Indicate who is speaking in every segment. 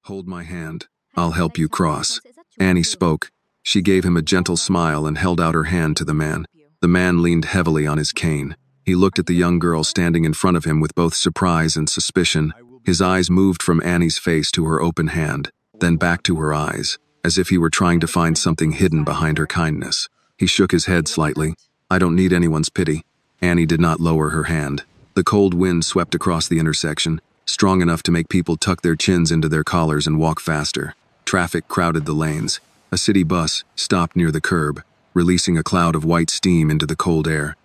Speaker 1: Hold my hand. I'll help you cross. Annie spoke. She gave him a gentle smile and held out her hand to the man. The man leaned heavily on his cane. He looked at the young girl standing in front of him with both surprise and suspicion. His eyes moved from Annie's face to her open hand, then back to her eyes, as if he were trying to find something hidden behind her kindness. He shook his head slightly. I don't need anyone's pity. Annie did not lower her hand. The cold wind swept across the intersection, strong enough to make people tuck their chins into their collars and walk faster. Traffic crowded the lanes. A city bus stopped near the curb, releasing a cloud of white steam into the cold air.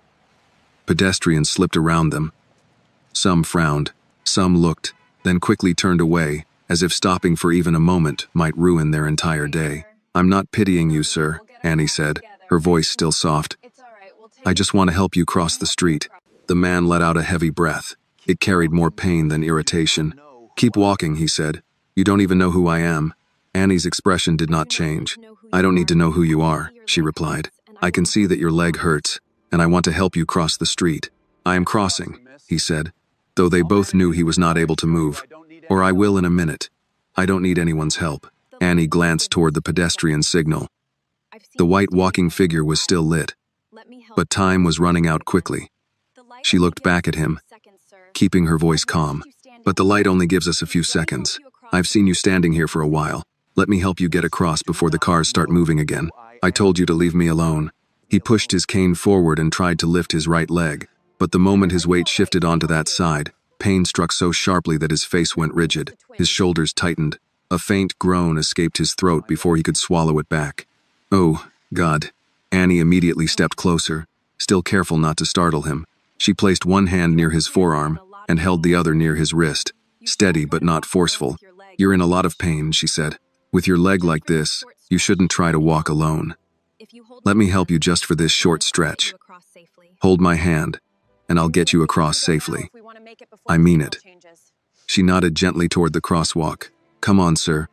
Speaker 1: Pedestrians slipped around them. Some frowned, some looked, then quickly turned away, as if stopping for even a moment might ruin their entire day. I'm not pitying you, sir, Annie said, her voice still soft. I just want to help you cross the street. The man let out a heavy breath. It carried more pain than irritation. Keep walking, he said. You don't even know who I am. Annie's expression did not change. I don't need to know who you are, she replied. I can see that your leg hurts, and I want to help you cross the street. I am crossing, he said, though they both knew he was not able to move. Or I will in a minute. I don't need anyone's help. Annie glanced toward the pedestrian signal. The white walking figure was still lit, but time was running out quickly. She looked back at him, keeping her voice calm. But the light only gives us a few seconds. I've seen you standing here for a while. Let me help you get across before the cars start moving again. I told you to leave me alone. He pushed his cane forward and tried to lift his right leg, but the moment his weight shifted onto that side, pain struck so sharply that his face went rigid. His shoulders tightened. A faint groan escaped his throat before he could swallow it back. Oh, God. Annie immediately stepped closer, still careful not to startle him. She placed one hand near his forearm and held the other near his wrist, steady but not forceful. You're in a lot of pain, she said. With your leg like this, you shouldn't try to walk alone. Let me help you just for this short stretch. Hold my hand, and I'll get you across safely. I mean it. She nodded gently toward the crosswalk. Come on, sir.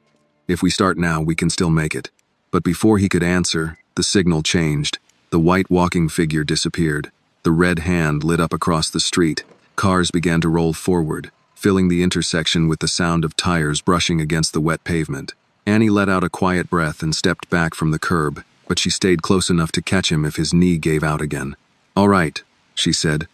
Speaker 1: If we start now, we can still make it. But before he could answer, the signal changed. The white walking figure disappeared. The red hand lit up across the street. Cars began to roll forward, filling the intersection with the sound of tires brushing against the wet pavement. Annie let out a quiet breath and stepped back from the curb, but she stayed close enough to catch him if his knee gave out again. All right, she said.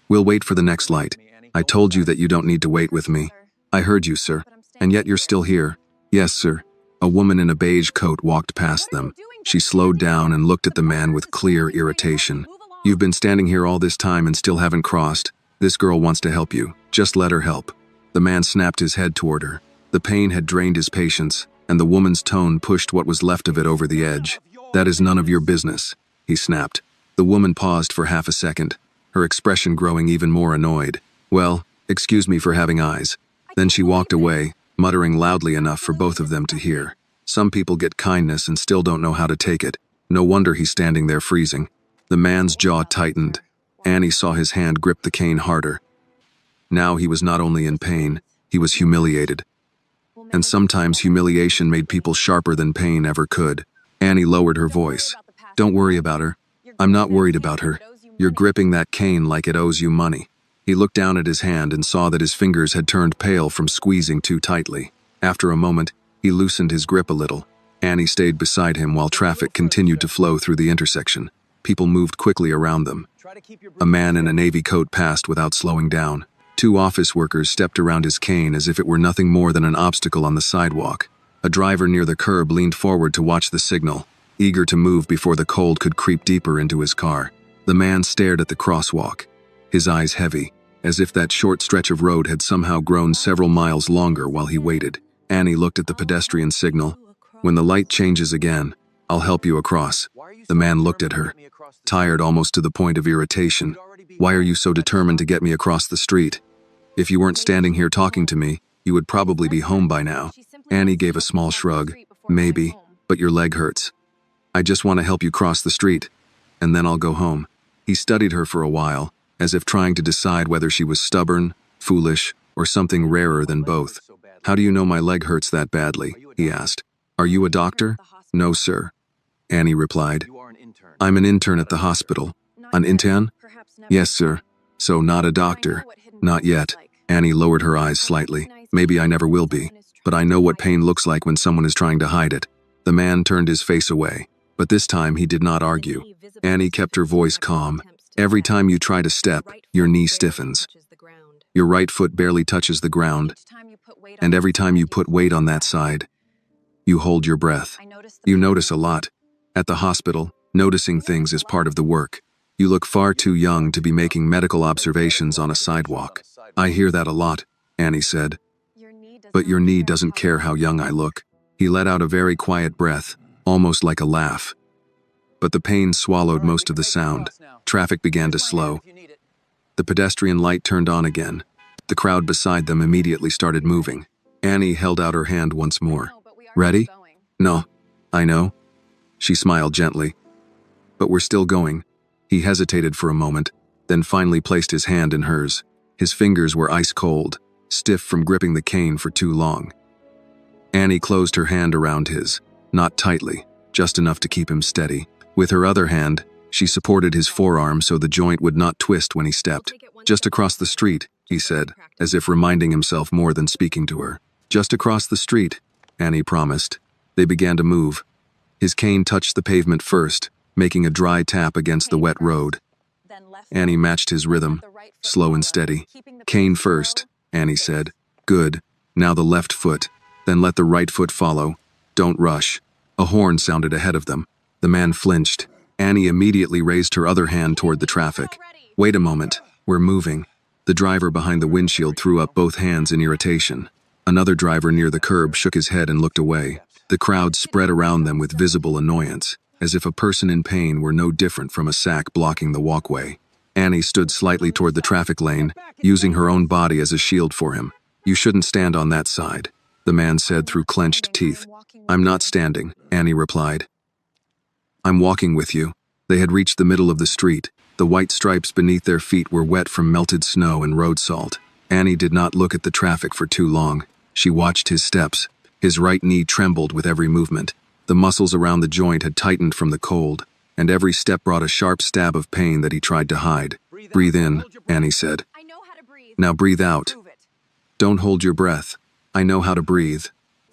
Speaker 1: We'll wait for the next light. I told you that you don't need to wait with me. I heard you, sir. And yet you're still here. Yes, sir. A woman in a beige coat walked past them. She slowed down and looked at the man with clear irritation. You've been standing here all this time and still haven't crossed. This girl wants to help you. Just let her help. The man snapped his head toward her. The pain had drained his patience, and the woman's tone pushed what was left of it over the edge. That is none of your business, he snapped. The woman paused for half a second, her expression growing even more annoyed. Well, excuse me for having eyes. Then she walked away, muttering loudly enough for both of them to hear. Some people get kindness and still don't know how to take it. No wonder he's standing there freezing. The man's jaw tightened. Annie saw his hand grip the cane harder. Now he was not only in pain, he was humiliated. And sometimes humiliation made people sharper than pain ever could. Annie lowered her voice. Don't worry about her. I'm not worried about her. You're gripping that cane like it owes you money. He looked down at his hand and saw that his fingers had turned pale from squeezing too tightly. After a moment, he loosened his grip a little. Annie stayed beside him while traffic continued to flow through the intersection. People moved quickly around them. A man in a navy coat passed without slowing down. Two office workers stepped around his cane as if it were nothing more than an obstacle on the sidewalk. A driver near the curb leaned forward to watch the signal, eager to move before the cold could creep deeper into his car. The man stared at the crosswalk, his eyes heavy, as if that short stretch of road had somehow grown several miles longer while he waited. Annie looked at the pedestrian signal. When the light changes again, I'll help you across. The man looked at her, tired almost to the point of irritation. Why are you so determined to get me across the street? If you weren't standing here talking to me, you would probably be home by now. Annie gave a small shrug. Maybe, but your leg hurts. I just want to help you cross the street, and then I'll go home. He studied her for a while, as if trying to decide whether she was stubborn, foolish, or something rarer than both. How do you know my leg hurts that badly? He asked. Are you a doctor? No, sir. Annie replied. I'm an intern at the hospital. An intern? Yes, sir. So not a doctor. Not yet. Annie lowered her eyes slightly. Maybe I never will be. but I know what pain looks like when someone is trying to hide it." The man turned his face away, but this time he did not argue. Annie kept her voice calm. "Every time you try to step, your knee stiffens. Your right foot barely touches the ground, and every time you put weight on that side, you hold your breath. You notice a lot. At the hospital, noticing things is part of the work. You look far too young to be making medical observations on a sidewalk." "I hear that a lot," Annie said. "But your knee doesn't care how young I look." He let out a very quiet breath, almost like a laugh. But the pain swallowed most of the sound. Traffic began to slow. The pedestrian light turned on again. The crowd beside them immediately started moving. Annie held out her hand once more. "Ready?" "No, I know." She smiled gently. "But we're still going." He hesitated for a moment, then finally placed his hand in hers. His fingers were ice cold, stiff from gripping the cane for too long. Annie closed her hand around his, not tightly, just enough to keep him steady. With her other hand, she supported his forearm so the joint would not twist when he stepped. "Just across the street," he said, as if reminding himself more than speaking to her. "Just across the street," Annie promised. They began to move. His cane touched the pavement first, making a dry tap against the wet road. Annie matched his rhythm, slow and steady. "Cane first," Annie said. "Good. Now the left foot. Then let the right foot follow. Don't rush." A horn sounded ahead of them. The man flinched. Annie immediately raised her other hand toward the traffic. "Wait a moment. We're moving." The driver behind the windshield threw up both hands in irritation. Another driver near the curb shook his head and looked away. The crowd spread around them with visible annoyance, as if a person in pain were no different from a sack blocking the walkway. Annie stood slightly toward the traffic lane, using her own body as a shield for him. "You shouldn't stand on that side," the man said through clenched teeth. "I'm not standing," Annie replied. "I'm walking with you." They had reached the middle of the street. The white stripes beneath their feet were wet from melted snow and road salt. Annie did not look at the traffic for too long. She watched his steps. His right knee trembled with every movement. The muscles around the joint had tightened from the cold, and every step brought a sharp stab of pain that he tried to hide. "Breathe in," Annie said. "Now breathe out." "Don't hold your breath." "I know how to breathe."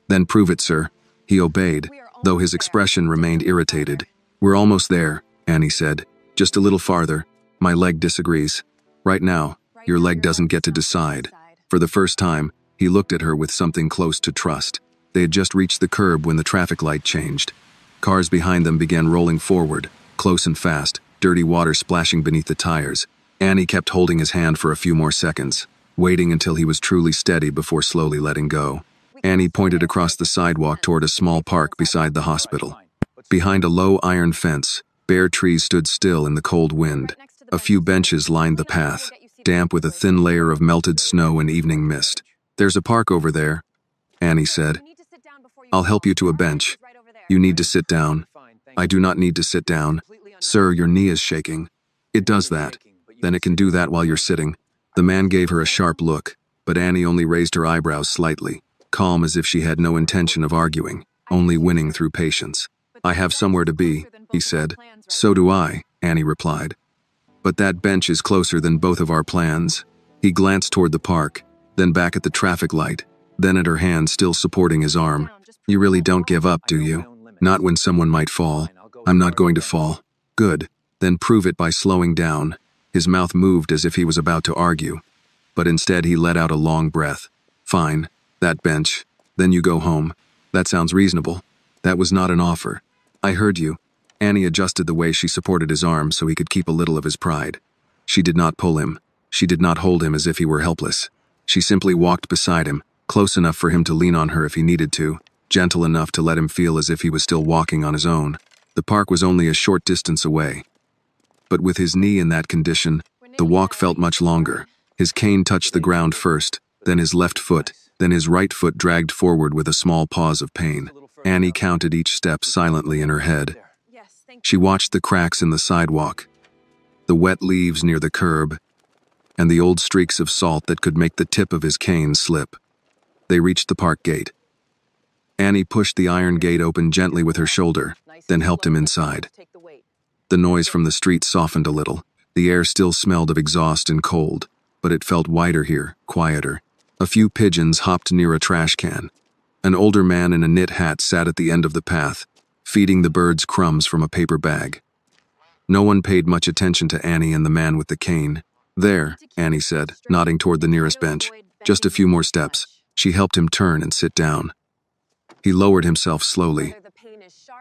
Speaker 1: "Then prove it, sir." He obeyed, though his expression remained irritated. "We're almost there," Annie said. "Just a little farther. My leg disagrees. Right now, your leg doesn't get to decide." For the first time, he looked at her with something close to trust. They had just reached the curb when the traffic light changed. Cars behind them began rolling forward, close and fast, dirty water splashing beneath the tires. Annie kept holding his hand for a few more seconds, waiting until he was truly steady before slowly letting go. Annie pointed across the sidewalk toward a small park beside the hospital. Behind a low iron fence, bare trees stood still in the cold wind. A few benches lined the path, damp with a thin layer of melted snow and evening mist. "There's a park over there," Annie said. "I'll help you to a bench." "You need to sit down." "I do not need to sit down." "Sir, your knee is shaking." "It does that." "Then it can do that while you're sitting." The man gave her a sharp look, but Annie only raised her eyebrows slightly, calm as if she had no intention of arguing, only winning through patience. "I have somewhere to be," he said. "So do I," Annie replied. "But that bench is closer than both of our plans." He glanced toward the park, then back at the traffic light, then at her hand still supporting his arm. "You really don't give up, do you?" "Not when someone might fall." "I'm not going to fall." "Good. Then prove it by slowing down." His mouth moved as if he was about to argue, but instead he let out a long breath. "Fine. That bench. Then you go home." "That sounds reasonable." "That was not an offer." "I heard you." Annie adjusted the way she supported his arm so he could keep a little of his pride. She did not pull him. She did not hold him as if he were helpless. She simply walked beside him, close enough for him to lean on her if he needed to, gentle enough to let him feel as if he was still walking on his own. The park was only a short distance away. But with his knee in that condition, the walk felt much longer. His cane touched the ground first, then his left foot, then his right foot dragged forward with a small pause of pain. Annie counted each step silently in her head. She watched the cracks in the sidewalk, the wet leaves near the curb, and the old streaks of salt that could make the tip of his cane slip. They reached the park gate. Annie pushed the iron gate open gently with her shoulder, then helped him inside. The noise from the street softened a little. The air still smelled of exhaust and cold, but it felt wider here, quieter. A few pigeons hopped near a trash can. An older man in a knit hat sat at the end of the path, feeding the birds crumbs from a paper bag. No one paid much attention to Annie and the man with the cane. "There," Annie said, nodding toward the nearest bench. "Just a few more steps." She helped him turn and sit down. He lowered himself slowly,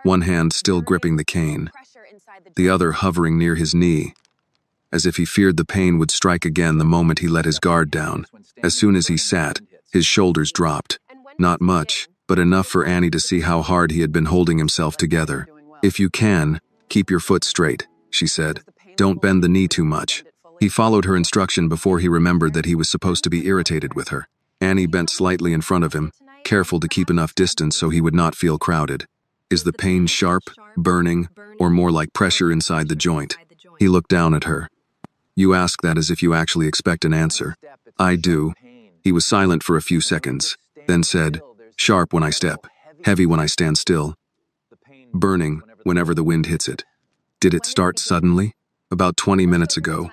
Speaker 1: one hand still gripping the cane, the other hovering near his knee, as if he feared the pain would strike again the moment he let his guard down. As soon as he sat, his shoulders dropped. Not much, but enough for Annie to see how hard he had been holding himself together. "If you can, keep your foot straight," she said. "Don't bend the knee too much." He followed her instruction before he remembered that he was supposed to be irritated with her. Annie bent slightly in front of him, careful to keep enough distance so he would not feel crowded. "Is the pain sharp, burning, or more like pressure inside the joint?" He looked down at her. "You ask that as if you actually expect an answer." "I do." He was silent for a few seconds, then said, "Sharp when I step, heavy when I stand still, burning whenever the wind hits it." "Did it start suddenly?" "About 20 minutes ago.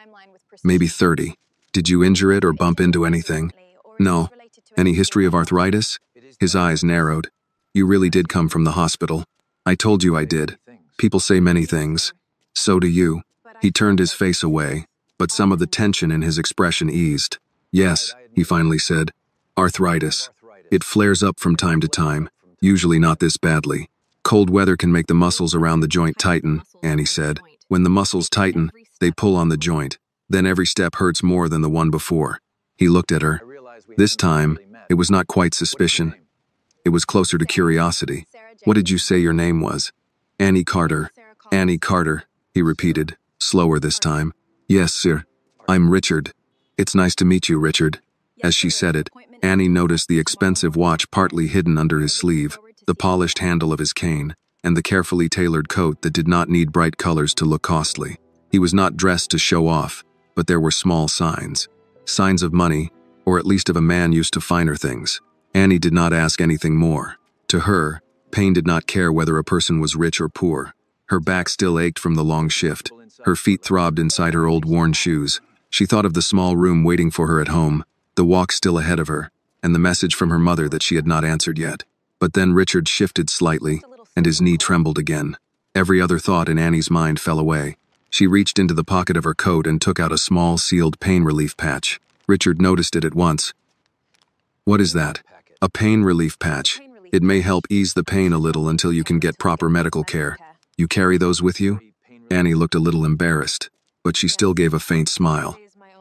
Speaker 1: Maybe 30. Did you injure it or bump into anything?" "No." "Any history of arthritis?" His eyes narrowed. "You really did come from the hospital." "I told you I did. People say many things. So do you." He turned his face away, but some of the tension in his expression eased. "Yes," he finally said. "Arthritis. It flares up from time to time, usually not this badly. Cold weather can make the muscles around the joint tighten," Annie said. "When the muscles tighten, they pull on the joint. Then every step hurts more than the one before." He looked at her. This time, it was not quite suspicion. It was closer to curiosity. "What did you say your name was?" "Annie Carter." "Annie Carter," he repeated, slower this time. "Yes, sir. I'm Richard. It's nice to meet you, Richard." As she said it, Annie noticed the expensive watch partly hidden under his sleeve, the polished handle of his cane, and the carefully tailored coat that did not need bright colors to look costly. He was not dressed to show off, but there were small signs. Signs of money, or at least of a man used to finer things. Annie did not ask anything more. To her, pain did not care whether a person was rich or poor. Her back still ached from the long shift. Her feet throbbed inside her old worn shoes. She thought of the small room waiting for her at home, the walk still ahead of her, and the message from her mother that she had not answered yet. But then Richard shifted slightly, and his knee trembled again. Every other thought in Annie's mind fell away. She reached into the pocket of her coat and took out a small, sealed pain relief patch. Richard noticed it at once. "What is that?" "A pain relief patch. It may help ease the pain a little until you can get proper medical care. You carry those with you?" Annie looked a little embarrassed, but she still gave a faint smile.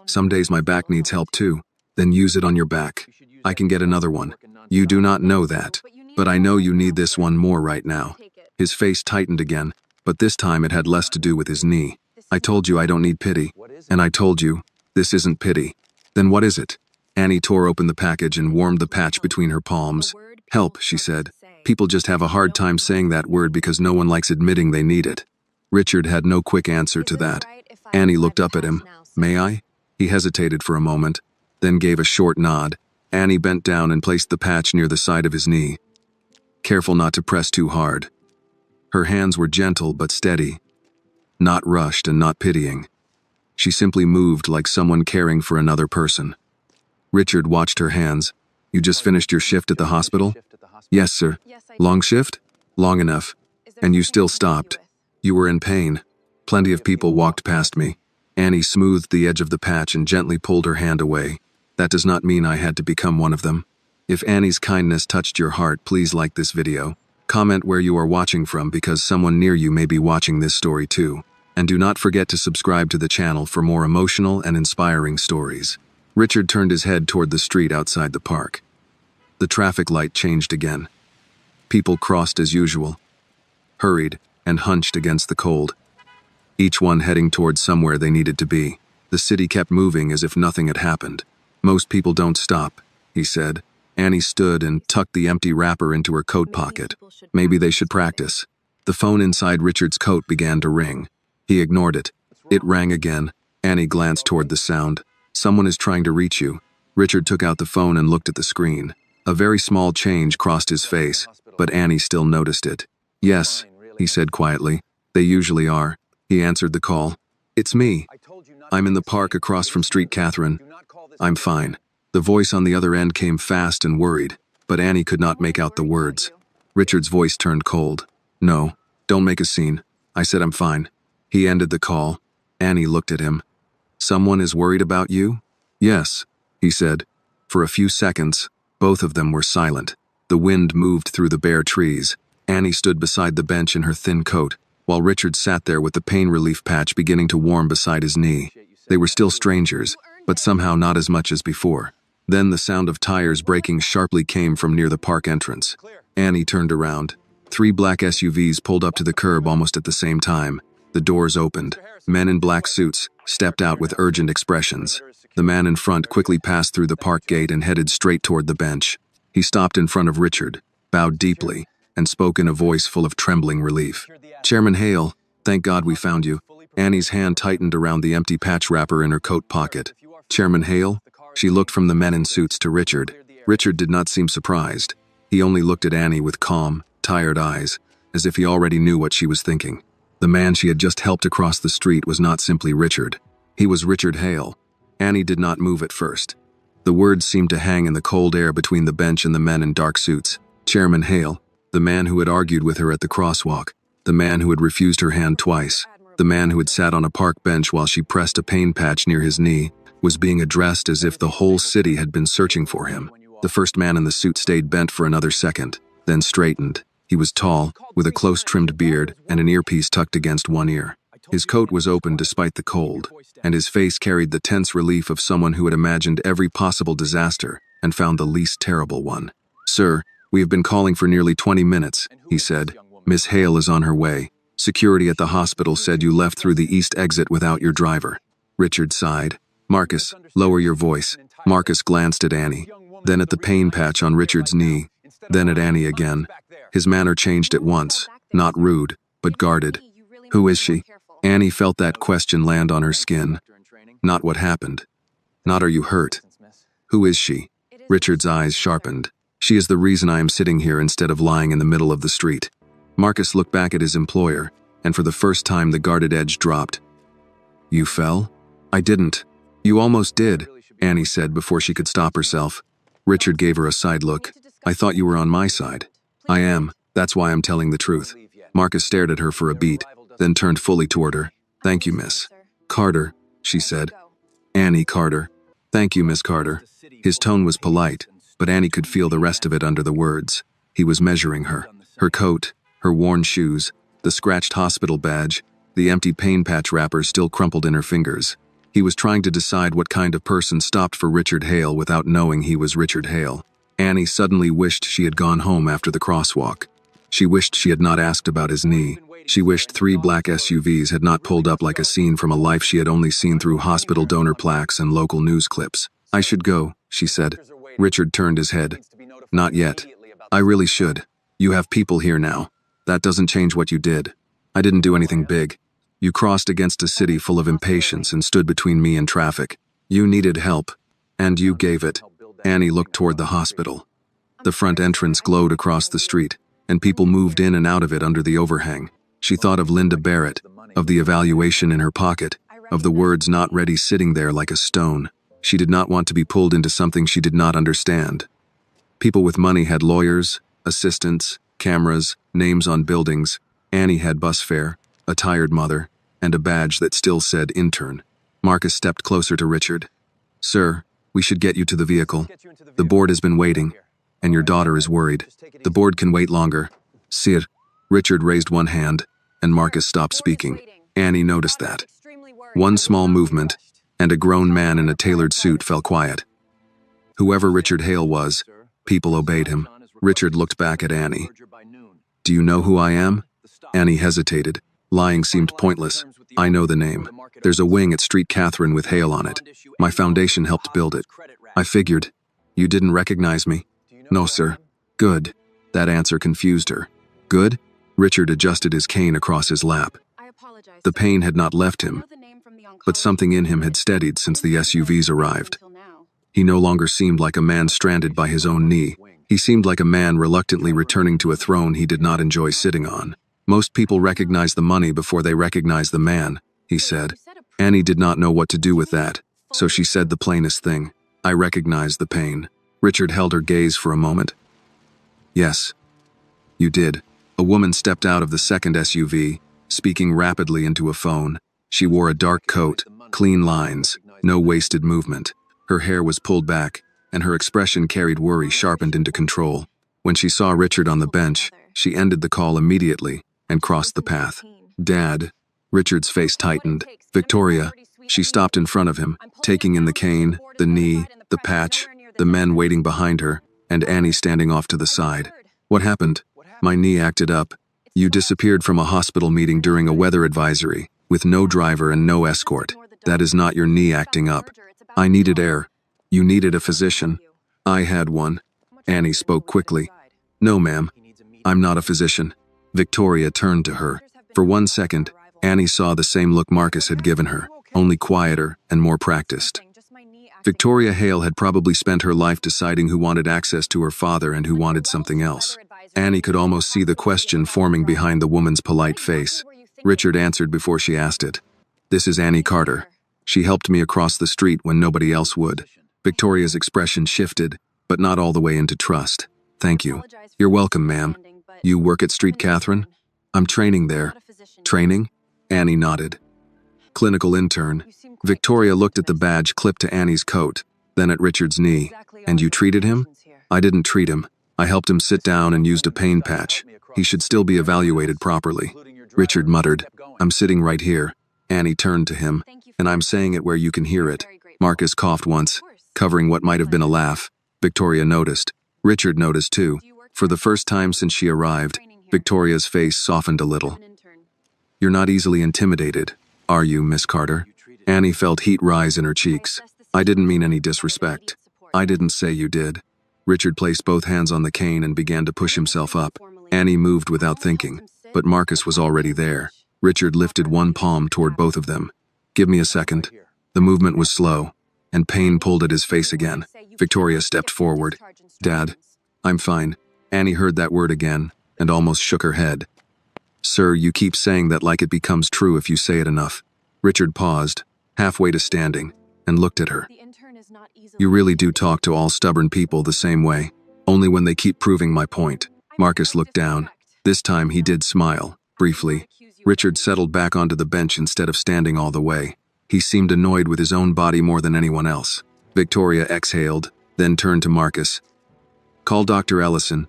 Speaker 1: "Some days my back needs help too." "Then use it on your back. I can get another one." "You do not know that, but I know you need this one more right now." His face tightened again, but this time it had less to do with his knee. "I told you I don't need pity. And I told you, this isn't pity." "Then what is it?" Annie tore open the package and warmed the patch between her palms. "Help," she said. "People just have a hard time saying that word because no one likes admitting they need it." Richard had no quick answer to that. Annie looked up at him. "May I?" He hesitated for a moment, then gave a short nod. Annie bent down and placed the patch near the side of his knee, careful not to press too hard. Her hands were gentle but steady, not rushed and not pitying. She simply moved like someone caring for another person. Richard watched her hands. "You just finished your shift at the hospital?" "Yes, sir." "Long shift?" "Long enough." "And you still stopped?" "You were in pain. Plenty of people walked past me." Annie smoothed the edge of the patch and gently pulled her hand away. "That does not mean I had to become one of them." If Annie's kindness touched your heart, please like this video. Comment where you are watching from because someone near you may be watching this story too. And do not forget to subscribe to the channel for more emotional and inspiring stories. Richard turned his head toward the street outside the park. The traffic light changed again. People crossed as usual, hurried, and hunched against the cold, each one heading towards somewhere they needed to be. The city kept moving as if nothing had happened. "Most people don't stop," he said. Annie stood and tucked the empty wrapper into her coat pocket. Maybe they should practice. The phone inside Richard's coat began to ring. He ignored it. It rang again. Annie glanced toward the sound. "Someone is trying to reach you." Richard took out the phone and looked at the screen. A very small change crossed his face, but Annie still noticed it. "Yes," he said quietly. "They usually are." He answered the call. "It's me. I'm in the park across from Street Catherine. I'm fine." The voice on the other end came fast and worried. but Annie could not make out the words. Richard's voice turned cold. "No, don't make a scene. I said I'm fine." He ended the call. Annie looked at him. "Someone is worried about you?" "Yes," he said. For a few seconds, both of them were silent. The wind moved through the bare trees. Annie stood beside the bench in her thin coat, while Richard sat there with the pain relief patch beginning to warm beside his knee. They were still strangers, but somehow not as much as before. Then the sound of tires braking sharply came from near the park entrance. Annie turned around. 3 black SUVs pulled up to the curb almost at the same time. The doors opened. Men in black suits stepped out with urgent expressions. The man in front quickly passed through the park gate and headed straight toward the bench. He stopped in front of Richard, bowed deeply, and spoke in a voice full of trembling relief. "Chairman Hale, thank God we found you." Annie's hand tightened around the empty patch wrapper in her coat pocket. "Chairman Hale?" She looked from the men in suits to Richard. Richard did not seem surprised. He only looked at Annie with calm, tired eyes, as if he already knew what she was thinking. The man she had just helped across the street was not simply Richard. He was Richard Hale. Annie did not move at first. The words seemed to hang in the cold air between the bench and the men in dark suits. Chairman Hale, the man who had argued with her at the crosswalk, the man who had refused her hand twice, the man who had sat on a park bench while she pressed a pain patch near his knee, was being addressed as if the whole city had been searching for him. The first man in the suit stayed bent for another second, then straightened. He was tall, with a close-trimmed beard and an earpiece tucked against one ear. His coat was open despite the cold, and his face carried the tense relief of someone who had imagined every possible disaster and found the least terrible one. "Sir, we have been calling for nearly 20 minutes, he said. "Miss Hale is on her way. Security at the hospital said you left through the east exit without your driver." Richard sighed. "Marcus, lower your voice." Marcus glanced at Annie, then at the pain patch on Richard's knee, then at Annie again. His manner changed at once, not rude, but guarded. "Who is she?" Annie felt that question land on her skin. Not what happened. Not "Are you hurt?" "Who is she?" Richard's eyes sharpened. "She is the reason I am sitting here instead of lying in the middle of the street." Marcus looked back at his employer, and for the first time the guarded edge dropped. "You fell?" "I didn't." "You almost did," Annie said before she could stop herself. Richard gave her a side look. "I thought you were on my side." "I am. That's why I'm telling the truth." Marcus stared at her for a beat, then turned fully toward her. "Thank you, Miss Carter," she said. "Annie Carter." "Thank you, Miss Carter." His tone was polite, but Annie could feel the rest of it under the words. He was measuring her. Her coat, her worn shoes, the scratched hospital badge, the empty pain patch wrapper still crumpled in her fingers. He was trying to decide what kind of person stopped for Richard Hale without knowing he was Richard Hale. Annie suddenly wished she had gone home after the crosswalk. She wished she had not asked about his knee. She wished 3 black SUVs had not pulled up like a scene from a life she had only seen through hospital donor plaques and local news clips. "I should go," she said. Richard turned his head. "Not yet. I really should. You have people here now. That doesn't change what you did. I didn't do anything big. You crossed against a city full of impatience and stood between me and traffic. You needed help, and you gave it." Annie looked toward the hospital. The front entrance glowed across the street, and people moved in and out of it under the overhang. She thought of Linda Barrett, of the evaluation in her pocket, of the words "not ready" sitting there like a stone. She did not want to be pulled into something she did not understand. People with money had lawyers, assistants, cameras, names on buildings. Annie had bus fare, a tired mother, and a badge that still said intern. Marcus stepped closer to Richard. "Sir, we should get you to the vehicle. The board has been waiting, and your daughter is worried. The board can wait longer." "Sir." Richard raised one hand, and Marcus stopped speaking. Annie noticed that. One small movement, and a grown man in a tailored suit fell quiet. Whoever Richard Hale was, people obeyed him. Richard looked back at Annie. "Do you know who I am?" Annie hesitated. Lying seemed pointless. "I know the name. There's a wing at Street Catherine with Hale on it. My foundation helped build it." "I figured. You didn't recognize me?" "No, sir." "Good." That answer confused her. "Good?" Richard adjusted his cane across his lap. The pain had not left him, but something in him had steadied since the SUVs arrived. He no longer seemed like a man stranded by his own knee. He seemed like a man reluctantly returning to a throne he did not enjoy sitting on. "Most people recognize the money before they recognize the man," he said. Annie did not know what to do with that, so she said the plainest thing. "I recognize the pain." Richard held her gaze for a moment. Yes, you did. A woman stepped out of the second SUV, speaking rapidly into a phone. She wore a dark coat, clean lines, no wasted movement. Her hair was pulled back, and her expression carried worry sharpened into control. When she saw Richard on the bench, she ended the call immediately and crossed the path. Dad. Richard's face tightened. Victoria. She stopped in front of him, taking in the cane, the knee, the patch, the men waiting behind her, and Annie standing off to the side. What happened? My knee acted up. You disappeared from a hospital meeting during a weather advisory, with no driver and no escort. That is not your knee acting up. I needed air. You needed a physician. I had one. Annie spoke quickly. No, ma'am. I'm not a physician. Victoria turned to her. For 1 second, Annie saw the same look Marcus had given her, only quieter and more practiced. Victoria Hale had probably spent her life deciding who wanted access to her father and who wanted something else. Annie could almost see the question forming behind the woman's polite face. Richard answered before she asked it. This is Annie Carter. She helped me across the street when nobody else would. Victoria's expression shifted, but not all the way into trust. Thank you. You're welcome, ma'am. You work at Street Catherine? I'm training there. Training? Annie nodded. Clinical intern. Victoria looked at the badge clipped to Annie's coat, then at Richard's knee. And you treated him? I didn't treat him. I helped him sit down and used a pain patch. He should still be evaluated properly. Richard muttered, I'm sitting right here. Annie turned to him, and I'm saying it where you can hear it. Marcus coughed once, covering what might have been a laugh. Victoria noticed. Richard noticed too. For the first time since she arrived, Victoria's face softened a little. You're not easily intimidated, are you, Miss Carter? Annie felt heat rise in her cheeks. I didn't mean any disrespect. I didn't say you did. Richard placed both hands on the cane and began to push himself up. Annie moved without thinking, but Marcus was already there. Richard lifted one palm toward both of them. Give me a second. The movement was slow, and pain pulled at his face again. Victoria stepped forward. Dad, I'm fine. Annie heard that word again, and almost shook her head. Sir, you keep saying that like it becomes true if you say it enough. Richard paused, halfway to standing, and looked at her. You really do talk to all stubborn people the same way, only when they keep proving my point. Marcus looked down. This time he did smile, briefly. Richard settled back onto the bench instead of standing all the way. He seemed annoyed with his own body more than anyone else. Victoria exhaled, then turned to Marcus. Call Dr. Ellison.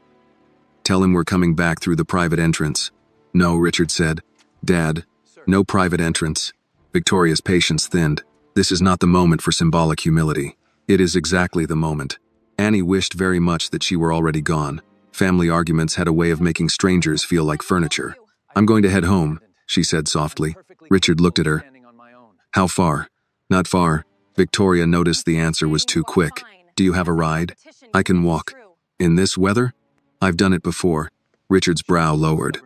Speaker 1: Tell him we're coming back through the private entrance. No, Richard said. Dad, no private entrance. Victoria's patience thinned. This is not the moment for symbolic humility. It is exactly the moment. Annie wished very much that she were already gone. Family arguments had a way of making strangers feel like furniture. I'm going to head home, she said softly. Richard looked at her. How far? Not far. Victoria noticed the answer was too quick. Do you have a ride? I can walk. In this weather? I've done it before. Richard's brow lowered.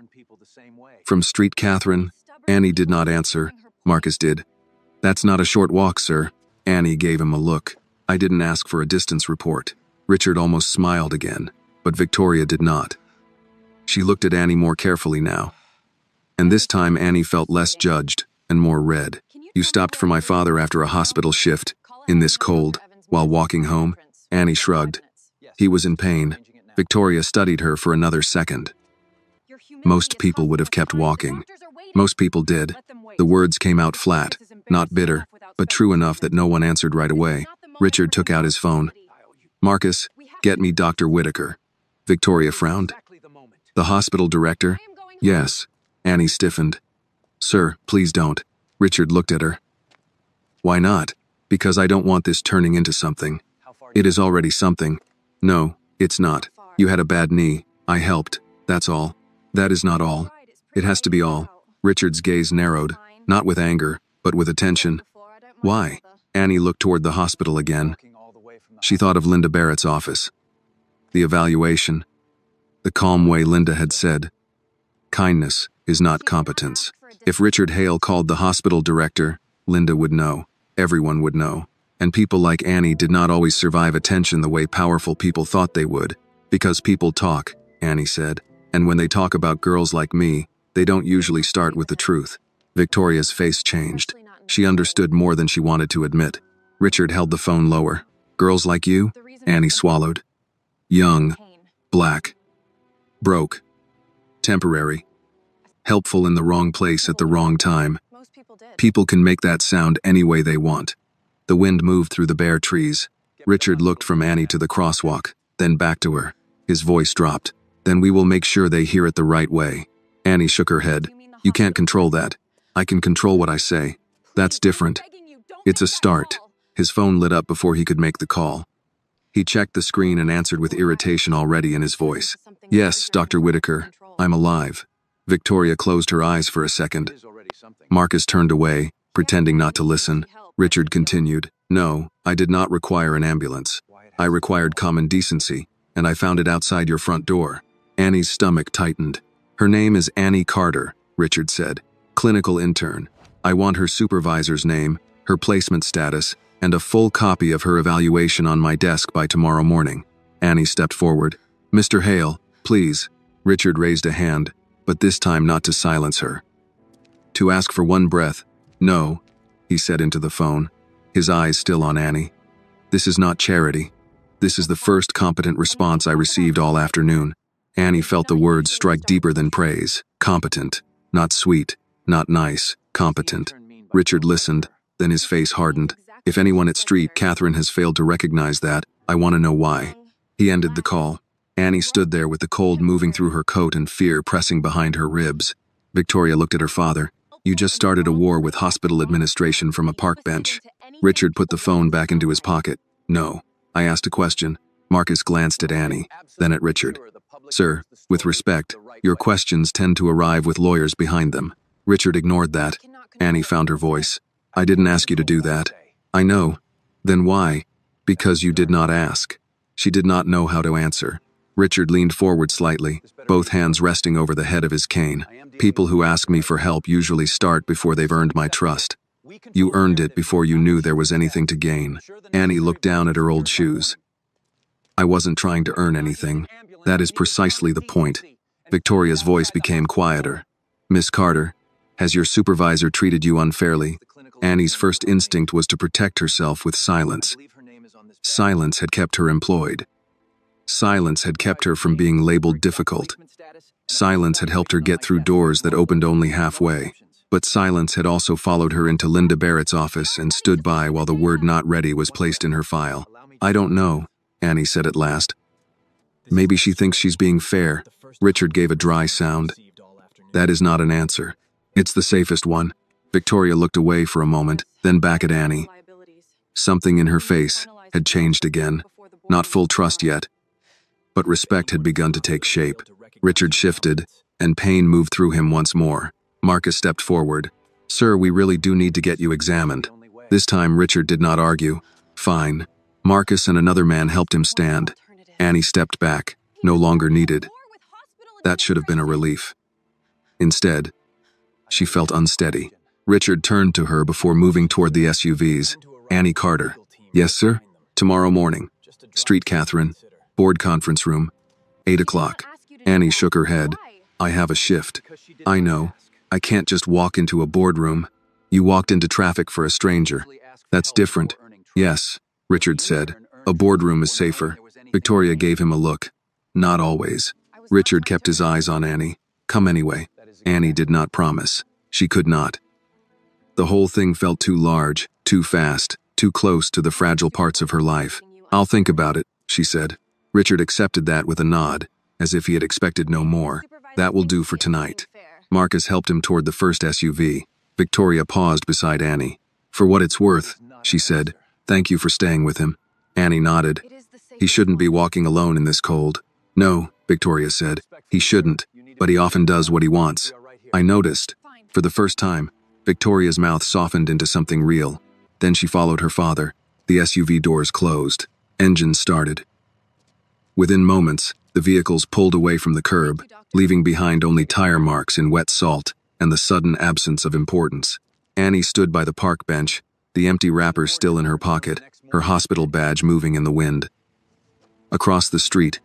Speaker 1: From Street Catherine? Annie did not answer. Marcus did. That's not a short walk, sir. Annie gave him a look. I didn't ask for a distance report. Richard almost smiled again, but Victoria did not. She looked at Annie more carefully now. And this time Annie felt less judged and more red. You stopped for my father after a hospital shift, in this cold, while walking home? Annie shrugged. He was in pain. Victoria studied her for another second. Most people would have kept walking. Most people did. The words came out flat, not bitter, but true enough that no one answered right away. Richard took out his phone. Marcus, get me Dr. Whitaker. Victoria frowned. The hospital director? Yes. Annie stiffened. Sir, please don't. Richard looked at her. Why not? Because I don't want this turning into something. It is already something. No, it's not. You had a bad knee. I helped. That's all. That is not all. It has to be all. Richard's gaze narrowed, not with anger, but with attention. Why? Annie looked toward the hospital again. She thought of Linda Barrett's office. The evaluation. The calm way Linda had said. Kindness is not competence. If Richard Hale called the hospital director, Linda would know. Everyone would know. And people like Annie did not always survive attention the way powerful people thought they would. Because people talk, Annie said. And when they talk about girls like me, they don't usually start with the truth. Victoria's face changed. She understood more than she wanted to admit. Richard held the phone lower. Girls like you? Annie swallowed. Young. Black. Broke. Temporary. Helpful in the wrong place at the wrong time. People can make that sound any way they want. The wind moved through the bare trees. Richard looked from Annie to the crosswalk, then back to her. His voice dropped. Then we will make sure they hear it the right way. Annie shook her head. You can't control that. I can control what I say. That's different. It's a start. His phone lit up before he could make the call. He checked the screen and answered with irritation already in his voice. Yes, Dr. Whitaker, I'm alive. Victoria closed her eyes for a second. Marcus turned away, pretending not to listen. Richard continued. No, I did not require an ambulance. I required common decency, and I found it outside your front door. Annie's stomach tightened. Her name is Annie Carter, Richard said. Clinical intern. I want her supervisor's name, her placement status, and a full copy of her evaluation on my desk by tomorrow morning. Annie stepped forward. Mr. Hale, please. Richard raised a hand, but this time not to silence her. To ask for one breath. No, he said into the phone, his eyes still on Annie. This is not charity. This is the first competent response I received all afternoon. Annie felt the words strike deeper than praise. Competent. Not sweet. Not nice. Competent. Richard listened, then his face hardened. If anyone at Street Catherine has failed to recognize that, I want to know why. He ended the call. Annie stood there with the cold moving through her coat and fear pressing behind her ribs. Victoria looked at her father. You just started a war with hospital administration from a park bench. Richard put the phone back into his pocket. No. I asked a question. Marcus glanced at Annie, then at Richard. Sir, with respect, your questions tend to arrive with lawyers behind them. Richard ignored that. Annie found her voice. I didn't ask you to do that. I know. Then why? Because you did not ask. She did not know how to answer. Richard leaned forward slightly, both hands resting over the head of his cane. People who ask me for help usually start before they've earned my trust. You earned it before you knew there was anything to gain. Annie looked down at her old shoes. I wasn't trying to earn anything. That is precisely the point. Victoria's voice became quieter. Miss Carter, has your supervisor treated you unfairly? Annie's first instinct was to protect herself with silence. Silence had kept her employed. Silence had kept her from being labeled difficult. Silence had helped her get through doors that opened only halfway. But silence had also followed her into Linda Barrett's office and stood by while the word not ready was placed in her file. I don't know, Annie said at last. Maybe she thinks she's being fair. Richard gave a dry sound. That is not an answer. It's the safest one. Victoria looked away for a moment, then back at Annie. Something in her face had changed again. Not full trust yet, but respect had begun to take shape. Richard shifted, and pain moved through him once more. Marcus stepped forward. Sir, we really do need to get you examined. This time Richard did not argue. Fine. Marcus and another man helped him stand. Annie stepped back, no longer needed. That should have been a relief. Instead, she felt unsteady. Richard turned to her before moving toward the SUVs. Annie Carter. Yes, sir? Tomorrow morning. Street Catherine. Board conference room. 8 o'clock. Annie shook her head. I have a shift. I know. I can't just walk into a boardroom. You walked into traffic for a stranger. That's different. Yes, Richard said. A boardroom is safer. Victoria gave him a look. Not always. Richard kept his eyes on Annie. Come anyway. Annie did not promise. She could not. The whole thing felt too large, too fast, too close to the fragile parts of her life. I'll think about it, she said. Richard accepted that with a nod, as if he had expected no more. That will do for tonight. Marcus helped him toward the first SUV. Victoria paused beside Annie. For what it's worth, she said. Thank you for staying with him. Annie nodded. He shouldn't be walking alone in this cold. No, Victoria said. He shouldn't, but he often does what he wants. I noticed. For the first time, Victoria's mouth softened into something real. Then she followed her father. The SUV doors closed. Engines started. Within moments, the vehicles pulled away from the curb, leaving behind only tire marks in wet salt and the sudden absence of importance. Annie stood by the park bench, the empty wrapper still in her pocket, her hospital badge moving in the wind. Across the street,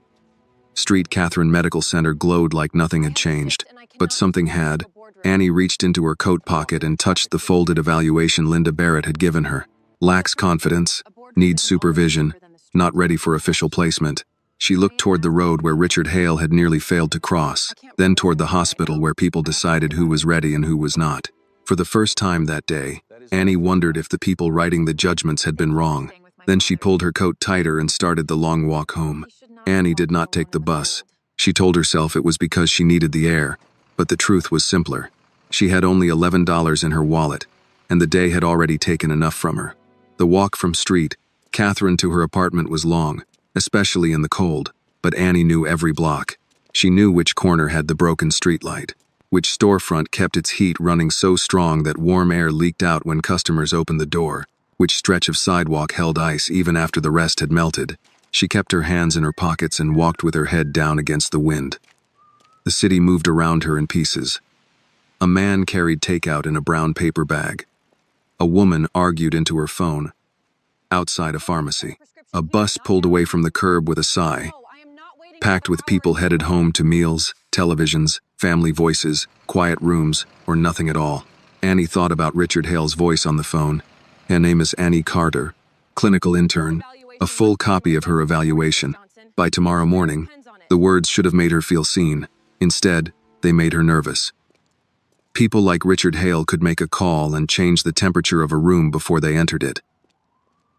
Speaker 1: Street Catherine Medical Center glowed like nothing had changed, but something had. Annie reached into her coat pocket and touched the folded evaluation Linda Barrett had given her. Lacks confidence, needs supervision, not ready for official placement. She looked toward the road where Richard Hale had nearly failed to cross, then toward the hospital where people decided who was ready and who was not. For the first time that day, Annie wondered if the people writing the judgments had been wrong. Then she pulled her coat tighter and started the long walk home. Annie did not take the bus. She told herself it was because she needed the air, but the truth was simpler. She had only $11 in her wallet, and the day had already taken enough from her. The walk from Street Catherine to her apartment was long, especially in the cold, but Annie knew every block. She knew which corner had the broken streetlight, which storefront kept its heat running so strong that warm air leaked out when customers opened the door, which stretch of sidewalk held ice even after the rest had melted. She kept her hands in her pockets and walked with her head down against the wind. The city moved around her in pieces. A man carried takeout in a brown paper bag. A woman argued into her phone. Outside a pharmacy, a bus pulled away from the curb with a sigh, packed with people headed home to meals, televisions, family voices, quiet rooms, or nothing at all. Annie thought about Richard Hale's voice on the phone. Her name is Annie Carter, clinical intern, a full copy of her evaluation. By tomorrow morning, the words should have made her feel seen. Instead, they made her nervous. People like Richard Hale could make a call and change the temperature of a room before they entered it.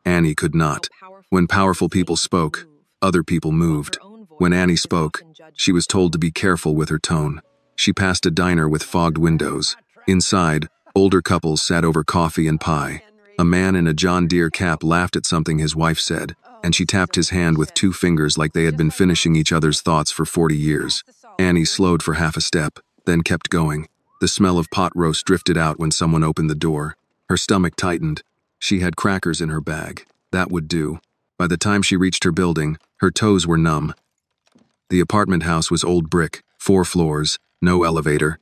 Speaker 1: Annie could not. When powerful people spoke, other people moved. When Annie spoke, she was told to be careful with her tone. She passed a diner with fogged windows. Inside, older couples sat over coffee and pie. A man in a John Deere cap laughed at something his wife said, and she tapped his hand with 2 fingers like they had been finishing each other's thoughts for 40 years. Annie slowed for half a step, then kept going. The smell of pot roast drifted out when someone opened the door. Her stomach tightened. She had crackers in her bag. That would do. By the time she reached her building, her toes were numb. The apartment house was old brick, 4 floors, no elevator.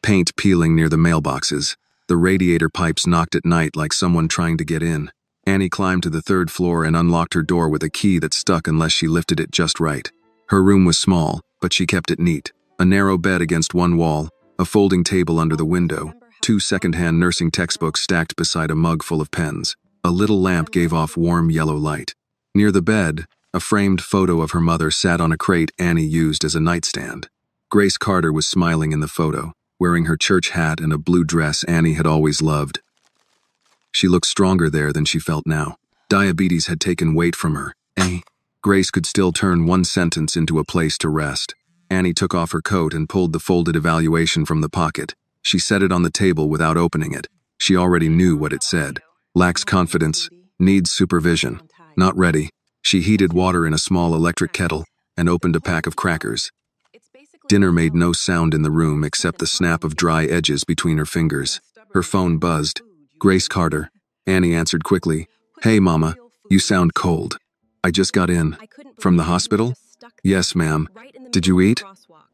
Speaker 1: Paint peeling near the mailboxes. The radiator pipes knocked at night like someone trying to get in. Annie climbed to the 3rd floor and unlocked her door with a key that stuck unless she lifted it just right. Her room was small, but she kept it neat. A narrow bed against one wall, a folding table under the window, 2 second-hand nursing textbooks stacked beside a mug full of pens. A little lamp gave off warm yellow light. Near the bed, a framed photo of her mother sat on a crate Annie used as a nightstand. Grace Carter was smiling in the photo, wearing her church hat and a blue dress Annie had always loved. She looked stronger there than she felt now. Diabetes had taken weight from her. Grace could still turn one sentence into a place to rest. Annie took off her coat and pulled the folded evaluation from the pocket. She set it on the table without opening it. She already knew what it said. Lacks confidence, needs supervision. Not ready. She heated water in a small electric kettle and opened a pack of crackers. Dinner made no sound in the room except the snap of dry edges between her fingers. Her phone buzzed. Grace Carter. Annie answered quickly. Hey, Mama, you sound cold. I just got in. From the hospital? Yes, ma'am. Did you eat?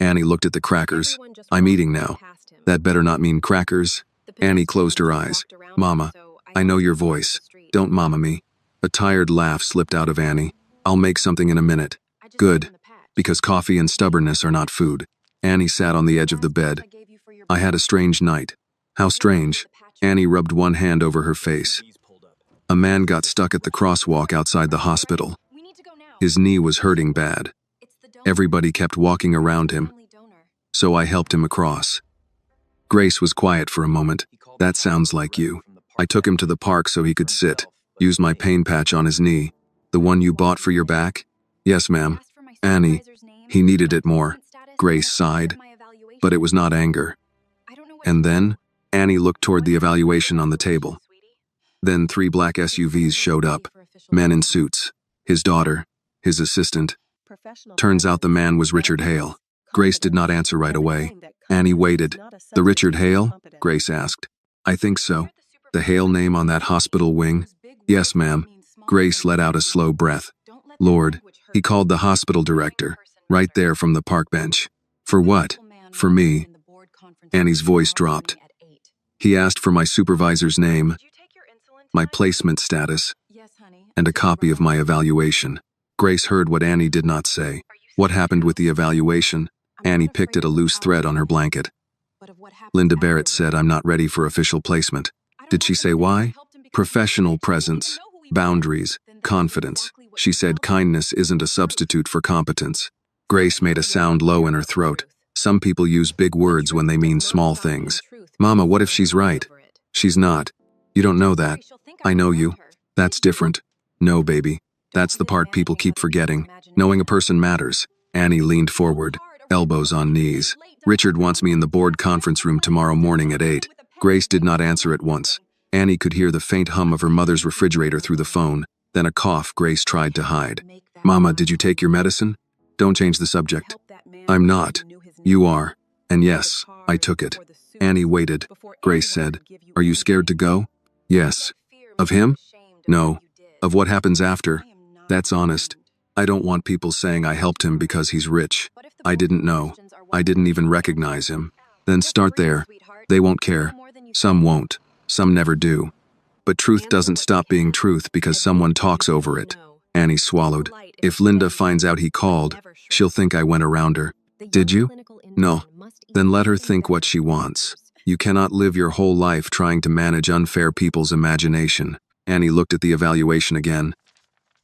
Speaker 1: Annie looked at the crackers. I'm eating now. That better not mean crackers. Annie closed her eyes. Mama, I know your voice. Don't mama me. A tired laugh slipped out of Annie. I'll make something in a minute. Good, because coffee and stubbornness are not food. Annie sat on the edge of the bed. I had a strange night. How strange? Annie rubbed one hand over her face. A man got stuck at the crosswalk outside the hospital. His knee was hurting bad. Everybody kept walking around him, so I helped him across. Grace was quiet for a moment. That sounds like you. I took him to the park so he could sit, used my pain patch on his knee. The one you bought for your back? Yes, ma'am. Annie, he needed it more. Grace sighed, but it was not anger. And then, Annie looked toward the evaluation on the table. Then 3 black SUVs showed up, men in suits, his daughter, his assistant. Turns out the man was Richard Hale. Grace did not answer right away. Annie waited. The Richard Hale? Grace asked. I think so. The Hale name on that hospital wing? Yes, ma'am. Grace let out a slow breath. Lord, he called the hospital director, right there from the park bench. For what? For me. Annie's voice dropped. He asked for my supervisor's name, my placement status, and a copy of my evaluation. Grace heard what Annie did not say. What happened with the evaluation? Annie picked at a loose thread on her blanket. Linda Barrett said I'm not ready for official placement. Did she say why? Professional presence, boundaries, confidence. She said kindness isn't a substitute for competence. Grace made a sound low in her throat. Some people use big words when they mean small things. Mama, what if she's right? She's not. You don't know that. I know you. That's different. No, baby. That's the part people keep forgetting. Knowing a person matters. Annie leaned forward, elbows on knees. Richard wants me in the board conference room tomorrow morning at 8. Grace did not answer at once. Annie could hear the faint hum of her mother's refrigerator through the phone, then a cough Grace tried to hide. Mama, did you take your medicine? Don't change the subject. I'm not. You are. And yes, I took it. Annie waited. Grace said, Are you scared to go? Yes. Of him? No. Of what happens after? That's honest. I don't want people saying I helped him because he's rich. I didn't know. I didn't even recognize him. Then start there. They won't care. Some won't. Some never do. But truth doesn't stop being truth because someone talks over it. Annie swallowed. If Linda finds out he called, she'll think I went around her. Did you? No. Then let her think what she wants. You cannot live your whole life trying to manage unfair people's imagination. Annie looked at the evaluation again.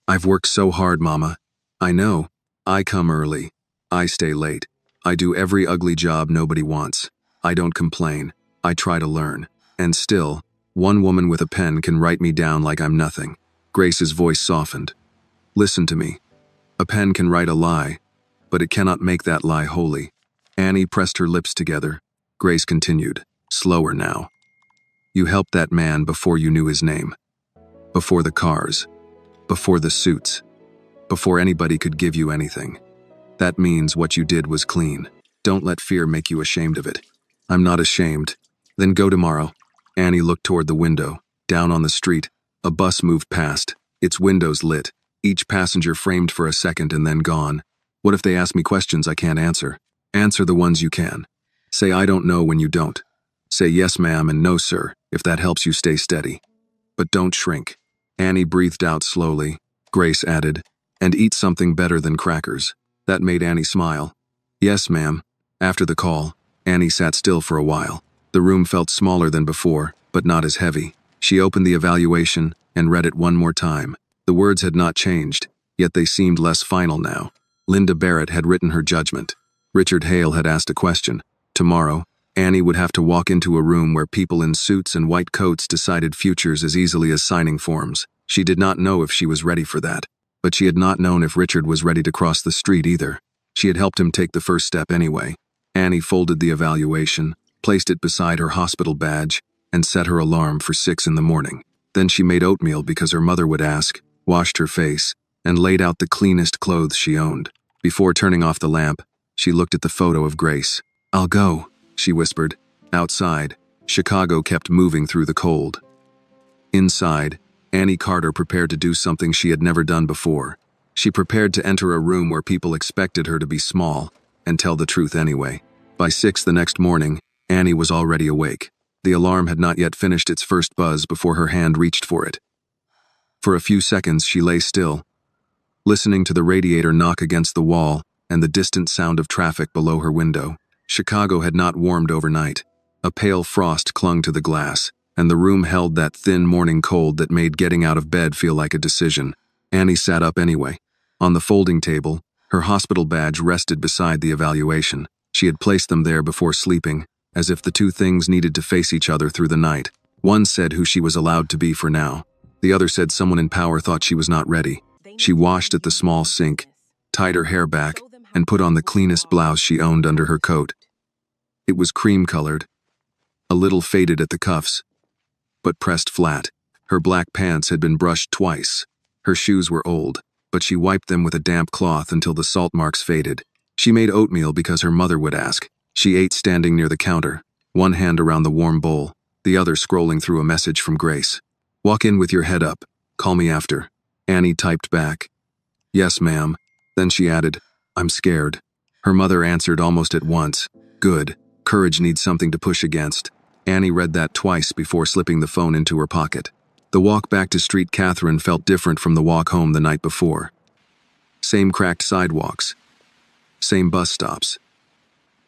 Speaker 1: I've worked so hard, Mama. I know. I come early. I stay late. I do every ugly job nobody wants. I don't complain. I try to learn. And still, one woman with a pen can write me down like I'm nothing. Grace's voice softened. Listen to me. A pen can write a lie, but it cannot make that lie holy. Annie pressed her lips together. Grace continued, slower now. You helped that man before you knew his name. Before the cars. Before the suits. Before anybody could give you anything. That means what you did was clean. Don't let fear make you ashamed of it. I'm not ashamed. Then go tomorrow. Annie looked toward the window. Down on the street, a bus moved past, its windows lit, each passenger framed for a second and then gone. What if they ask me questions I can't answer? Answer the ones you can. Say I don't know when you don't. Say yes ma'am and no sir, if that helps you stay steady. But don't shrink. Annie breathed out slowly. Grace added, and eat something better than crackers. That made Annie smile. Yes ma'am. After the call, Annie sat still for a while. The room felt smaller than before, but not as heavy. She opened the evaluation and read it one more time. The words had not changed, yet they seemed less final now. Linda Barrett had written her judgment. Richard Hale had asked a question. Tomorrow, Annie would have to walk into a room where people in suits and white coats decided futures as easily as signing forms. She did not know if she was ready for that, but she had not known if Richard was ready to cross the street either. She had helped him take the first step anyway. Annie folded the evaluation, placed it beside her hospital badge, and set her alarm for 6 in the morning. Then she made oatmeal because her mother would ask, washed her face, and laid out the cleanest clothes she owned. Before turning off the lamp, she looked at the photo of Grace. I'll go, she whispered. Outside, Chicago kept moving through the cold. Inside, Annie Carter prepared to do something she had never done before. She prepared to enter a room where people expected her to be small and tell the truth anyway. By 6 the next morning, Annie was already awake. The alarm had not yet finished its first buzz before her hand reached for it. For a few seconds she lay still, listening to the radiator knock against the wall and the distant sound of traffic below her window. Chicago had not warmed overnight. A pale frost clung to the glass, and the room held that thin morning cold that made getting out of bed feel like a decision. Annie sat up anyway. On the folding table, her hospital badge rested beside the evaluation. She had placed them there before sleeping, as if the two things needed to face each other through the night. One said who she was allowed to be for now. The other said someone in power thought she was not ready. She washed at the small sink, tied her hair back, and put on the cleanest blouse she owned under her coat. It was cream-colored, a little faded at the cuffs, but pressed flat. Her black pants had been brushed twice. Her shoes were old, but she wiped them with a damp cloth until the salt marks faded. She made oatmeal because her mother would ask. She ate standing near the counter, one hand around the warm bowl, the other scrolling through a message from Grace. Walk in with your head up. Call me after. Annie typed back. Yes, ma'am. Then she added, I'm scared. Her mother answered almost at once. Good. Courage needs something to push against. Annie read that twice before slipping the phone into her pocket. The walk back to Street Catherine felt different from the walk home the night before. Same cracked sidewalks. Same bus stops.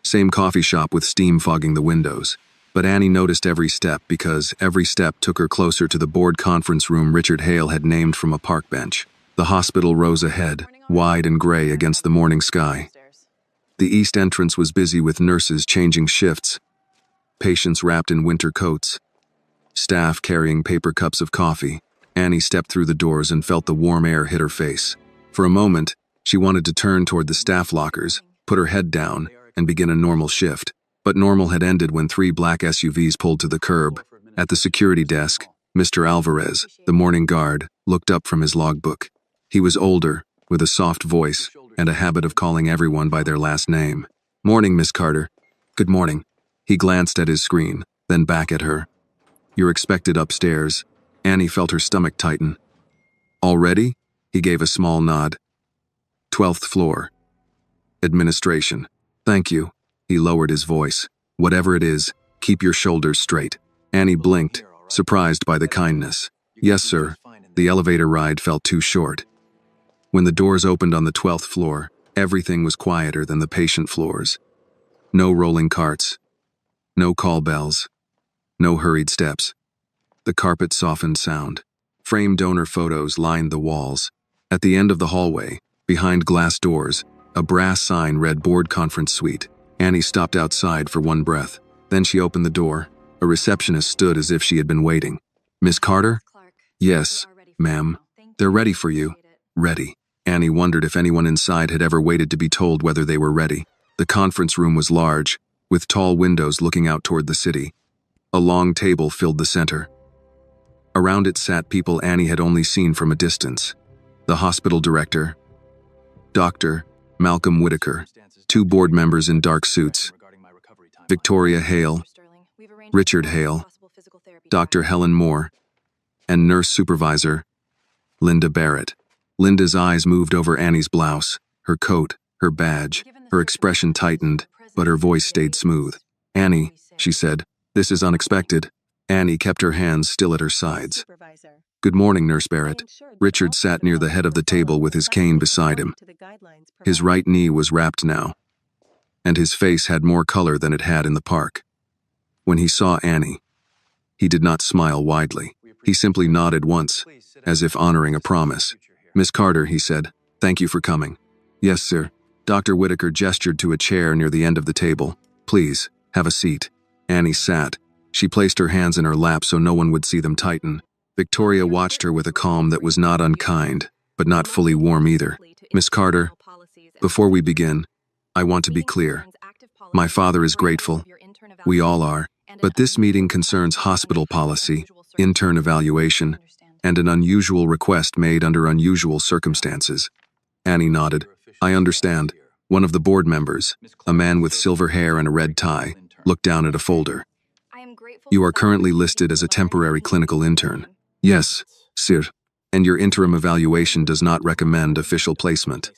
Speaker 1: Same coffee shop with steam fogging the windows. But Annie noticed every step because every step took her closer to the board conference room Richard Hale had named from a park bench. The hospital rose ahead, wide and gray against the morning sky. The east entrance was busy with nurses changing shifts, patients wrapped in winter coats, staff carrying paper cups of coffee. Annie stepped through the doors and felt the warm air hit her face. For a moment, she wanted to turn toward the staff lockers, put her head down, and begin a normal shift. But normal had ended when 3 black SUVs pulled to the curb. At the security desk, Mr. Alvarez, the morning guard, looked up from his logbook. He was older, with a soft voice, and a habit of calling everyone by their last name. "Morning, Miss Carter." "Good morning." He glanced at his screen, then back at her. "You're expected upstairs." Annie felt her stomach tighten. "Already?" He gave a small nod. "12th floor. Administration." "Thank you." He lowered his voice. "Whatever it is, keep your shoulders straight." Annie blinked, surprised by the kindness. "Yes, sir." The elevator ride felt too short. When the doors opened on the 12th floor, everything was quieter than the patient floors. No rolling carts. No call bells. No hurried steps. The carpet softened sound. Framed donor photos lined the walls. At the end of the hallway, behind glass doors, a brass sign read Board Conference Suite. Annie stopped outside for one breath. Then she opened the door. A receptionist stood as if she had been waiting. "Miss Carter?" "Yes, ma'am. They're ready for you." Ready. Annie wondered if anyone inside had ever waited to be told whether they were ready. The conference room was large, with tall windows looking out toward the city. A long table filled the center. Around it sat people Annie had only seen from a distance. The hospital director, Dr. Malcolm Whitaker, 2 board members in dark suits, Victoria Hale, Richard Hale, Dr. Helen Moore, and nurse supervisor, Linda Barrett. Linda's eyes moved over Annie's blouse, her coat, her badge. Her expression tightened, but her voice stayed smooth. "Annie," she said, "this is unexpected." Annie kept her hands still at her sides. "Good morning, Nurse Barrett." Richard sat near the head of the table with his cane beside him. His right knee was wrapped now, and his face had more color than it had in the park. When he saw Annie, he did not smile widely. He simply nodded once, as if honoring a promise. "Miss Carter," he said, "thank you for coming." "Yes, sir." Dr. Whitaker gestured to a chair near the end of the table. "Please, have a seat." Annie sat. She placed her hands in her lap so no one would see them tighten. Victoria watched her with a calm that was not unkind, but not fully warm either. "Miss Carter, before we begin, I want to be clear. My father is grateful. We all are. But this meeting concerns hospital policy, intern evaluation, and an unusual request made under unusual circumstances." Annie nodded. "I understand." One of the board members, a man with silver hair and a red tie, looked down at a folder. "You are currently listed as a temporary clinical intern." "Yes, sir. And your interim evaluation does not recommend official placement."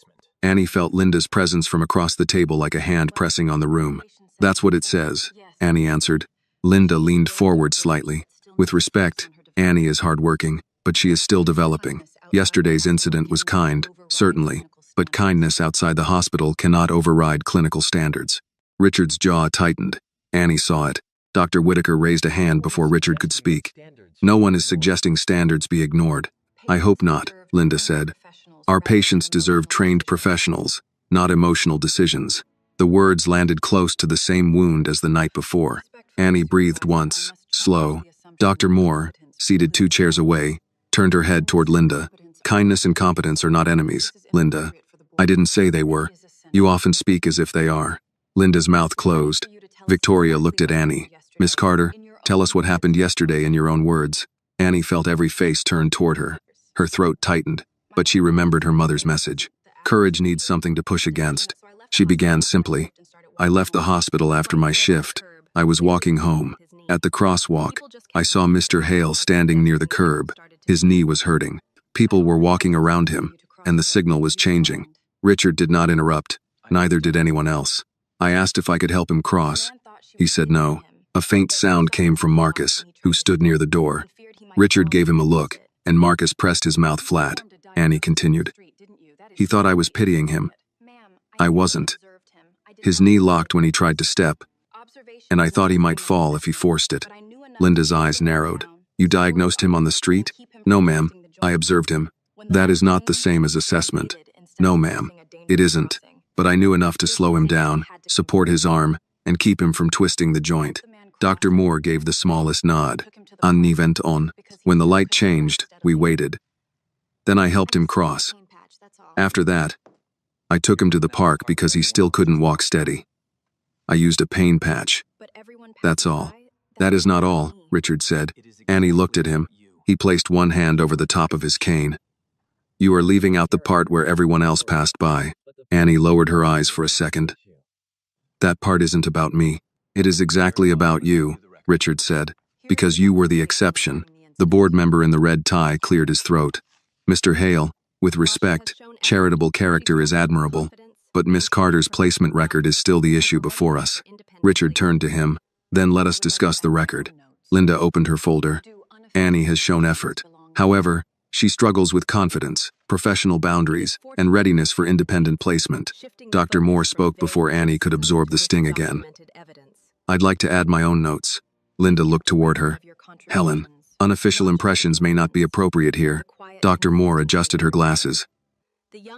Speaker 1: Annie felt Linda's presence from across the table like a hand pressing on the room. "That's what it says," Annie answered. Linda leaned forward slightly. "With respect, Annie is hardworking, but she is still developing. Yesterday's incident was kind, certainly, but kindness outside the hospital cannot override clinical standards." Richard's jaw tightened. Annie saw it. Dr. Whitaker raised a hand before Richard could speak. "No one is suggesting standards be ignored." "I hope not," Linda said. "Our patients deserve trained professionals, not emotional decisions." The words landed close to the same wound as the night before. Annie breathed once, slow. Dr. Moore, seated 2 chairs away, turned her head toward Linda. "Kindness and competence are not enemies, Linda." "I didn't say they were. You often speak as if they are." Linda's mouth closed. Victoria looked at Annie. "Miss Carter, tell us what happened yesterday in your own words." Annie felt every face turned toward her. Her throat tightened, but she remembered her mother's message. Courage needs something to push against. She began simply. "I left the hospital after my shift. I was walking home. At the crosswalk, I saw Mr. Hale standing near the curb. His knee was hurting. People were walking around him, and the signal was changing." Richard did not interrupt. Neither did anyone else. "I asked if I could help him cross. He said no." A faint sound came from Marcus, who stood near the door. Richard gave him a look, and Marcus pressed his mouth flat. Annie continued. "He thought I was pitying him. I wasn't. His knee locked when he tried to step, and I thought he might fall if he forced it." Linda's eyes narrowed. "You diagnosed him on the street?" "No, ma'am. I observed him. That is not the same as assessment. No, ma'am, it isn't. But I knew enough to slow him down, support his arm, and keep him from twisting the joint. Dr. Moore gave the smallest nod. En event on. When the light changed, we waited. Then I helped him cross. After that, I took him to the park because he still couldn't walk steady. I used a pain patch. That's all. That is not all, Richard said. Annie looked at him. He placed one hand over the top of his cane. You are leaving out the part where everyone else passed by. Annie lowered her eyes for a second. That part isn't about me. It is exactly about you, Richard said, because you were the exception. The board member in the red tie cleared his throat. Mr. Hale, with respect, charitable character is admirable, but Miss Carter's placement record is still the issue before us. Richard turned to him. Then let us discuss the record. Linda opened her folder. Annie has shown effort. However, she struggles with confidence, professional boundaries, and readiness for independent placement. Dr. Moore spoke before Annie could absorb the sting again. I'd like to add my own notes. Linda looked toward her. Helen, unofficial impressions may not be appropriate here. Dr. Moore adjusted her glasses.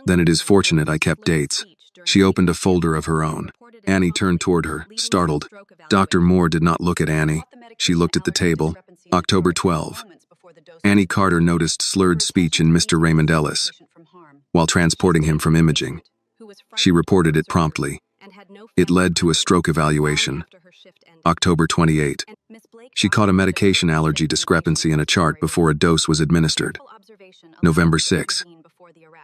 Speaker 1: Then it is fortunate I kept dates. She opened a folder of her own. Annie turned toward her, startled. Dr. Moore did not look at Annie. She looked at the table. October 12. Annie Carter noticed slurred speech in Mr. Raymond Ellis while transporting him from imaging. She reported it promptly. It led to a stroke evaluation. October 28. She caught a medication allergy discrepancy in a chart before a dose was administered. November 6.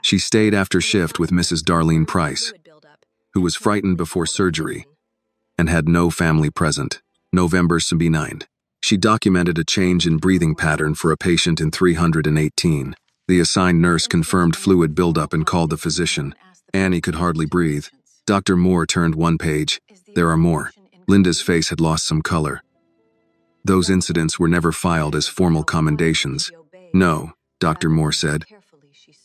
Speaker 1: She stayed after shift with Mrs. Darlene Price, who was frightened before surgery and had no family present. November 9. She documented a change in breathing pattern for a patient in 318. The assigned nurse confirmed fluid buildup and called the physician. Annie could hardly breathe. Dr. Moore turned one page. There are more. Linda's face had lost some color. Those incidents were never filed as formal commendations. No, Dr. Moore said,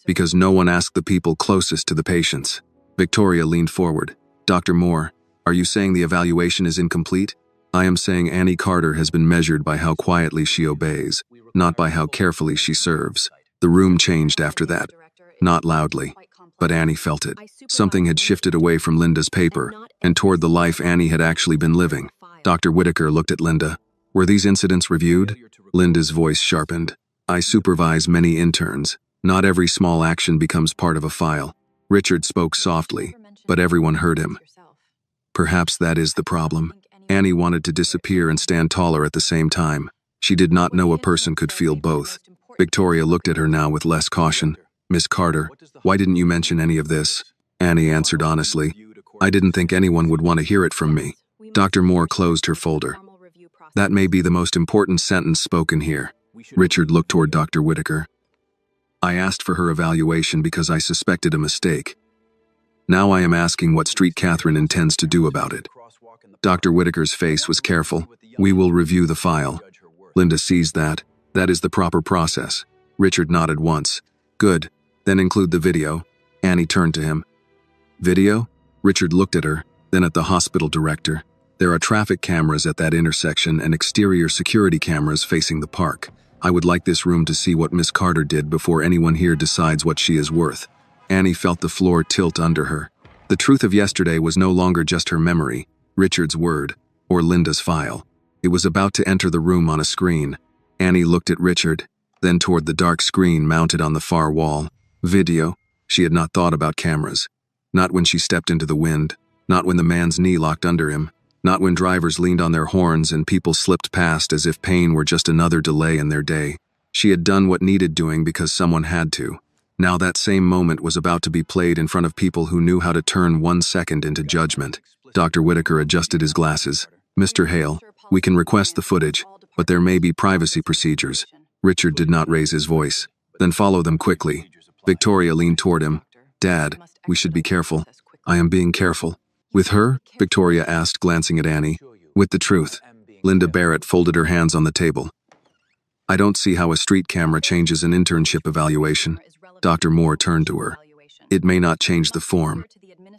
Speaker 1: because no one asked the people closest to the patients. Victoria leaned forward. Dr. Moore, are you saying the evaluation is incomplete? I am saying Annie Carter has been measured by how quietly she obeys, not by how carefully she serves. The room changed after that. Not loudly, but Annie felt it. Something had shifted away from Linda's paper and toward the life Annie had actually been living. Dr. Whitaker looked at Linda. Were these incidents reviewed? Linda's voice sharpened. I supervise many interns. Not every small action becomes part of a file. Richard spoke softly, but everyone heard him. Perhaps that is the problem. Annie wanted to disappear and stand taller at the same time. She did not know a person could feel both. Victoria looked at her now with less caution. Miss Carter, why didn't you mention any of this? Annie answered honestly. I didn't think anyone would want to hear it from me. Dr. Moore closed her folder. That may be the most important sentence spoken here. Richard looked toward Dr. Whitaker. I asked for her evaluation because I suspected a mistake. Now I am asking what Street Catherine intends to do about it. Dr. Whitaker's face was careful. We will review the file. Linda sees that. That is the proper process. Richard nodded once. Good. Then include the video. Annie turned to him. Video? Richard looked at her, then at the hospital director. There are traffic cameras at that intersection and exterior security cameras facing the park. I would like this room to see what Miss Carter did before anyone here decides what she is worth. Annie felt the floor tilt under her. The truth of yesterday was no longer just her memory, Richard's word, or Linda's file. It was about to enter the room on a screen. Annie looked at Richard, then toward the dark screen mounted on the far wall. Video. She had not thought about cameras. Not when she stepped into the wind. Not when the man's knee locked under him. Not when drivers leaned on their horns and people slipped past as if pain were just another delay in their day. She had done what needed doing because someone had to. Now that same moment was about to be played in front of people who knew how to turn 1 second into judgment. Dr. Whitaker adjusted his glasses. Mr. Hale, we can request the footage, but there may be privacy procedures. Richard did not raise his voice. Then follow them quickly. Victoria leaned toward him. Dad, we should be careful. I am being careful. With her? Victoria asked, glancing at Annie. With the truth. Linda Barrett folded her hands on the table. I don't see how a street camera changes an internship evaluation. Dr. Moore turned to her. It may not change the form.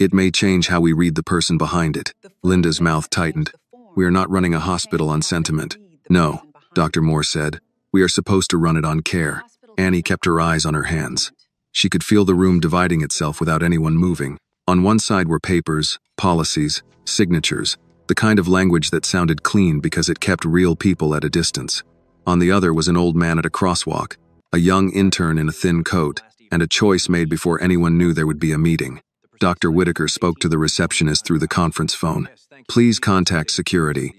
Speaker 1: It may change how we read the person behind it. Linda's mouth tightened. We are not running a hospital on sentiment. No, Dr. Moore said. We are supposed to run it on care. Annie kept her eyes on her hands. She could feel the room dividing itself without anyone moving. On one side were papers, policies, signatures, the kind of language that sounded clean because it kept real people at a distance. On the other was an old man at a crosswalk, a young intern in a thin coat, and a choice made before anyone knew there would be a meeting. Dr. Whitaker spoke to the receptionist through the conference phone. Please contact security.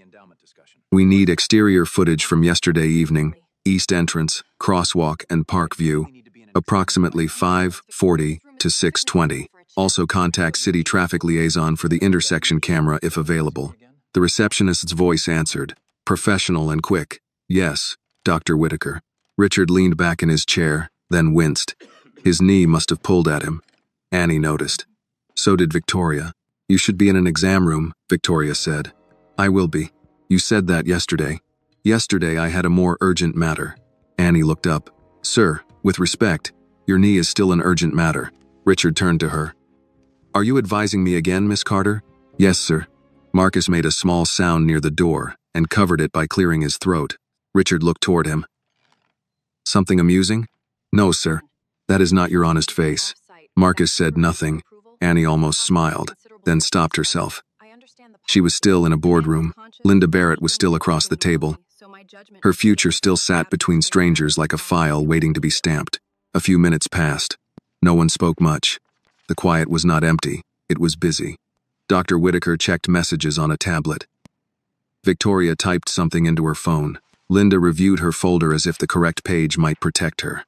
Speaker 1: We need exterior footage from yesterday evening, east entrance, crosswalk, and park view, approximately 5:40 to 6:20. Also contact city traffic liaison for the intersection camera if available. The receptionist's voice answered, professional and quick. Yes, Dr. Whitaker. Richard leaned back in his chair, then winced. His knee must have pulled at him. Annie noticed. So did Victoria. You should be in an exam room, Victoria said. I will be. You said that yesterday. Yesterday I had a more urgent matter. Annie looked up. Sir, with respect, your knee is still an urgent matter. Richard turned to her. Are you advising me again, Miss Carter? Yes, sir. Marcus made a small sound near the door and covered it by clearing his throat. Richard looked toward him. Something amusing? No, sir. That is not your honest face. Marcus said nothing. Annie almost smiled, then stopped herself. She was still in a boardroom. Linda Barrett was still across the table. Her future still sat between strangers like a file waiting to be stamped. A few minutes passed. No one spoke much. The quiet was not empty. It was busy. Dr. Whitaker checked messages on a tablet. Victoria typed something into her phone. Linda reviewed her folder as if the correct page might protect her.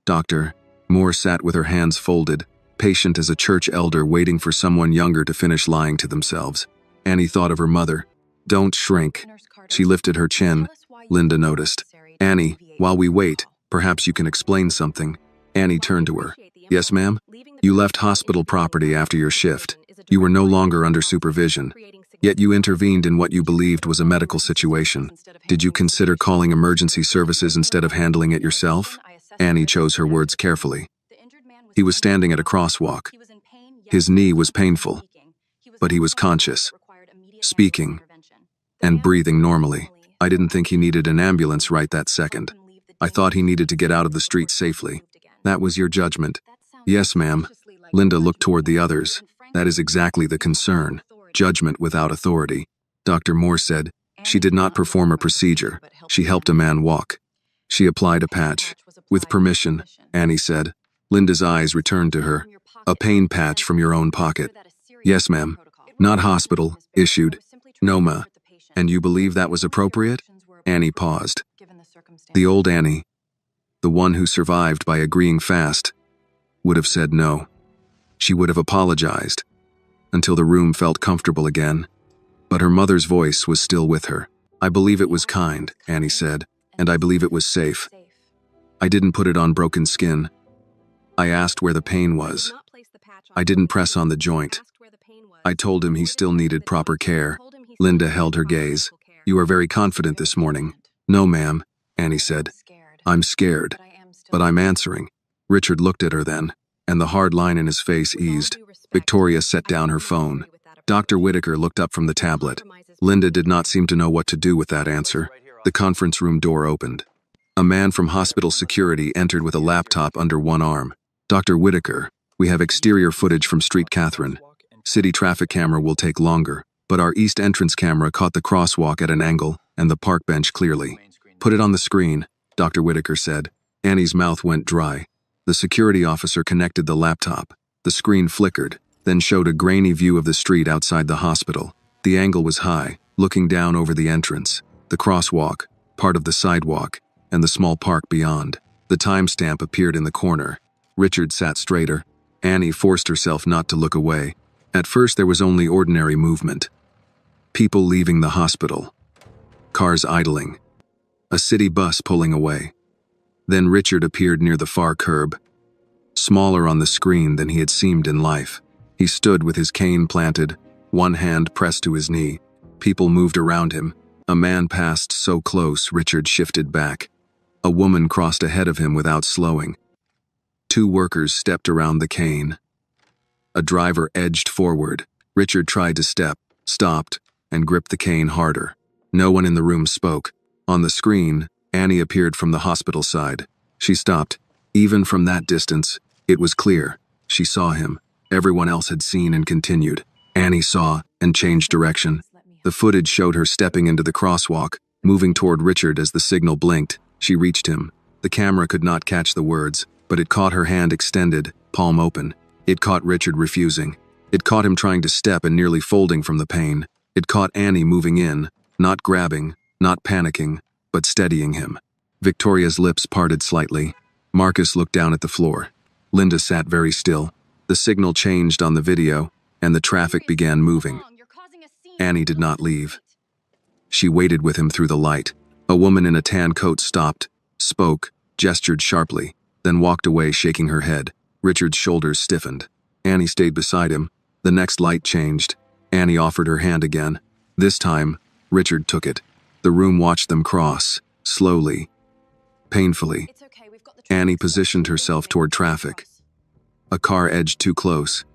Speaker 1: Dr. Moore sat with her hands folded, patient as a church elder waiting for someone younger to finish lying to themselves. Annie thought of her mother. Don't shrink. She lifted her chin. Linda noticed. Annie, while we wait, perhaps you can explain something. Annie turned to her. Yes, ma'am? You left hospital property after your shift. You were no longer under supervision. Yet you intervened in what you believed was a medical situation. Did you consider calling emergency services instead of handling it yourself? Annie chose her words carefully. He was standing at a crosswalk. His knee was painful, but he was conscious, speaking, and breathing normally. I didn't think he needed an ambulance right that second. I thought he needed to get out of the street safely. That was your judgment. Yes, ma'am. Linda looked toward the others. That is exactly the concern. Judgment without authority. Dr. Moore said, she did not perform a procedure. She helped a man walk. She applied a patch. With permission, Annie said. Linda's eyes returned to her. A pain patch from your own pocket. Yes, ma'am. Not hospital, issued. No, ma. And you believe that was appropriate? Annie paused. The old Annie, the one who survived by agreeing fast, would have said no. She would have apologized, until the room felt comfortable again. But her mother's voice was still with her. I believe it was kind, Annie said, and I believe it was safe. I didn't put it on broken skin. I asked where the pain was. I didn't press on the joint. I told him he still needed proper care. Linda held her gaze. You are very confident this morning. No, ma'am, Annie said. I'm scared, but I'm answering. Richard looked at her then, and the hard line in his face eased. Victoria set down her phone. Dr. Whitaker looked up from the tablet. Linda did not seem to know what to do with that answer. The conference room door opened. A man from hospital security entered with a laptop under one arm. Dr. Whitaker, we have exterior footage from Street Catherine. City traffic camera will take longer, but our east entrance camera caught the crosswalk at an angle and the park bench clearly. Put it on the screen, Dr. Whitaker said. Annie's mouth went dry. The security officer connected the laptop. The screen flickered, then showed a grainy view of the street outside the hospital. The angle was high, looking down over the entrance, the crosswalk, part of the sidewalk, and the small park beyond. The timestamp appeared in the corner. Richard sat straighter. Annie forced herself not to look away. At first there was only ordinary movement. People leaving the hospital. Cars idling. A city bus pulling away. Then Richard appeared near the far curb, smaller on the screen than he had seemed in life. He stood with his cane planted, one hand pressed to his knee. People moved around him. A man passed so close Richard shifted back. A woman crossed ahead of him without slowing. Two workers stepped around the cane. A driver edged forward. Richard tried to step, stopped, and gripped the cane harder. No one in the room spoke. On the screen, Annie appeared from the hospital side. She stopped. Even from that distance, It was clear. She saw him. Everyone else had seen and continued. Annie saw and changed direction. The footage showed her stepping into the crosswalk, moving toward Richard as the signal blinked. She reached him. The camera could not catch the words, but it caught her hand extended, palm open. It caught Richard refusing. It caught him trying to step and nearly folding from the pain. It caught Annie moving in, not grabbing, not panicking, but steadying him. Victoria's lips parted slightly. Marcus looked down at the floor. Linda sat very still. The signal changed on the video, and the traffic began moving. Annie did not leave. She waited with him through the light. A woman in a tan coat stopped, spoke, gestured sharply, then walked away shaking her head. Richard's shoulders stiffened. Annie stayed beside him. The next light changed. Annie offered her hand again. This time, Richard took it. The room watched them cross, slowly, painfully. Annie positioned herself toward traffic. A car edged too close,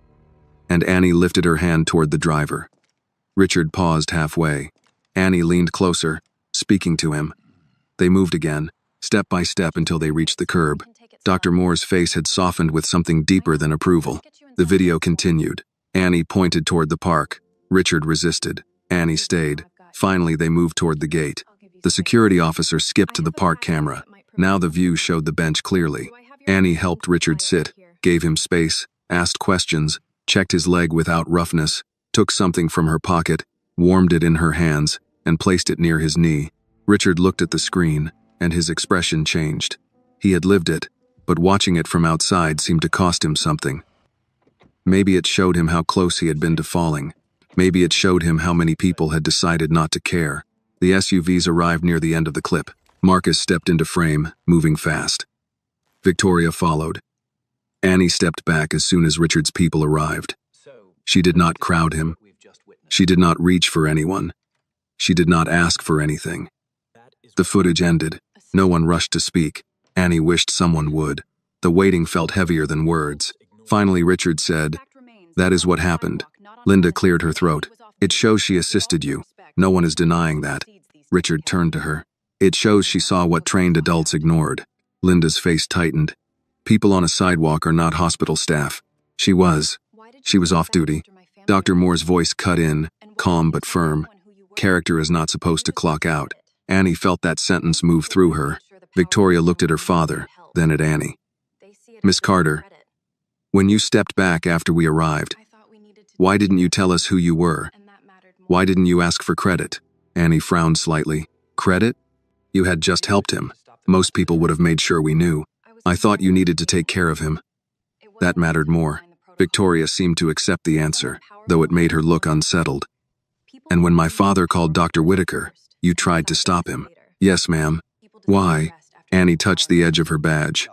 Speaker 1: and Annie lifted her hand toward the driver. Richard paused halfway. Annie leaned closer, speaking to him. They moved again, step by step until they reached the curb. Dr. Moore's face had softened with something deeper than approval. The video continued. Annie pointed toward the park. Richard resisted. Annie stayed. Finally, they moved toward the gate. The security officer skipped to the park camera. Now the view showed the bench clearly. Annie helped Richard sit, gave him space, asked questions, checked his leg without roughness, took something from her pocket, warmed it in her hands, and placed it near his knee. Richard looked at the screen, and his expression changed. He had lived it, but watching it from outside seemed to cost him something. Maybe it showed him how close he had been to falling. Maybe it showed him how many people had decided not to care. The SUVs arrived near the end of the clip. Marcus stepped into frame, moving fast. Victoria followed. Annie stepped back as soon as Richard's people arrived. She did not crowd him. She did not reach for anyone. She did not ask for anything. The footage ended. No one rushed to speak. Annie wished someone would. The waiting felt heavier than words. Finally, Richard said, "That is what happened." Linda cleared her throat. "It shows she assisted you. No one is denying that." Richard turned to her. "It shows she saw what trained adults ignored." Linda's face tightened. "People on a sidewalk are not hospital staff." She was off duty. Dr. Moore's voice cut in, calm but firm. Character is not supposed to clock out. Annie felt that sentence move through her. Victoria looked at her father, then at Annie. "Miss Carter, when you stepped back after we arrived, why didn't you tell us who you were? Why didn't you ask for credit?" Annie frowned slightly. "Credit? You had just helped him. Most people would have made sure we knew. I thought you needed to take care of him. That mattered more." Victoria seemed to accept the answer, though it made her look unsettled. "And when my father called Dr. Whitaker, you tried to stop him." "Yes, ma'am." "Why?" Annie touched the edge of her badge.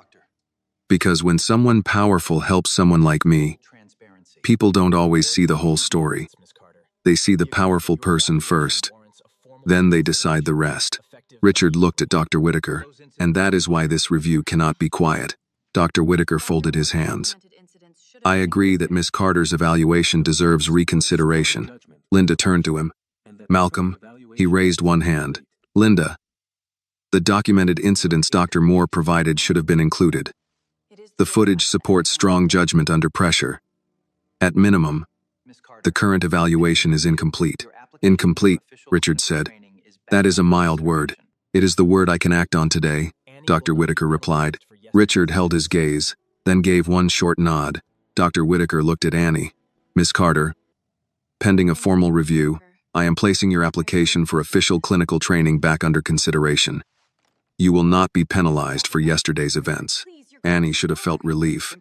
Speaker 1: "Because when someone powerful helps someone like me, people don't always see the whole story. They see the powerful person first. Then they decide the rest." Richard looked at Dr. Whitaker, "And that is why this review cannot be quiet." Dr. Whitaker folded his hands. "I agree that Miss Carter's evaluation deserves reconsideration." Linda turned to him. "Malcolm," he raised one hand. "Linda, the documented incidents Dr. Moore provided should have been included. The footage supports strong judgment under pressure. At minimum, the current evaluation is incomplete." "Incomplete," Richard said. "That is a mild word. It is the word I can act on today," Dr. Whitaker replied. Richard held his gaze, then gave one short nod. Dr. Whitaker looked at Annie. "Miss Carter, pending a formal review, I am placing your application for official clinical training back under consideration. You will not be penalized for yesterday's events." Annie should have felt relief.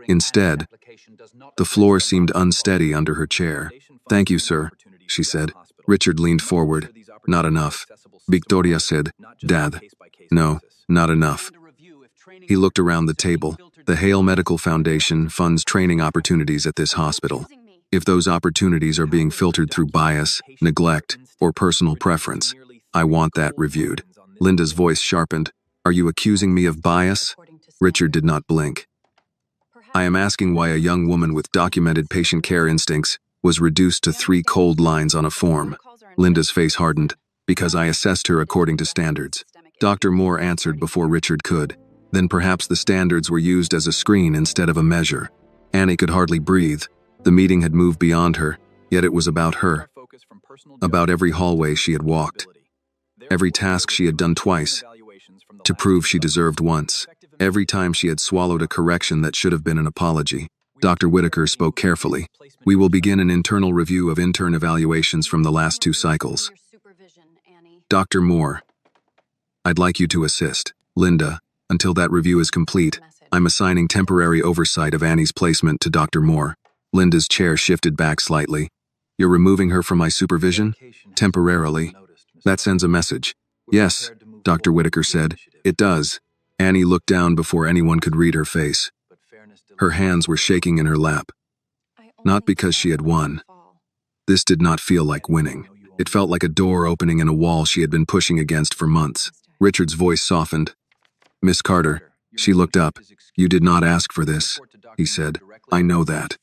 Speaker 1: Instead, the floor seemed unsteady under her chair. "Thank you, sir," she said. Richard leaned forward. "Not enough." Victoria said, "Dad, no, not enough." He looked around the table. The Hale Medical Foundation funds training opportunities at this hospital. If those opportunities are being filtered through bias, neglect, or personal preference, I want that reviewed. Linda's voice sharpened. "Are you accusing me of bias?" Richard did not blink. "I am asking why a young woman with documented patient care instincts was reduced to 3 cold lines on a form." Linda's face hardened. "Because I assessed her according to standards." Dr. Moore answered before Richard could. Then perhaps the standards were used as a screen instead of a measure. Annie could hardly breathe. The meeting had moved beyond her, yet it was about her. About every hallway she had walked. Every task she had done twice, to prove she deserved once. Every time she had swallowed a correction that should have been an apology. Dr. Whitaker spoke carefully. We will begin an internal review of intern evaluations from the last 2 cycles. Dr. Moore, I'd like you to assist. Linda, until that review is complete, I'm assigning temporary oversight of Annie's placement to Dr. Moore. Linda's chair shifted back slightly. You're removing her from my supervision? Temporarily. That sends a message. Yes, Dr. Whitaker said. It does. Annie looked down before anyone could read her face. Her hands were shaking in her lap. Not because she had won. This did not feel like winning. It felt like a door opening in a wall she had been pushing against for months. Richard's voice softened. Miss Carter, she looked up. You did not ask for this, he said. I know that.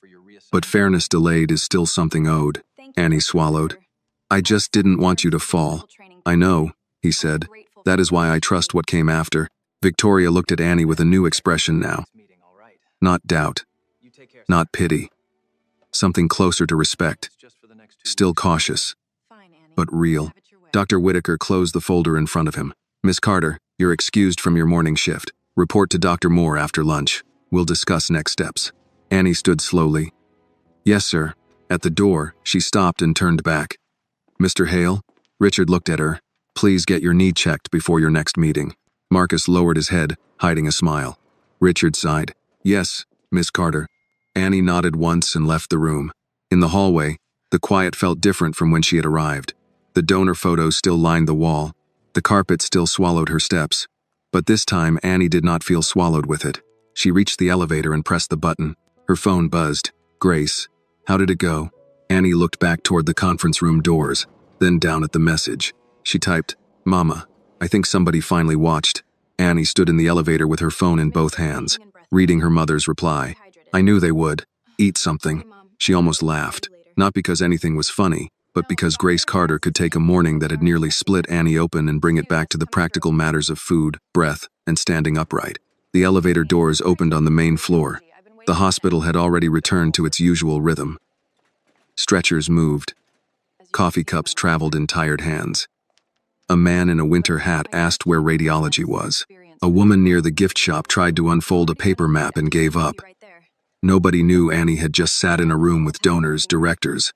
Speaker 1: But fairness delayed is still something owed. Annie swallowed. I just didn't want you to fall. I know, he said. That is why I trust what came after. Victoria looked at Annie with a new expression now. Not doubt. Not pity. Something closer to respect. Still cautious. But real. Dr. Whitaker closed the folder in front of him. Miss Carter, you're excused from your morning shift. Report to Dr. Moore after lunch. We'll discuss next steps. Annie stood slowly. Yes, sir. At the door, she stopped and turned back. Mr. Hale? Richard looked at her. Please get your knee checked before your next meeting. Marcus lowered his head, hiding a smile. Richard sighed. Yes, Miss Carter. Annie nodded once and left the room. In the hallway, the quiet felt different from when she had arrived. The donor photos still lined the wall. The carpet still swallowed her steps. But this time, Annie did not feel swallowed with it. She reached the elevator and pressed the button. Her phone buzzed. Grace. How did it go? Annie looked back toward the conference room doors, then down at the message. She typed, Mama, I think somebody finally watched. Annie stood in the elevator with her phone in both hands, reading her mother's reply. I knew they would. Eat something. She almost laughed, not because anything was funny, but because Grace Carter could take a morning that had nearly split Annie open and bring it back to the practical matters of food, breath, and standing upright. The elevator doors opened on the main floor. The hospital had already returned to its usual rhythm. Stretchers moved. Coffee cups traveled in tired hands. A man in a winter hat asked where radiology was. A woman near the gift shop tried to unfold a paper map and gave up. Nobody knew Annie had just sat in a room with donors, directors,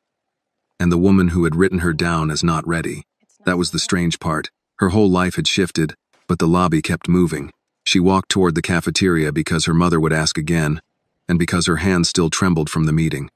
Speaker 1: and the woman who had written her down as not ready. That was the strange part. Her whole life had shifted, but the lobby kept moving. She walked toward the cafeteria because her mother would ask again, and because her hands still trembled from the meeting.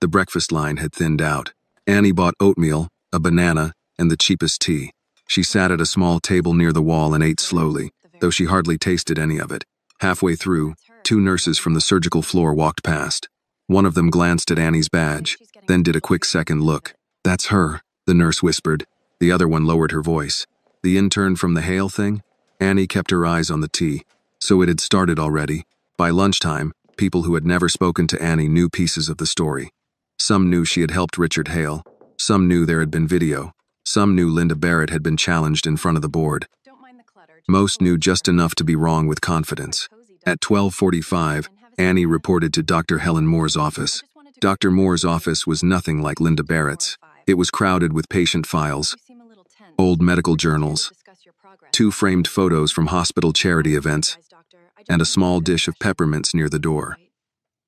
Speaker 1: The breakfast line had thinned out. Annie bought oatmeal, a banana, and the cheapest tea. She sat at a small table near the wall and ate slowly, though she hardly tasted any of it. Halfway through, 2 nurses from the surgical floor walked past. One of them glanced at Annie's badge, then did a quick second look. That's her, the nurse whispered. The other one lowered her voice. The intern from the Hale thing? Annie kept her eyes on the tea. So it had started already. By lunchtime, people who had never spoken to Annie knew pieces of the story. Some knew she had helped Richard Hale. Some knew there had been video. Some knew Linda Barrett had been challenged in front of the board. Most knew just enough to be wrong with confidence. At 12:45, Annie reported to Dr. Helen Moore's office. Dr. Moore's office was nothing like Linda Barrett's. It was crowded with patient files, old medical journals, 2 framed photos from hospital charity events, and a small dish of peppermints near the door.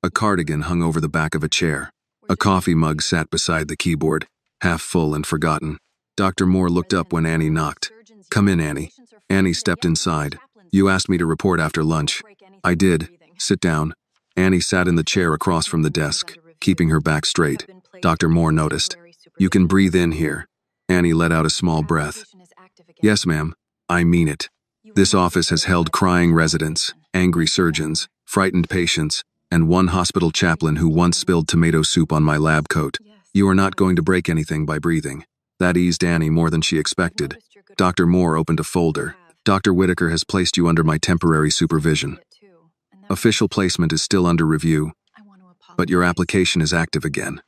Speaker 1: A cardigan hung over the back of a chair. A coffee mug sat beside the keyboard, half full and forgotten. Dr. Moore looked up when Annie knocked. Come in, Annie. Annie stepped inside. You asked me to report after lunch. I did. Sit down. Annie sat in the chair across from the desk, keeping her back straight. Dr. Moore noticed. You can breathe in here. Annie let out a small breath. Yes, ma'am. I mean it. This office has held crying residents, angry surgeons, frightened patients, and one hospital chaplain who once spilled tomato soup on my lab coat. You are not going to break anything by breathing. That eased Annie more than she expected. Dr. Moore opened a folder. Dr. Whitaker has placed you under my temporary supervision. Official placement is still under review, but your application is active again.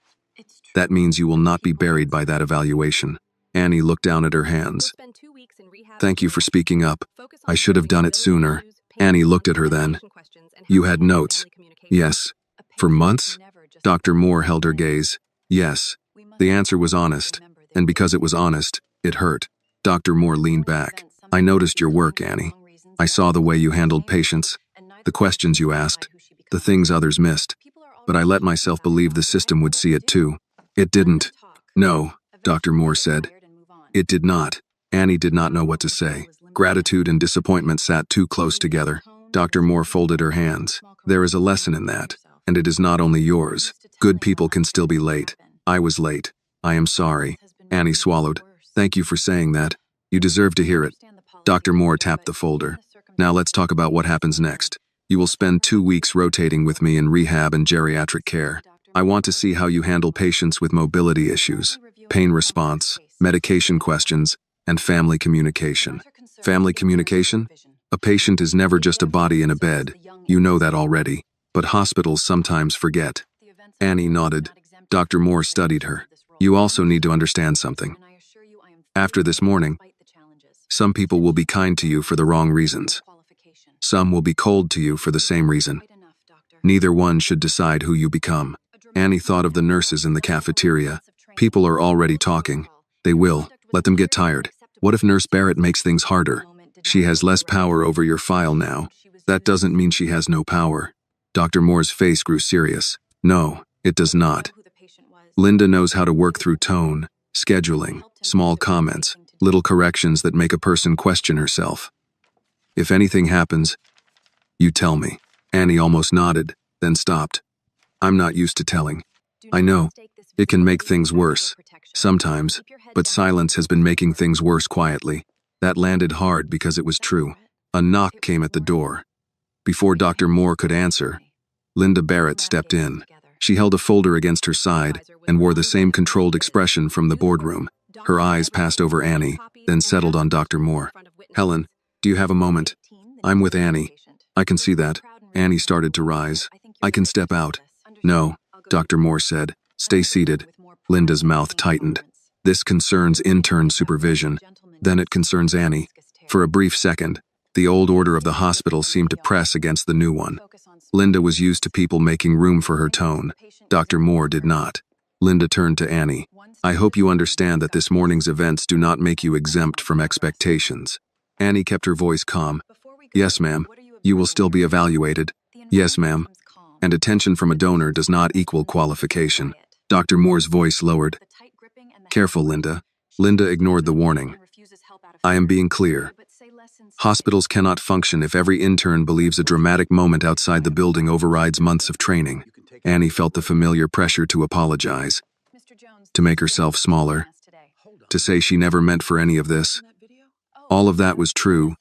Speaker 1: That means you will not be buried by that evaluation. Annie looked down at her hands. Thank you for speaking up. I should have done it sooner. Annie looked at her then. You had notes. Yes. For months? Dr. Moore held her gaze. Yes. The answer was honest, and because it was honest, it hurt. Dr. Moore leaned back. I noticed your work, Annie. I saw the way you handled patients, the questions you asked, the things others missed. But I let myself believe the system would see it too. It didn't. No, Dr. Moore said. It did not. Annie did not know what to say. Gratitude and disappointment sat too close together. Dr. Moore folded her hands. There is a lesson in that, and it is not only yours. Good people can still be late. I was late. I am sorry. Annie swallowed. Thank you for saying that. You deserve to hear it. Dr. Moore tapped the folder. Now let's talk about what happens next. You will spend 2 weeks rotating with me in rehab and geriatric care. I want to see how you handle patients with mobility issues, pain response, medication questions, and family communication. Family communication? A patient is never just a body in a bed. You know that already, but hospitals sometimes forget. Annie nodded. Dr. Moore studied her. You also need to understand something. After this morning, some people will be kind to you for the wrong reasons. Some will be cold to you for the same reason. Neither one should decide who you become. Annie thought of the nurses in the cafeteria. People are already talking. They will. Let them get tired. What if Nurse Barrett makes things harder? She has less power over your file now. That doesn't mean she has no power. Dr. Moore's face grew serious. No, it does not. Linda knows how to work through tone, scheduling, small comments, little corrections that make a person question herself. If anything happens, you tell me. Annie almost nodded, then stopped. I'm not used to telling. I know. It can make things worse. Sometimes, but silence has been making things worse quietly. That landed hard because it was true. A knock came at the door. Before Dr. Moore could answer, Linda Barrett stepped in. She held a folder against her side and wore the same controlled expression from the boardroom. Her eyes passed over Annie, then settled on Dr. Moore. Helen, do you have a moment? I'm with Annie. I can see that. Annie started to rise. I can step out. No, Dr. Moore said. Stay seated. Linda's mouth tightened. This concerns intern supervision. Then it concerns Annie. For a brief second, the old order of the hospital seemed to press against the new one. Linda was used to people making room for her tone. Dr. Moore did not. Linda turned to Annie. I hope you understand that this morning's events do not make you exempt from expectations. Annie kept her voice calm. Yes, ma'am. You will still be evaluated. Yes, ma'am. And attention from a donor does not equal qualification. Dr. Moore's voice lowered. Careful, Linda. Linda ignored the warning. I am being clear. Hospitals cannot function if every intern believes a dramatic moment outside the building overrides months of training. Annie felt the familiar pressure to apologize, to make herself smaller, to say she never meant for any of this. All of that was true,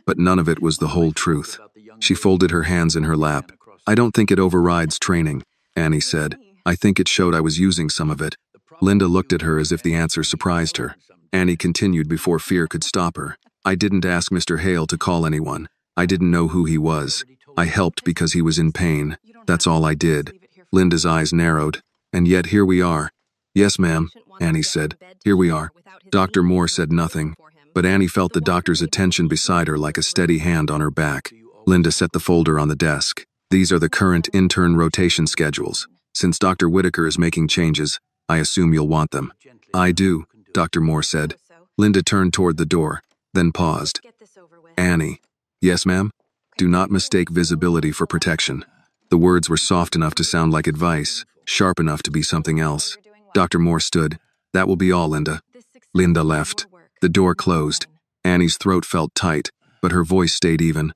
Speaker 1: but none of it was the whole truth. She folded her hands in her lap. I don't think it overrides training, Annie said. I think it showed I was using some of it. Linda looked at her as if the answer surprised her. Annie continued before fear could stop her. I didn't ask Mr. Hale to call anyone. I didn't know who he was. I helped because he was in pain. That's all I did. Linda's eyes narrowed. And yet here we are. Yes, ma'am, Annie said. Here we are. Dr. Moore said nothing, but Annie felt the doctor's attention beside her like a steady hand on her back. Linda set the folder on the desk. These are the current intern rotation schedules. Since Dr. Whitaker is making changes, I assume you'll want them. I do, Dr. Moore said. Linda turned toward the door, then paused. Annie. Yes, ma'am? Do not mistake visibility for protection. The words were soft enough to sound like advice, sharp enough to be something else. Dr. Moore stood. That will be all, Linda. Linda left. The door closed. Annie's throat felt tight, but her voice stayed even.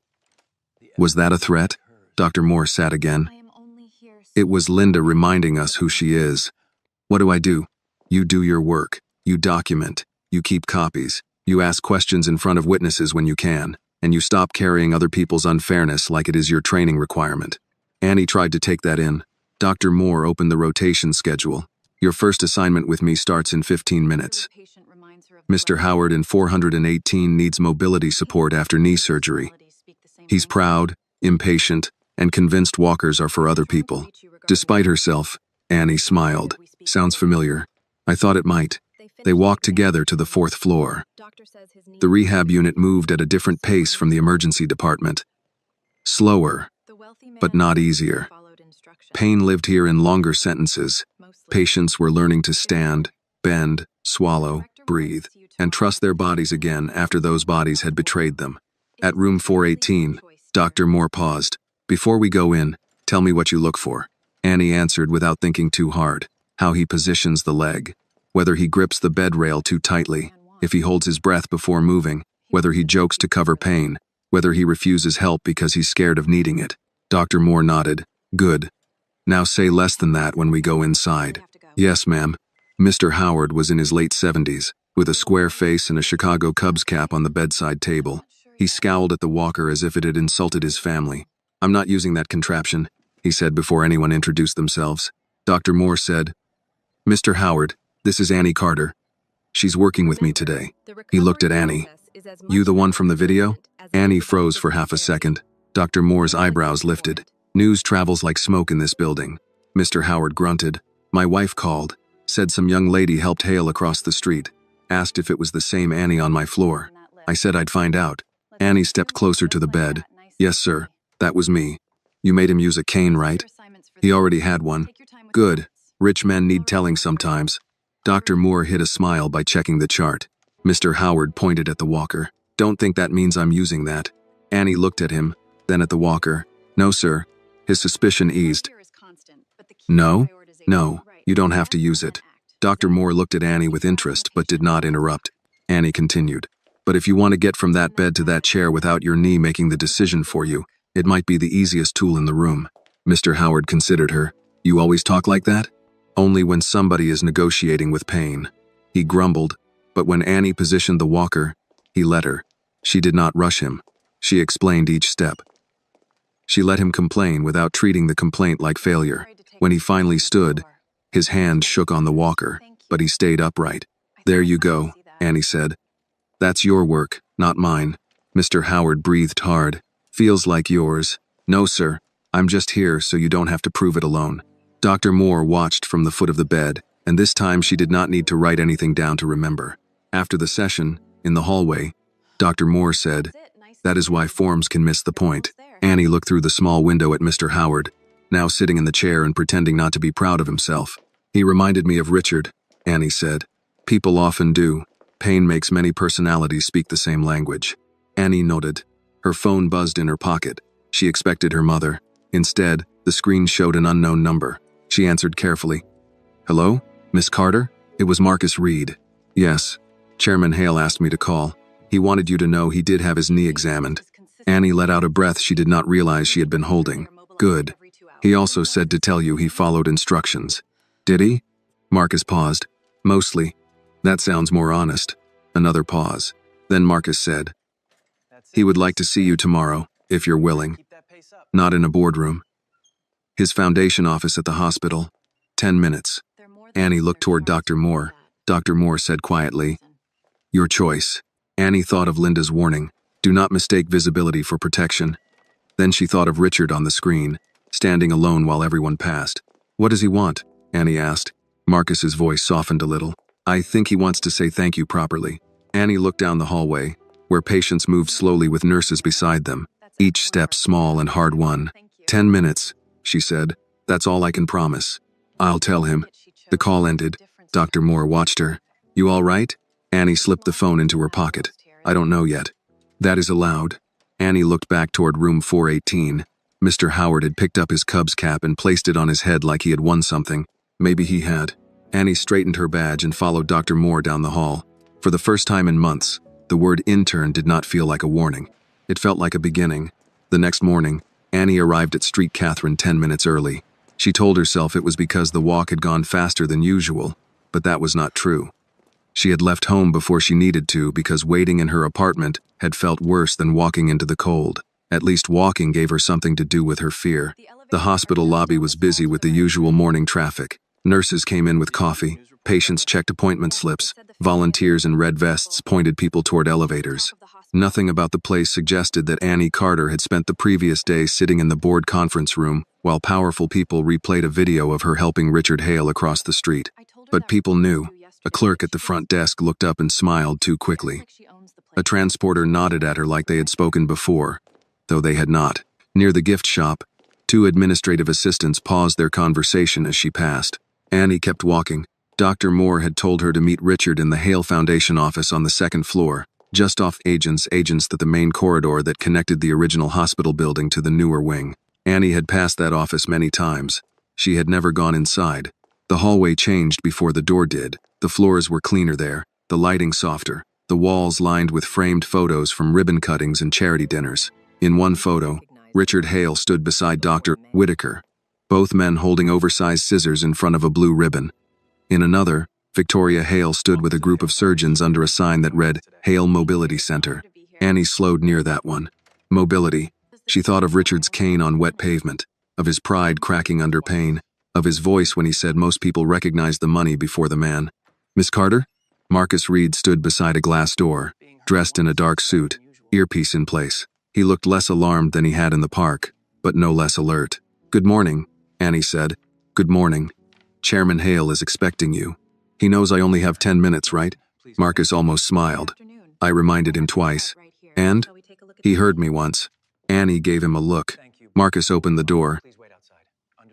Speaker 1: Was that a threat? Dr. Moore sat again. It was Linda reminding us who she is. What do I do? You do your work. You document. You keep copies. You ask questions in front of witnesses when you can. And you stop carrying other people's unfairness like it is your training requirement. Annie tried to take that in. Dr. Moore opened the rotation schedule. Your first assignment with me starts in 15 minutes. Mr. Howard in 418 needs mobility support after knee surgery. He's proud, impatient, and convinced walkers are for other people. Despite herself, Annie smiled. Sounds familiar. I thought it might. They walked together to the 4th floor. The rehab unit moved at a different pace from the emergency department. Slower, but not easier. Pain lived here in longer sentences. Patients were learning to stand, bend, swallow, breathe, and trust their bodies again after those bodies had betrayed them. At room 418, Dr. Moore paused. "Before we go in, tell me what you look for." Annie answered without thinking too hard. How he positions the leg, whether he grips the bed rail too tightly, if he holds his breath before moving, whether he jokes to cover pain, whether he refuses help because he's scared of needing it. Dr. Moore nodded. "Good. Now say less than that when we go inside." "Yes, ma'am." Mr. Howard was in his late 70s, with a square face and a Chicago Cubs cap on the bedside table. He scowled at the walker as if it had insulted his family. "I'm not using that contraption," he said before anyone introduced themselves. Dr. Moore said, "Mr. Howard, this is Annie Carter. She's working with me today." He looked at Annie. "You the one from the video?" Annie froze for half a second. Dr. Moore's eyebrows lifted. "News travels like smoke in this building." Mr. Howard grunted. "My wife called, said some young lady helped Hale across the street, asked if it was the same Annie on my floor. I said I'd find out." Annie stepped closer to the bed. "Yes, sir, that was me. You made him use a cane, right?" "He already had one." "Good. Rich men need telling sometimes." Dr. Moore hid a smile by checking the chart. Mr. Howard pointed at the walker. "Don't think that means I'm using that." Annie looked at him, then at the walker. "No, sir." His suspicion eased. "No? No, you don't have to use it." Dr. Moore looked at Annie with interest but did not interrupt. Annie continued. "But if you want to get from that bed to that chair without your knee making the decision for you, it might be the easiest tool in the room." Mr. Howard considered her. "You always talk like that?" "Only when somebody is negotiating with pain." He grumbled, but when Annie positioned the walker, he let her. She did not rush him. She explained each step. She let him complain without treating the complaint like failure. When he finally stood, his hand shook on the walker, but he stayed upright. "There you go," Annie said. "That's your work, not mine." Mr. Howard breathed hard. "Feels like yours." "No, sir. I'm just here so you don't have to prove it alone." Dr. Moore watched from the foot of the bed, and this time she did not need to write anything down to remember. After the session, in the hallway, Dr. Moore said, "That is why forms can miss the point." Annie looked through the small window at Mr. Howard, now sitting in the chair and pretending not to be proud of himself. "He reminded me of Richard," Annie said. "People often do. Pain makes many personalities speak the same language." Annie nodded. Her phone buzzed in her pocket. She expected her mother. Instead, the screen showed an unknown number. She answered carefully. "Hello? Miss Carter?" It was Marcus Reed. "Yes. Chairman Hale asked me to call. He wanted you to know he did have his knee examined." Annie let out a breath she did not realize she had been holding. "Good. He also said to tell you he followed instructions." "Did he?" Marcus paused. "Mostly. That sounds more honest." Another pause. Then Marcus said, "He would like to see you tomorrow, if you're willing." "Not in a boardroom." "His foundation office at the hospital. 10 minutes. Annie looked toward Dr. Moore. Dr. Moore said quietly, "Your choice." Annie thought of Linda's warning. "Do not mistake visibility for protection." Then she thought of Richard on the screen, standing alone while everyone passed. "What does he want?" Annie asked. Marcus's voice softened a little. "I think he wants to say thank you properly." Annie looked down the hallway, where patients moved slowly with nurses beside them, each step small and hard-won. 10 minutes, she said. "That's all I can promise." "I'll tell him." The call ended. Dr. Moore watched her. "You all right?" Annie slipped the phone into her pocket. "I don't know yet." "That is allowed." Annie looked back toward room 418. Mr. Howard had picked up his Cubs cap and placed it on his head like he had won something. Maybe he had. Annie straightened her badge and followed Dr. Moore down the hall. For the first time in months, the word intern did not feel like a warning. It felt like a beginning. The next morning, Annie arrived at Street Catherine 10 minutes early. She told herself it was because the walk had gone faster than usual, but that was not true. She had left home before she needed to because waiting in her apartment had felt worse than walking into the cold. At least walking gave her something to do with her fear. The hospital lobby was busy with the usual morning traffic. Nurses came in with coffee. Patients checked appointment slips. Volunteers in red vests pointed people toward elevators. Nothing about the place suggested that Annie Carter had spent the previous day sitting in the board conference room while powerful people replayed a video of her helping Richard Hale across the street. But people knew. A clerk at the front desk looked up and smiled too quickly. A transporter nodded at her like they had spoken before, though they had not. Near the gift shop, two administrative assistants paused their conversation as she passed. Annie kept walking. Dr. Moore had told her to meet Richard in the Hale Foundation office on the second floor, just off agents that the main corridor that connected the original hospital building to the newer wing. Annie had passed that office many times. She had never gone inside. The hallway changed before the door did. The floors were cleaner there, the lighting softer, the walls lined with framed photos from ribbon cuttings and charity dinners. In one photo, Richard Hale stood beside Dr. Whitaker, both men holding oversized scissors in front of a blue ribbon. In another, Victoria Hale stood with a group of surgeons under a sign that read, Hale Mobility Center. Annie slowed near that one. Mobility. She thought of Richard's cane on wet pavement, of his pride cracking under pain, of his voice when he said most people recognized the money before the man. Miss Carter? Marcus Reed stood beside a glass door, dressed in a dark suit, earpiece in place. He looked less alarmed than he had in the park, but no less alert. Good morning, Annie said. Good morning. Chairman Hale is expecting you. He knows I only have 10 minutes, right? Marcus almost smiled. I reminded him twice. And? He heard me once. Annie gave him a look. Marcus opened the door.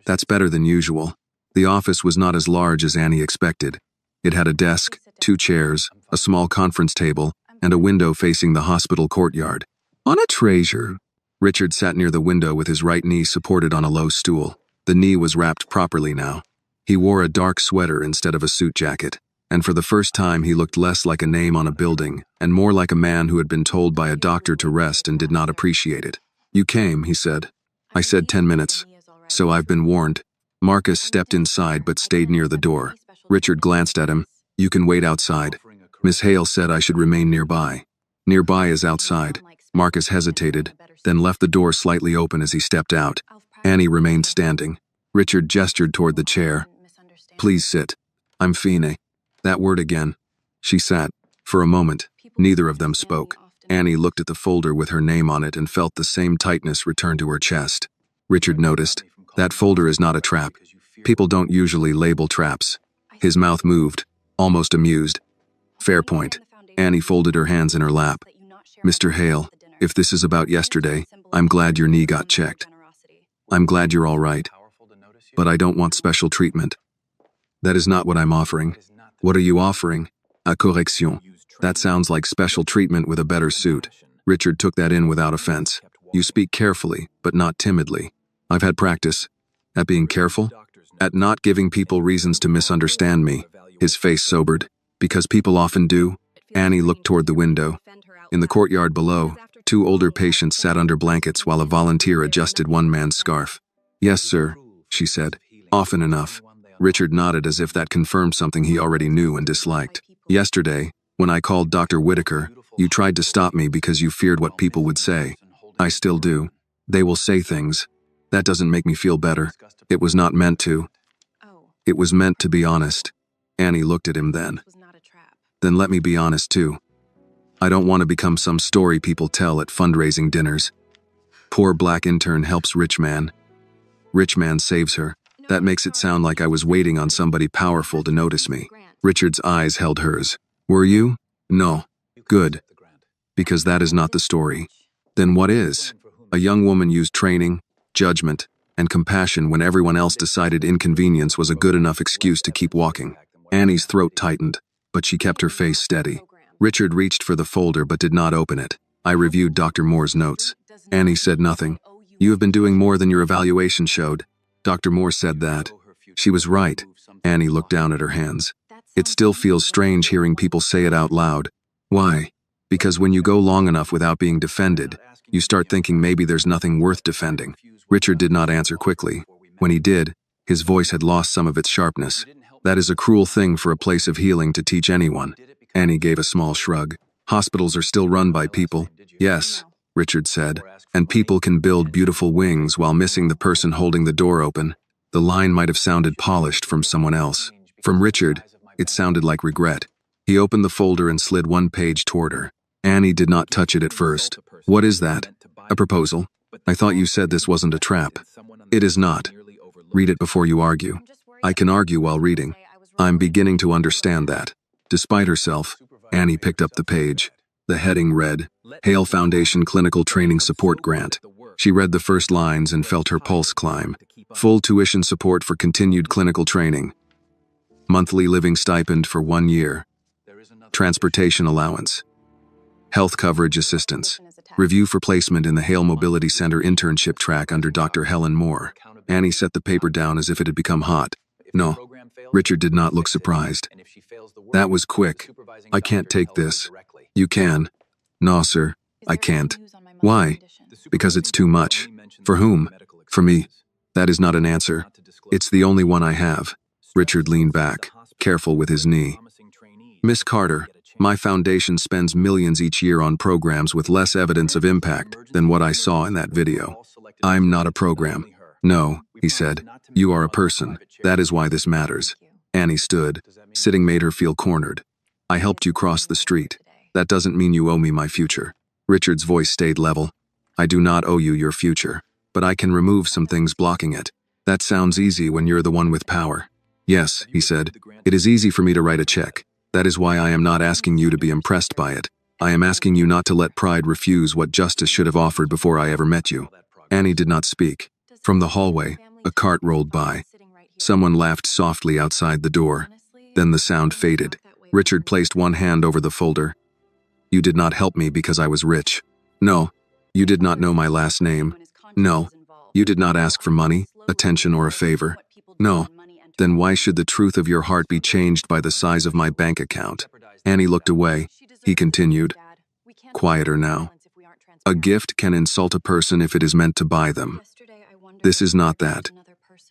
Speaker 1: That's better than usual. The office was not as large as Annie expected. It had a desk, 2 chairs, a small conference table, and a window facing the hospital courtyard. On a treasure. Richard sat near the window with his right knee supported on a low stool. The knee was wrapped properly now. He wore a dark sweater instead of a suit jacket, and for the first time he looked less like a name on a building and more like a man who had been told by a doctor to rest and did not appreciate it. You came, he said. I said 10 minutes. So I've been warned. Marcus stepped inside but stayed near the door. Richard glanced at him. You can wait outside. Miss Hale said I should remain nearby. Nearby is outside. Marcus hesitated, then left the door slightly open as he stepped out. Annie remained standing. Richard gestured toward the chair. Please sit. I'm fine. That word again. She sat. For a moment, neither of them spoke. Annie looked at the folder with her name on it and felt the same tightness return to her chest. Richard noticed. That folder is not a trap. People don't usually label traps. His mouth moved, almost amused. Fair point. Annie folded her hands in her lap. Mr. Hale, if this is about yesterday, I'm glad your knee got checked. I'm glad you're all right. But I don't want special treatment. That is not what I'm offering. What are you offering? A correction. That sounds like special treatment with a better suit. Richard took that in without offense. You speak carefully, but not timidly. I've had practice. At being careful? At not giving people reasons to misunderstand me. His face sobered. Because people often do. Annie looked toward the window. In the courtyard below, 2 older patients sat under blankets while a volunteer adjusted one man's scarf. Yes, sir, she said. Often enough. Richard nodded as if that confirmed something he already knew and disliked. Yesterday, when I called Dr. Whitaker, you tried to stop me because you feared what people would say. I still do. They will say things. That doesn't make me feel better. It was not meant to. It was meant to be honest. Annie looked at him then. Then let me be honest too. I don't want to become some story people tell at fundraising dinners. Poor black intern helps rich man. Rich man saves her. That makes it sound like I was waiting on somebody powerful to notice me. Richard's eyes held hers. Were you? No. Good. Because that is not the story. Then what is? A young woman used training, judgment, and compassion when everyone else decided inconvenience was a good enough excuse to keep walking. Annie's throat tightened, but she kept her face steady. Richard reached for the folder but did not open it. I reviewed Dr. Moore's notes. Annie said nothing. You have been doing more than your evaluation showed. Dr. Moore said that. She was right. Annie looked down at her hands. It still feels strange hearing people say it out loud. Why? Because when you go long enough without being defended, you start thinking maybe there's nothing worth defending. Richard did not answer quickly. When he did, his voice had lost some of its sharpness. That is a cruel thing for a place of healing to teach anyone. Annie gave a small shrug. Hospitals are still run by people. Yes, Richard said, and people can build beautiful wings while missing the person holding the door open. The line might have sounded polished from someone else. From Richard, it sounded like regret. He opened the folder and slid one page toward her. Annie did not touch it at first. What is that? A proposal? I thought you said this wasn't a trap. It is not. Read it before you argue. I can argue while reading. I'm beginning to understand that. Despite herself, Annie picked up the page. The heading read, Hale Foundation Clinical Training Support Grant. She read the first lines and felt her pulse climb. Full tuition support for continued clinical training. Monthly living stipend for 1 year. Transportation allowance. Health coverage assistance. Review for placement in the Hale Mobility Center internship track under Dr. Helen Moore. Annie set the paper down as if it had become hot. No. Richard did not look surprised. That was quick. I can't take this. You can. No, sir. I can't. Why? Because it's too much. For whom? For me. That is not an answer. It's the only one I have. Richard leaned back, careful with his knee. Miss Carter, my foundation spends millions each year on programs with less evidence of impact than what I saw in that video. I'm not a program. No, he said. You are a person. That is why this matters. Annie stood. Sitting made her feel cornered. I helped you cross the street. That doesn't mean you owe me my future. Richard's voice stayed level. I do not owe you your future, but I can remove some things blocking it. That sounds easy when you're the one with power. Yes, he said. It is easy for me to write a check. That is why I am not asking you to be impressed by it. I am asking you not to let pride refuse what justice should have offered before I ever met you. Annie did not speak. From the hallway, a cart rolled by. Someone laughed softly outside the door. Then the sound faded. Richard placed one hand over the folder. You did not help me because I was rich. No. You did not know my last name. No. You did not ask for money, attention, or a favor. No. Then why should the truth of your heart be changed by the size of my bank account? Annie looked away. He continued. Quieter now. A gift can insult a person if it is meant to buy them. This is not that.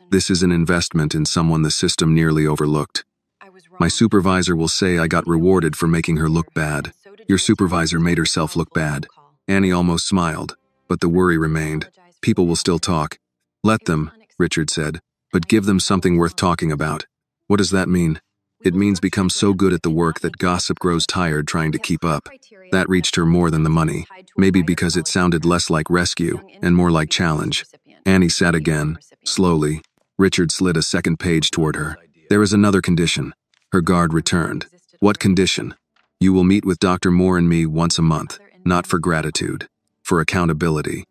Speaker 1: This is an investment in someone the system nearly overlooked. My supervisor will say I got rewarded for making her look bad. Your supervisor made herself look bad. Annie almost smiled, but the worry remained. People will still talk. Let them, Richard said, but give them something worth talking about. What does that mean? It means become so good at the work that gossip grows tired trying to keep up. That reached her more than the money, maybe because it sounded less like rescue and more like challenge. Annie sat again, slowly. Richard slid a second page toward her. There is another condition. Her guard returned. What condition? You will meet with Dr. Moore and me once a month, not for gratitude, for accountability.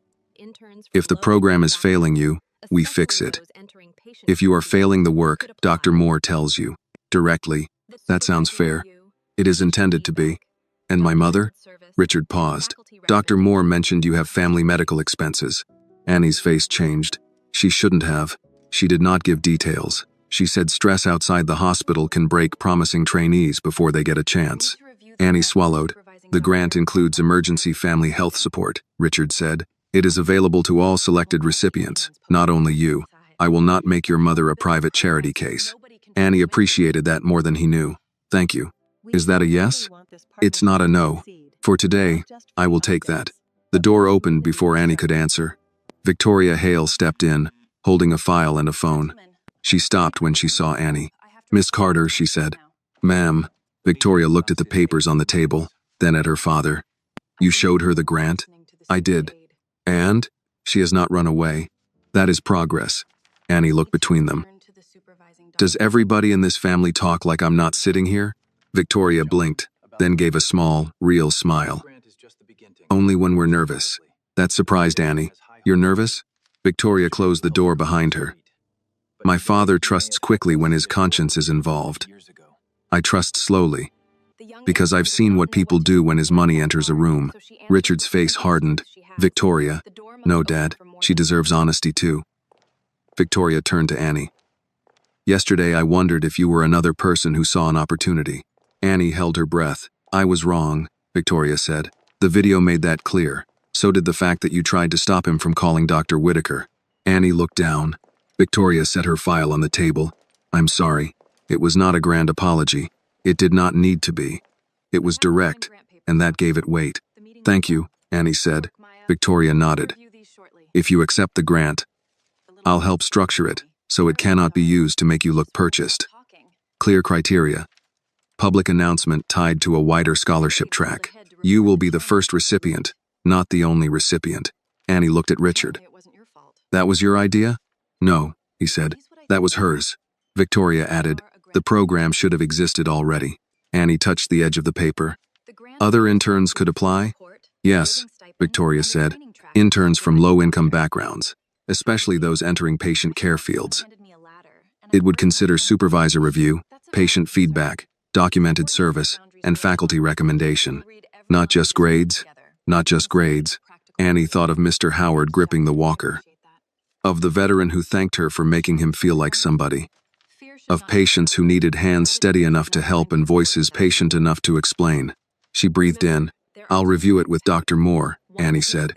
Speaker 1: If the program is failing you, we fix it. If you are failing the work, Dr. Moore tells you, directly. That sounds fair. It is intended to be. And my mother? Richard paused. Dr. Moore mentioned you have family medical expenses. Annie's face changed. She shouldn't have. She did not give details. She said stress outside the hospital can break promising trainees before they get a chance. Annie swallowed. The grant includes emergency family health support, Richard said. It is available to all selected recipients, not only you. I will not make your mother a private charity case. Annie appreciated that more than he knew. Thank you. Is that a yes? It's not a no. For today, I will take that. The door opened before Annie could answer. Victoria Hale stepped in, holding a file and a phone. She stopped when she saw Annie. Miss Carter, she said. Ma'am. Victoria looked at the papers on the table, then at her father. You showed her the grant? I did. And? She has not run away. That is progress. Annie looked between them. Does everybody in this family talk like I'm not sitting here? Victoria blinked, then gave a small, real smile. Only when we're nervous. That surprised Annie. You're nervous? Victoria closed the door behind her. My father trusts quickly when his conscience is involved. I trust slowly. Because I've seen what people do when his money enters a room. Richard's face hardened. Victoria. No, Dad. She deserves honesty too. Victoria turned to Annie. Yesterday I wondered if you were another person who saw an opportunity. Annie held her breath. I was wrong, Victoria said. The video made that clear. So did the fact that you tried to stop him from calling Dr. Whitaker. Annie looked down. Victoria set her file on the table. I'm sorry. It was not a grand apology. It did not need to be. It was direct, and that gave it weight. Thank you, Annie said. Victoria nodded. If you accept the grant, I'll help structure it, so it cannot be used to make you look purchased. Clear criteria. Public announcement tied to a wider scholarship track. You will be the first recipient, not the only recipient. Annie looked at Richard. That was your idea? No, he said. That was hers. Victoria added, the program should have existed already. Annie touched the edge of the paper. Other interns could apply? Yes, Victoria said. interns from low-income backgrounds, especially those entering patient care fields. It would consider supervisor review, patient feedback, documented service, and faculty recommendation. Not just grades, not just grades. Annie thought of Mr. Howard gripping the walker, of the veteran who thanked her for making him feel like somebody, of patients who needed hands steady enough to help and voices patient enough to explain. She breathed in. "I'll review it with Dr. Moore," Annie said.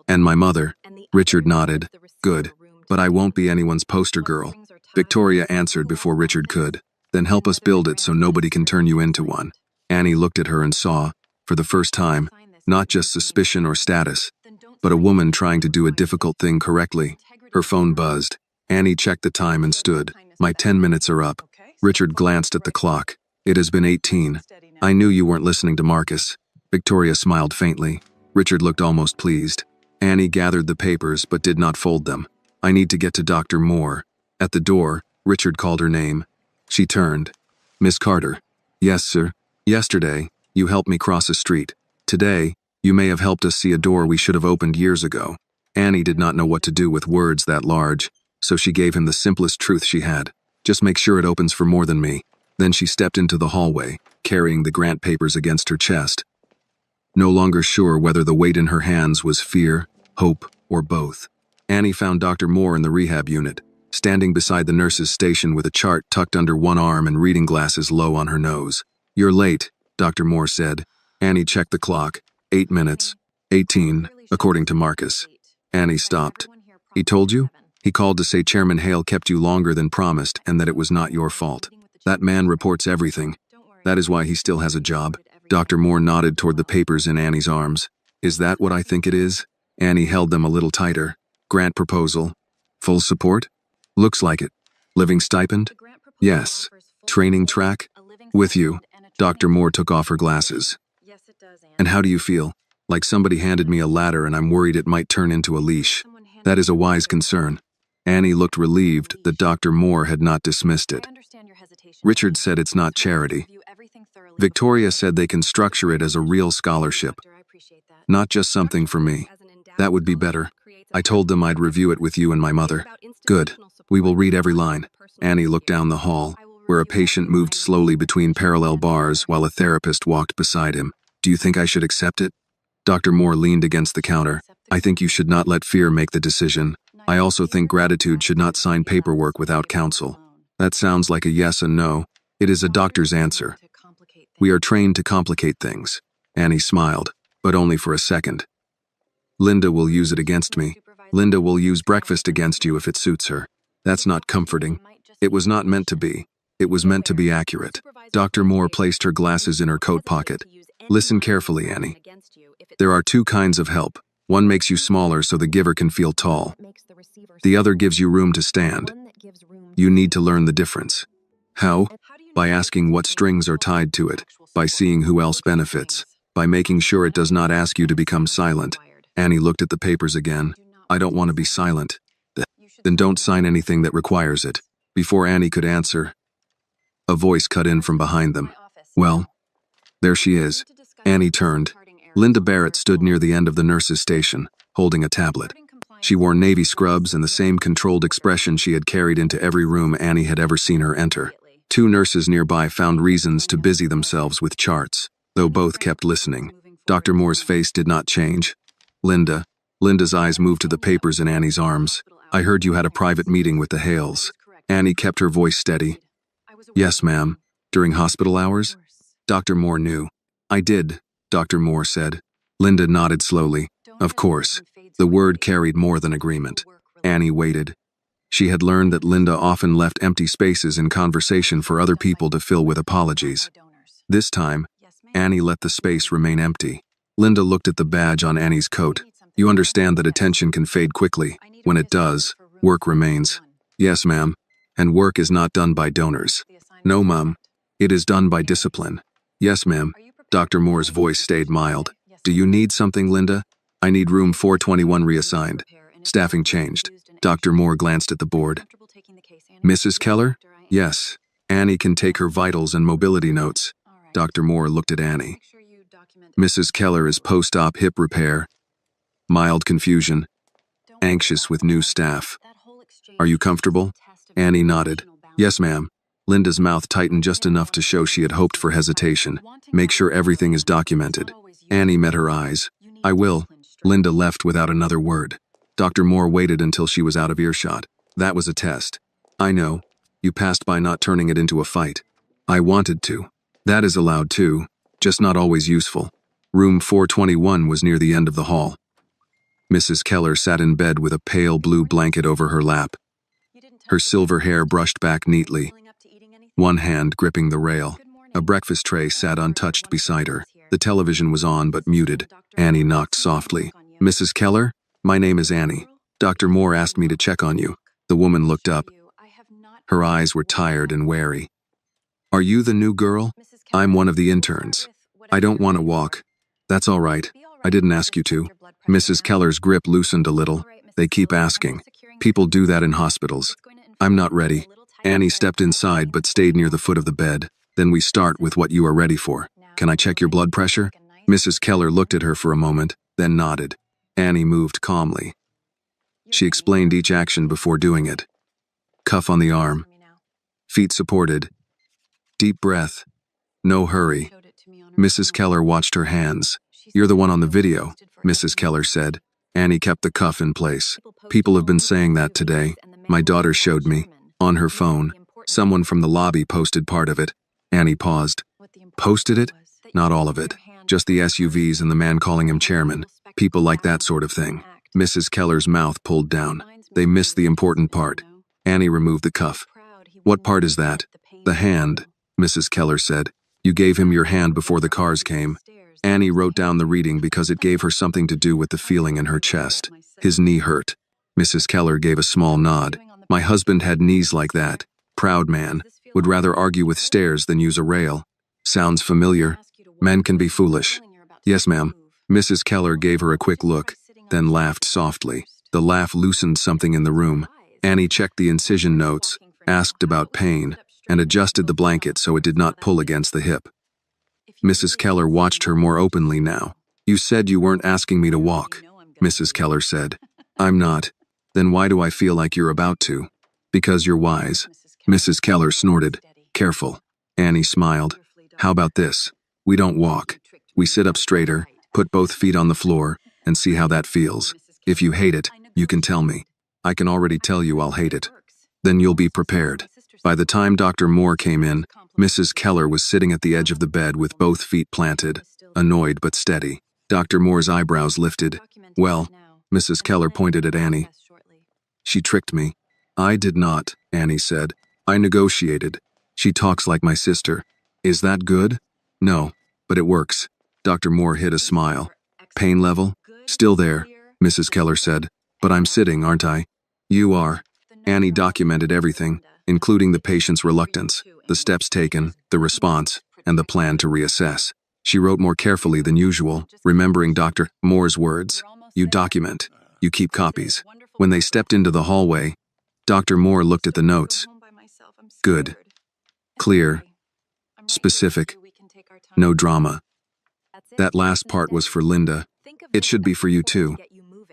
Speaker 1: "And my mother." Richard nodded. "Good, but I won't be anyone's poster girl." Victoria answered before Richard could. "Then help us build it so nobody can turn you into one." Annie looked at her and saw, for the first time, not just suspicion or status, but a woman trying to do a difficult thing correctly. Her phone buzzed. Annie checked the time and stood. "My 10 minutes are up." Richard glanced at the clock. "It has been 18. I knew you weren't listening to Marcus." Victoria smiled faintly. Richard looked almost pleased. Annie gathered the papers but did not fold them. "I need to get to Dr. Moore." At the door, Richard called her name. She turned. "Miss Carter." "Yes, sir. Yesterday, you helped me cross a street. Today, you may have helped us see a door we should have opened years ago." Annie did not know what to do with words that large, so she gave him the simplest truth she had. "Just make sure it opens for more than me." Then she stepped into the hallway, carrying the grant papers against her chest, no longer sure whether the weight in her hands was fear, hope, or both. Annie found Dr. Moore in the rehab unit, standing beside the nurse's station with a chart tucked under one arm and reading glasses low on her nose. "You're late," Dr. Moore said. Annie checked the clock. 8 minutes. 18, according to Marcus. Annie stopped. "He told you?" "He called to say Chairman Hale kept you longer than promised and that it was not your fault. That man reports everything. That is why he still has a job." Dr. Moore nodded toward the papers in Annie's arms. "Is that what I think it is?" Annie held them a little tighter. "Grant proposal. Full support?" "Looks like it." "Living stipend?" "Yes." "Training track?" "With you." Dr. Moore took off her glasses. "And how do you feel?" "Like somebody handed me a ladder and I'm worried it might turn into a leash." "That is a wise concern." Annie looked relieved that Dr. Moore had not dismissed it. "Richard said it's not charity. Victoria said they can structure it as a real scholarship, not just something for me. That would be better. I told them I'd review it with you and my mother." "Good. We will read every line." Annie looked down the hall, where a patient moved slowly between parallel bars while a therapist walked beside him. "Do you think I should accept it?" Dr. Moore leaned against the counter. "I think you should not let fear make the decision. I also think gratitude should not sign paperwork without counsel." "That sounds like a yes and no." "It is a doctor's answer. We are trained to complicate things." Annie smiled, but only for a second. "Linda will use it against me. Linda will use breakfast against you if it suits her. That's not comforting. It was not meant to be. It was meant to be accurate." Dr. Moore placed her glasses in her coat pocket. "Listen carefully, Annie. There are two kinds of help. One makes you smaller so the giver can feel tall. The other gives you room to stand. You need to learn the difference." "How?" "By asking what strings are tied to it, by seeing who else benefits, by making sure it does not ask you to become silent." Annie looked at the papers again. "I don't want to be silent." "Then don't sign anything that requires it." Before Annie could answer, a voice cut in from behind them. "Well, there she is." Annie turned. Linda Barrett stood near the end of the nurse's station, holding a tablet. She wore navy scrubs and the same controlled expression she had carried into every room Annie had ever seen her enter. Two nurses nearby found reasons to busy themselves with charts, though both kept listening. Dr. Moore's face did not change. Linda's eyes moved to the papers in Annie's arms. "I heard you had a private meeting with the Hales." Annie kept her voice steady. "Yes, ma'am. During hospital hours?" Dr. Moore knew. "I did," Dr. Moore said. Linda nodded slowly. "Of course." The word carried more than agreement. Annie waited. She had learned that Linda often left empty spaces in conversation for other people to fill with apologies. This time, Annie let the space remain empty. Linda looked at the badge on Annie's coat. "You understand that attention can fade quickly. When it does, work remains." "Yes, ma'am. And work is not done by donors." "No, ma'am. It is done by discipline." "Yes, ma'am." Dr. Moore's voice stayed mild. "Do you need something, Linda?" "I need room 421 reassigned." Staffing changed. Dr. Moore glanced at the board. "Mrs. Keller?" "Yes. Annie can take her vitals and mobility notes." Dr. Moore looked at Annie. "Mrs. Keller is post-op hip repair." Mild confusion. Anxious with new staff. Are you comfortable? Annie nodded. Yes, ma'am. Linda's mouth tightened just enough to show she had hoped for hesitation. Make sure everything is documented. Annie met her eyes. I will. Linda left without another word. Dr. Moore waited until she was out of earshot. That was a test. I know. You passed by not turning it into a fight. I wanted to. That is allowed too, just not always useful. Room 421 was near the end of the hall. Mrs. Keller sat in bed with a pale blue blanket over her lap. Her silver hair brushed back neatly, one hand gripping the rail. A breakfast tray sat untouched beside her. The television was on but muted. Annie knocked softly. Mrs. Keller? My name is Annie. Dr. Moore asked me to check on you. The woman looked up. Her eyes were tired and wary. Are you the new girl? I'm one of the interns. I don't want to walk. That's all right. I didn't ask you to. Mrs. Keller's grip loosened a little. They keep asking. People do that in hospitals. I'm not ready. Annie stepped inside but stayed near the foot of the bed. Then we start with what you are ready for. Can I check your blood pressure? Mrs. Keller looked at her for a moment, then nodded. Annie moved calmly. She explained each action before doing it. Cuff on the arm. Feet supported. Deep breath. No hurry. Mrs. Keller watched her hands. You're the one on the video, Mrs. Keller said. Annie kept the cuff in place. People have been saying that today. My daughter showed me. On her phone. Someone from the lobby posted part of it. Annie paused. Posted it? Not all of it. Just the SUVs and the man calling him chairman. People like that sort of thing. Mrs. Keller's mouth pulled down. They missed the important part. Annie removed the cuff. What part is that? The hand, Mrs. Keller said. You gave him your hand before the cars came. Annie wrote down the reading because it gave her something to do with the feeling in her chest. His knee hurt. Mrs. Keller gave a small nod. My husband had knees like that. Proud man. Would rather argue with stairs than use a rail. Sounds familiar. Men can be foolish. Yes, ma'am. Mrs. Keller gave her a quick look, then laughed softly. The laugh loosened something in the room. Annie checked the incision notes, asked about pain, and adjusted the blanket so it did not pull against the hip. Mrs. Keller watched her more openly now. You said you weren't asking me to walk, Mrs. Keller said. I'm not. Then why do I feel like you're about to? Because you're wise. Mrs. Keller snorted. Careful. Annie smiled. How about this? We don't walk. We sit up straighter, put both feet on the floor, and see how that feels. If you hate it, you can tell me. I can already tell you I'll hate it. Then you'll be prepared. By the time Dr. Moore came in, Mrs. Keller was sitting at the edge of the bed with both feet planted, annoyed but steady. Dr. Moore's eyebrows lifted. Well, Mrs. Keller pointed at Annie. She tricked me. I did not, Annie said. I negotiated. She talks like my sister. Is that good? No, but it works. Dr. Moore hid a smile. Pain level? Still there, Mrs. Keller said. But I'm sitting, aren't I? You are. Annie documented everything, including the patient's reluctance, the steps taken, the response, and the plan to reassess. She wrote more carefully than usual, remembering Dr. Moore's words. You document. You keep copies. When they stepped into the hallway, Dr. Moore looked at the notes. Good. Clear. Specific. No drama. That last part was for Linda. It should be for you too.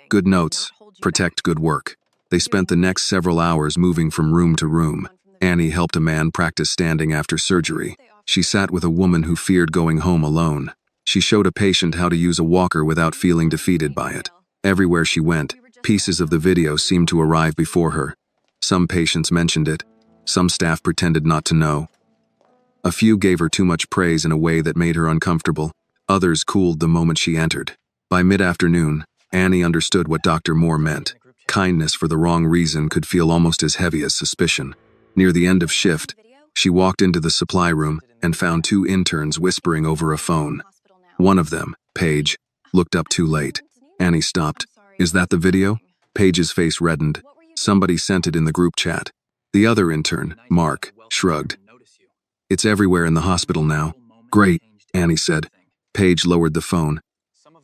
Speaker 1: Good notes. Protect good work. They spent the next several hours moving from room to room. Annie helped a man practice standing after surgery. She sat with a woman who feared going home alone. She showed a patient how to use a walker without feeling defeated by it. Everywhere she went, pieces of the video seemed to arrive before her. Some patients mentioned it. Some staff pretended not to know. A few gave her too much praise in a way that made her uncomfortable. Others cooled the moment she entered. By mid-afternoon, Annie understood what Dr. Moore meant. Kindness for the wrong reason could feel almost as heavy as suspicion. Near the end of shift, she walked into the supply room and found two interns whispering over a phone. One of them, Paige, looked up too late. Annie stopped. Is that the video? Paige's face reddened. Somebody sent it in the group chat. The other intern, Mark, shrugged. It's everywhere in the hospital now. Great, Annie said. Paige lowered the phone.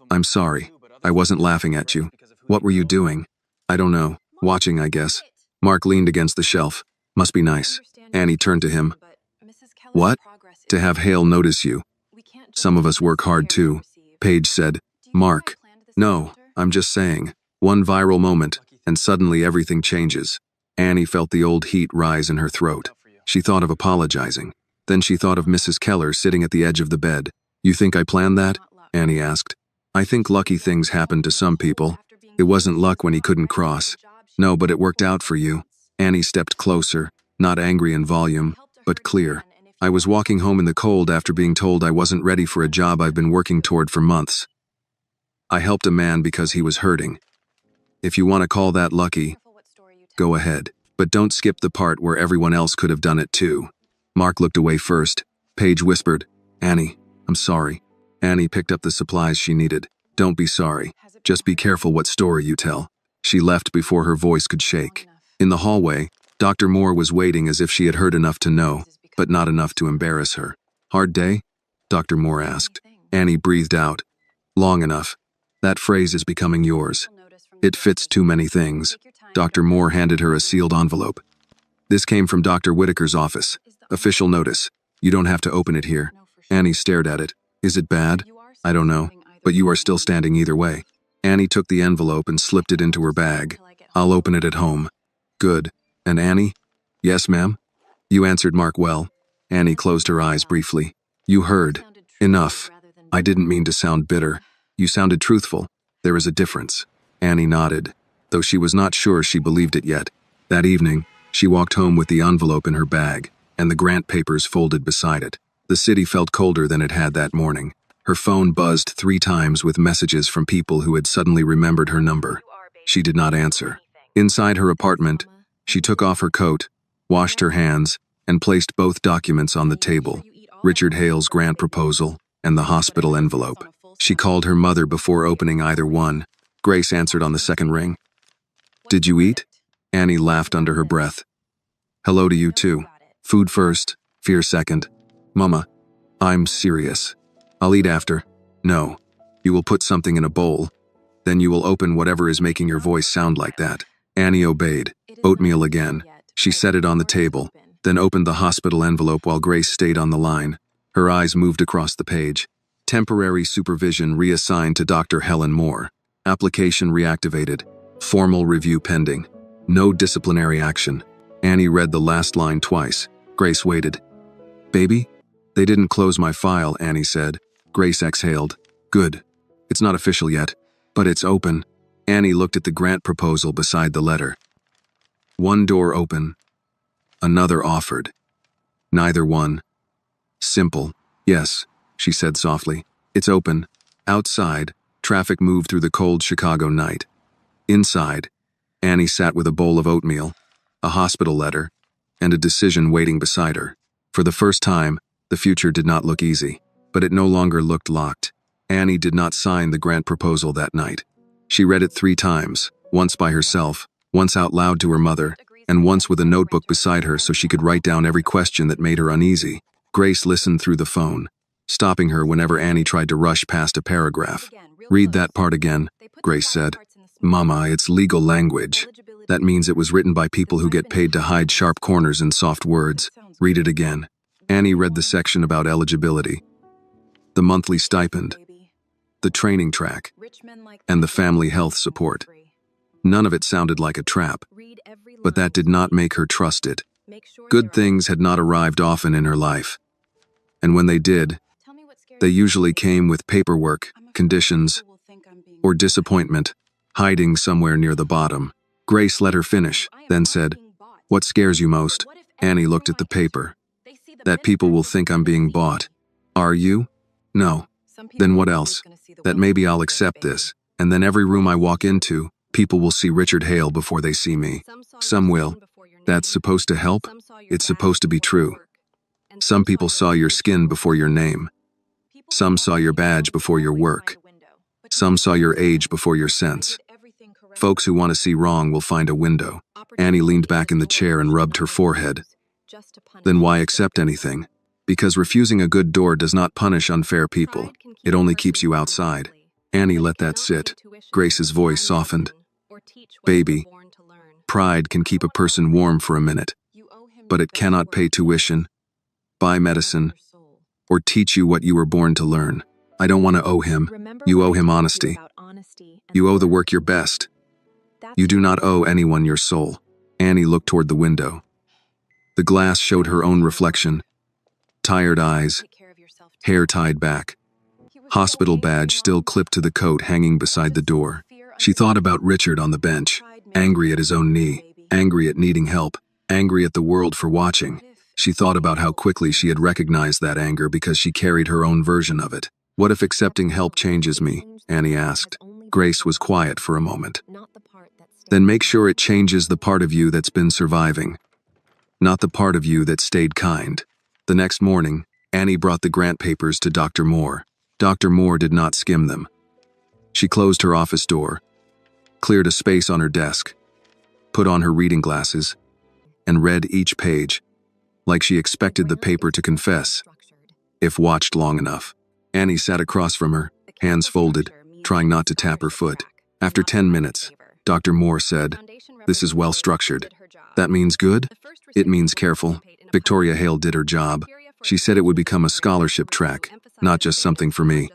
Speaker 1: I'm sorry. I wasn't laughing at you. What were you doing? I don't know. Watching, I guess. Mark leaned against the shelf. Must be nice. Annie turned to him. What? To have Hale notice you. Some of us work hard too, Paige said. Mark. No, I'm just saying. One viral moment, and suddenly everything changes. Annie felt the old heat rise in her throat. She thought of apologizing. Then she thought of Mrs. Keller sitting at the edge of the bed. You think I planned that? Annie asked. I think lucky things happen to some people. It wasn't luck when he couldn't cross. No, but it worked out for you. Annie stepped closer, not angry in volume, but clear. I was walking home in the cold after being told I wasn't ready for a job I've been working toward for months. I helped a man because he was hurting. If you want to call that lucky, go ahead. But don't skip the part where everyone else could have done it too. Mark looked away first. Paige whispered, Annie, I'm sorry. Annie picked up the supplies she needed. Don't be sorry. Just be careful what story you tell. She left before her voice could shake. In the hallway, Dr. Moore was waiting as if she had heard enough to know, but not enough to embarrass her. Hard day? Dr. Moore asked. Annie breathed out. Long enough. That phrase is becoming yours. It fits too many things. Dr. Moore handed her a sealed envelope. This came from Dr. Whitaker's office. Official notice. You don't have to open it here. Annie stared at it. Is it bad? I don't know, but you are still standing either way. Annie took the envelope and slipped it into her bag. I'll open it at home. Good. And Annie? Yes, ma'am? You answered Mark well. Annie closed her eyes briefly. You heard. Enough. I didn't mean to sound bitter. You sounded truthful. There is a difference. Annie nodded, though she was not sure she believed it yet. That evening, she walked home with the envelope in her bag, and the grant papers folded beside it. The city felt colder than it had that morning. Her phone buzzed 3 times with messages from people who had suddenly remembered her number. She did not answer. Inside her apartment, she took off her coat, washed her hands, and placed both documents on the table, Richard Hale's grant proposal and the hospital envelope. She called her mother before opening either one. Grace answered on the second ring. Did you eat? Annie laughed under her breath. Hello to you too. Food first, fear second. Mama, I'm serious. I'll eat after. No. You will put something in a bowl. Then you will open whatever is making your voice sound like that. Annie obeyed. Oatmeal again. She set it on the table, then opened the hospital envelope while Grace stayed on the line. Her eyes moved across the page. Temporary supervision reassigned to Dr. Helen Moore. Application reactivated. Formal review pending. No disciplinary action. Annie read the last line twice. Grace waited. Baby? They didn't close my file, Annie said. Grace exhaled. Good. It's not official yet, but it's open. Annie looked at the grant proposal beside the letter. One door open. Another offered. Neither one. Simple. Yes, she said softly. It's open. Outside, traffic moved through the cold Chicago night. Inside, Annie sat with a bowl of oatmeal, a hospital letter, and a decision waiting beside her. For the first time, the future did not look easy, but it no longer looked locked. Annie did not sign the grant proposal that night. She read it 3 times, once by herself, once out loud to her mother, and once with a notebook beside her so she could write down every question that made her uneasy. Grace listened through the phone, stopping her whenever Annie tried to rush past a paragraph. Read that part again, Grace said. Mama, it's legal language. That means it was written by people who get paid to hide sharp corners in soft words. Read it again. Annie read the section about eligibility, the monthly stipend, the training track, and the family health support. None of it sounded like a trap, but that did not make her trust it. Good things had not arrived often in her life, and when they did, they usually came with paperwork, conditions, or disappointment, hiding somewhere near the bottom. Grace let her finish, then said, What scares you most? Annie looked at the paper. That people will think I'm being bought. Are you? No. Then what else? That maybe I'll accept this, and then every room I walk into, people will see Richard Hale before they see me. Some will. That's supposed to help? It's supposed to be true. Some people saw your skin before your name. Some saw your badge before your work. Some saw your age before your sense. Folks who want to see wrong will find a window. Annie leaned back in the chair and rubbed her forehead. Then why accept anything? Because refusing a good door does not punish unfair people. It only keeps you outside. Annie let that sit. Grace's voice softened. Baby, pride can keep a person warm for a minute, but it cannot pay tuition, buy medicine, or teach you what you were born to learn. I don't want to owe him. You owe him honesty. You owe the work your best. You do not owe anyone your soul. Annie looked toward the window. The glass showed her own reflection. Tired eyes, hair tied back. Hospital badge still clipped to the coat hanging beside the door. She thought about Richard on the bench, angry at his own knee, angry at needing help, angry at the world for watching. She thought about how quickly she had recognized that anger because she carried her own version of it. What if accepting help changes me? Annie asked. Grace was quiet for a moment. Then make sure it changes the part of you that's been surviving, not the part of you that stayed kind. The next morning, Annie brought the grant papers to Dr. Moore. Dr. Moore did not skim them. She closed her office door, cleared a space on her desk, put on her reading glasses, and read each page, like she expected the paper to confess, if watched long enough. Annie sat across from her, hands folded, trying not to tap her foot. After 10 minutes, Dr. Moore said, "This is well structured. That means good? It means careful." Victoria Hale did her job. She said it would become a scholarship track, not just something for me.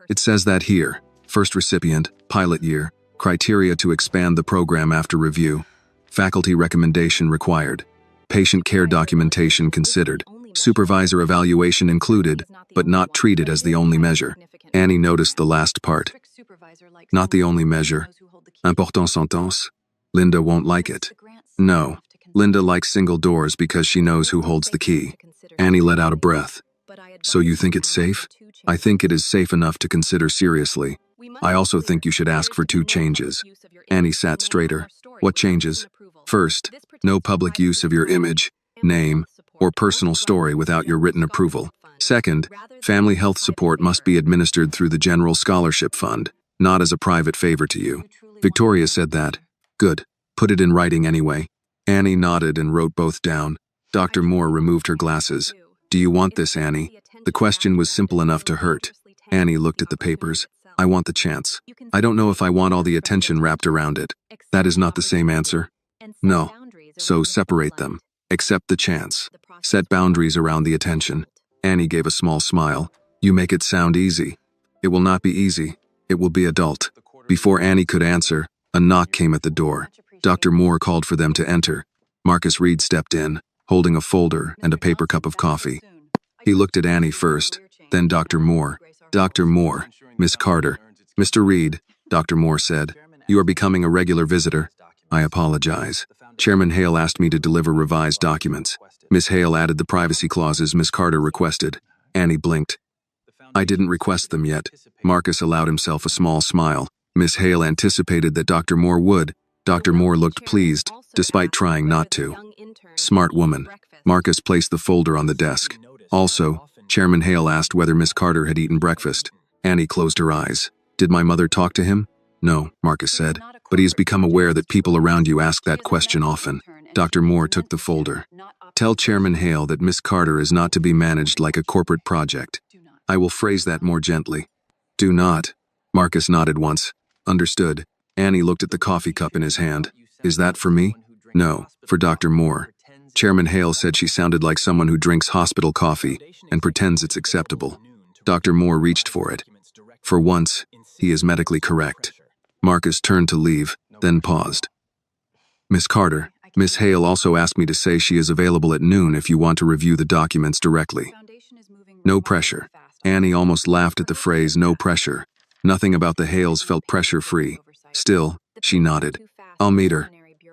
Speaker 1: It says that here. First recipient, pilot year, criteria to expand the program after review, faculty recommendation required, patient care documentation considered, supervisor evaluation included, but not treated as the only measure. Annie noticed the last part. Not the only measure. Important sentence. Linda won't like it. No. Linda likes single doors because she knows who holds the key. Annie let out a breath. So you think it's safe? I think it is safe enough to consider seriously. I also think you should ask for 2 changes. Annie sat straighter. What changes? First, no public use of your image, name, or personal story without your written approval. Second, family health support must be administered through the General Scholarship Fund, not as a private favor to you. Victoria said that. Good. Put it in writing anyway. Annie nodded and wrote both down. Dr. Moore removed her glasses. Do you want this, Annie? The question was simple enough to hurt. Annie looked at the papers. I want the chance. I don't know if I want all the attention wrapped around it. That is not the same answer. No. So separate them. Accept the chance. Set boundaries around the attention. Annie gave a small smile. You make it sound easy. It will not be easy. It will be adult. Before Annie could answer, a knock came at the door. Dr. Moore called for them to enter. Marcus Reed stepped in, holding a folder and a paper cup of coffee. He looked at Annie first, then Dr. Moore. Dr. Moore, Miss Carter. Mr. Reed, Dr. Moore said, you are becoming a regular visitor. I apologize. Chairman Hale asked me to deliver revised documents. Miss Hale added the privacy clauses Miss Carter requested. Annie blinked. I didn't request them yet. Marcus allowed himself a small smile. Miss Hale anticipated that Dr. Moore would. Dr. Moore looked pleased, despite trying not to. Smart woman. Marcus placed the folder on the desk. Also, Chairman Hale asked whether Miss Carter had eaten breakfast. Annie closed her eyes. Did my mother talk to him? No, Marcus said, but he has become aware that people around you ask that question often. Dr. Moore took the folder. Tell Chairman Hale that Miss Carter is not to be managed like a corporate project. I will phrase that more gently. Do not. Marcus nodded once. Understood. Annie looked at the coffee cup in his hand. Is that for me? No, for Dr. Moore. Chairman Hale said she sounded like someone who drinks hospital coffee and pretends it's acceptable. Dr. Moore reached for it. For once, he is medically correct. Marcus turned to leave, then paused. Miss Carter, Miss Hale also asked me to say she is available at noon if you want to review the documents directly. No pressure. Annie almost laughed at the phrase no pressure. Nothing about the Hales felt pressure-free. Still, she nodded. I'll meet her.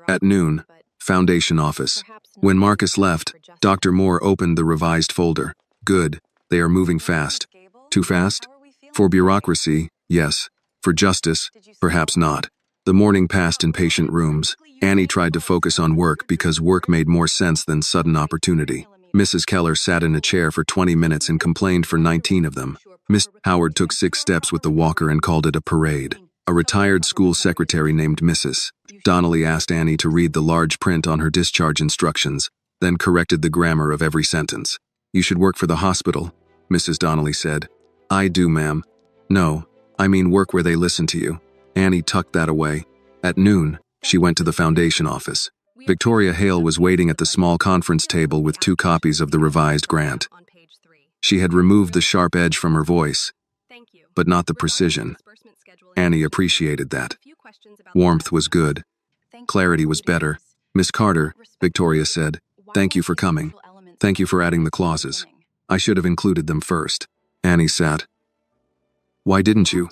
Speaker 1: At noon, Foundation office. When Marcus left, Dr. Moore opened the revised folder. Good. They are moving fast. Too fast? For bureaucracy, yes. For justice, perhaps not. The morning passed in patient rooms. Annie tried to focus on work because work made more sense than sudden opportunity. Mrs. Keller sat in a chair for 20 minutes and complained for 19 of them. Miss Howard took 6 steps with the walker and called it a parade. A retired school secretary named Mrs. Donnelly asked Annie to read the large print on her discharge instructions, then corrected the grammar of every sentence. You should work for the hospital, Mrs. Donnelly said. I do, ma'am. No, I mean work where they listen to you. Annie tucked that away. At noon, she went to the Foundation office. Victoria Hale was waiting at the small conference table with 2 copies of the revised grant. She had removed the sharp edge from her voice, but not the precision. Annie appreciated that. Warmth was good. Clarity was better. Miss Carter, Victoria said, thank you for coming. Thank you for adding the clauses. I should have included them first. Annie sat. Why didn't you?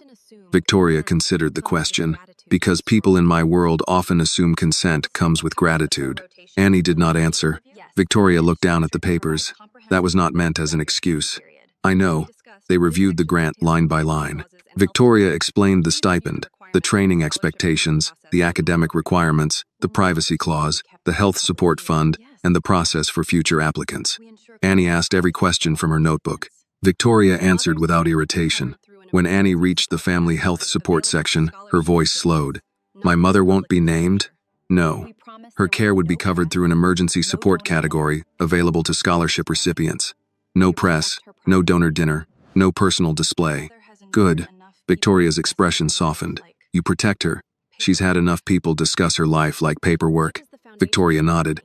Speaker 1: Victoria considered the question. Because people in my world often assume consent comes with gratitude. Annie did not answer. Victoria looked down at the papers. That was not meant as an excuse. I know. They reviewed the grant line by line. Victoria explained the stipend, the training expectations, the academic requirements, the privacy clause, the health support fund, and the process for future applicants. Annie asked every question from her notebook. Victoria answered without irritation. When Annie reached the family health support section, her voice slowed. My mother won't be named? No. Her care would be covered through an emergency support category available to scholarship recipients. No press, no donor dinner, no personal display. Good. Victoria's expression softened. You protect her. She's had enough people discuss her life like paperwork. Victoria nodded.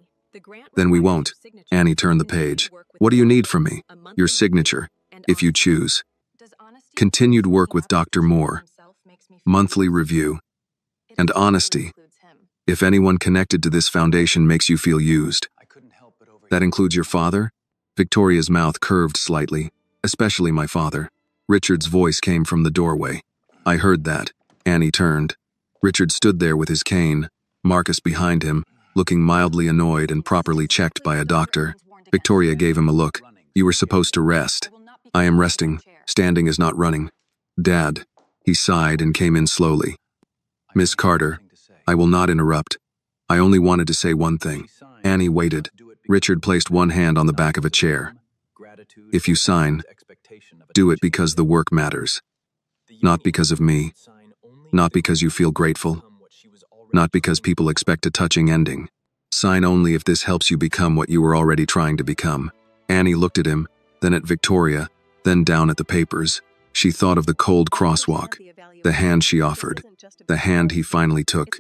Speaker 1: Then we won't. Annie turned the page. What do you need from me? Your signature, if you choose. Continued work with Dr. Moore. Monthly review. And honesty. If anyone connected to this foundation makes you feel used. That includes your father? Victoria's mouth curved slightly. Especially my father. Richard's voice came from the doorway. I heard that. Annie turned. Richard stood there with his cane, Marcus behind him, looking mildly annoyed and properly checked by a doctor. Victoria gave him a look. You were supposed to rest. I am resting. Standing is not running. Dad. He sighed and came in slowly. Miss Carter, I will not interrupt. I only wanted to say one thing. Annie waited. Richard placed one hand on the back of a chair. If you sign, do it because the work matters. Not because of me. Not because you feel grateful. Not because people expect a touching ending. Sign only if this helps you become what you were already trying to become. Annie looked at him, then at Victoria, then down at the papers. She thought of the cold crosswalk, the hand she offered, the hand he finally took.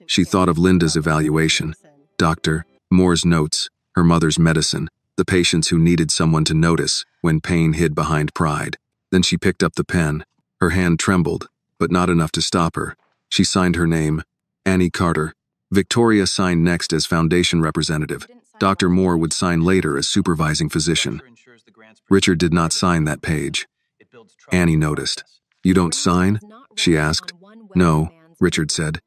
Speaker 1: She thought of Linda's evaluation, Dr. Moore's notes, her mother's medicine, the patients who needed someone to notice when pain hid behind pride. Then she picked up the pen. Her hand trembled, but not enough to stop her. She signed her name, Annie Carter. Victoria signed next as foundation representative. Dr. Moore would sign later as supervising physician. Richard did not sign that page. Annie noticed. You don't sign? She asked. No, Richard said.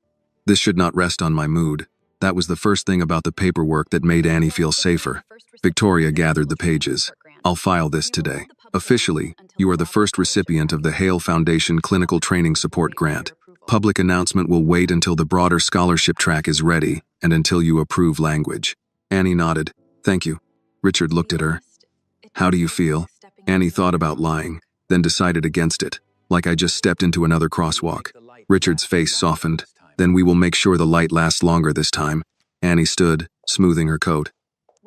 Speaker 1: This should not rest on my mood. That was the first thing about the paperwork that made Annie feel safer. Victoria gathered the pages. I'll file this today. Officially, you are the first recipient of the Hale Foundation Clinical Training Support Grant. Public announcement will wait until the broader scholarship track is ready and until you approve language. Annie nodded. Thank you. Richard looked at her. How do you feel? Annie thought about lying, then decided against it, like I just stepped into another crosswalk. Richard's face softened. Then we will make sure the light lasts longer this time. Annie stood, smoothing her coat.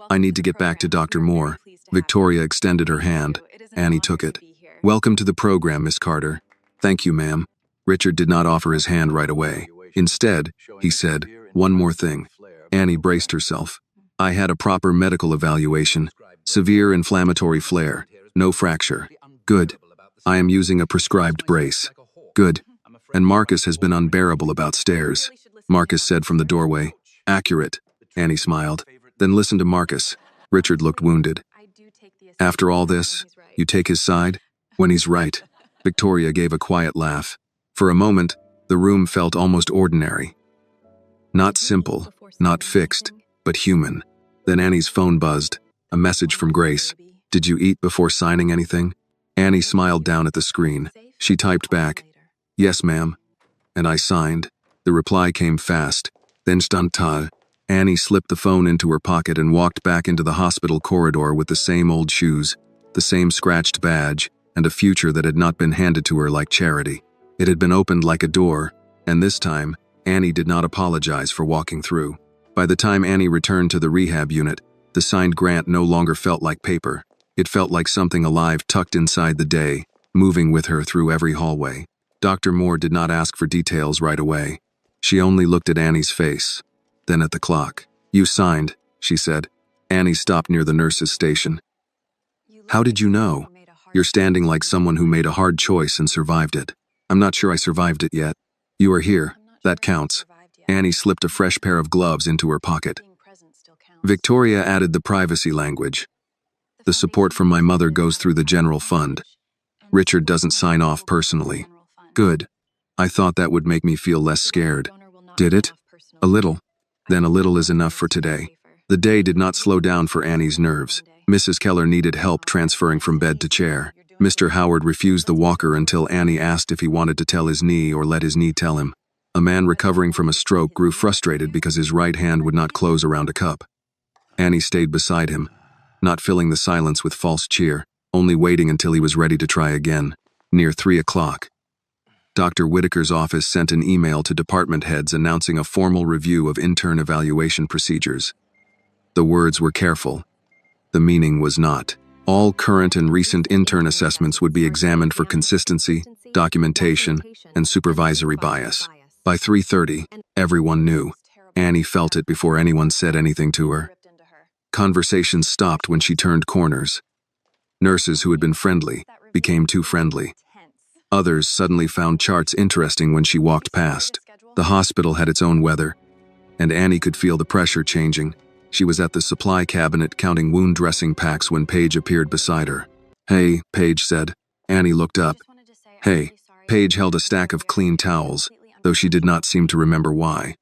Speaker 1: I need to get back to Dr. Moore. Victoria extended her hand. Annie took it. Welcome to the program, Miss Carter. Thank you, ma'am. Richard did not offer his hand right away. Instead, he said, one more thing. Annie braced herself. I had a proper medical evaluation. Severe inflammatory flare. No fracture. Good. I am using a prescribed brace. Good. And Marcus has been unbearable about stairs. Marcus said from the doorway. Accurate. Annie smiled. Then listen to Marcus. Richard looked wounded. After all this, you take his side? When he's right. Victoria gave a quiet laugh. For a moment, the room felt almost ordinary. Not simple, not fixed, but human. Then Annie's phone buzzed. A message from Grace. Did you eat before signing anything? Annie smiled down at the screen. She typed back. Yes, ma'am. And I signed. The reply came fast. Then Stantal. Annie slipped the phone into her pocket and walked back into the hospital corridor with the same old shoes, the same scratched badge, and a future that had not been handed to her like charity. It had been opened like a door, and this time, Annie did not apologize for walking through. By the time Annie returned to the rehab unit, the signed grant no longer felt like paper. It felt like something alive tucked inside the day, moving with her through every hallway. Dr. Moore did not ask for details right away. She only looked at Annie's face, then at the clock. You signed, she said. Annie stopped near the nurse's station. How did you know? You're standing like someone who made a hard choice and survived it. I'm not sure I survived it yet. You are here. That counts. Annie slipped a fresh pair of gloves into her pocket. Victoria added the privacy language. The support from my mother goes through the general fund. Richard doesn't sign off personally. Good. I thought that would make me feel less scared. Did it? A little. Then a little is enough for today. The day did not slow down for Annie's nerves. Mrs. Keller needed help transferring from bed to chair. Mr. Howard refused the walker until Annie asked if he wanted to tell his knee or let his knee tell him. A man recovering from a stroke grew frustrated because his right hand would not close around a cup. Annie stayed beside him, not filling the silence with false cheer, only waiting until he was ready to try again. Near 3 o'clock. Dr. Whitaker's office sent an email to department heads announcing a formal review of intern evaluation procedures. The words were careful. The meaning was not. All current and recent intern assessments would be examined for consistency, documentation, and supervisory bias. By 3:30, everyone knew. Annie felt it before anyone said anything to her. Conversations stopped when she turned corners. Nurses who had been friendly became too friendly. Others suddenly found charts interesting when she walked past. The hospital had its own weather, and Annie could feel the pressure changing. She was at the supply cabinet counting wound dressing packs when Paige appeared beside her. "Hey," Paige said. Annie looked up. "Hey." Paige held a stack of clean towels, though she did not seem to remember why.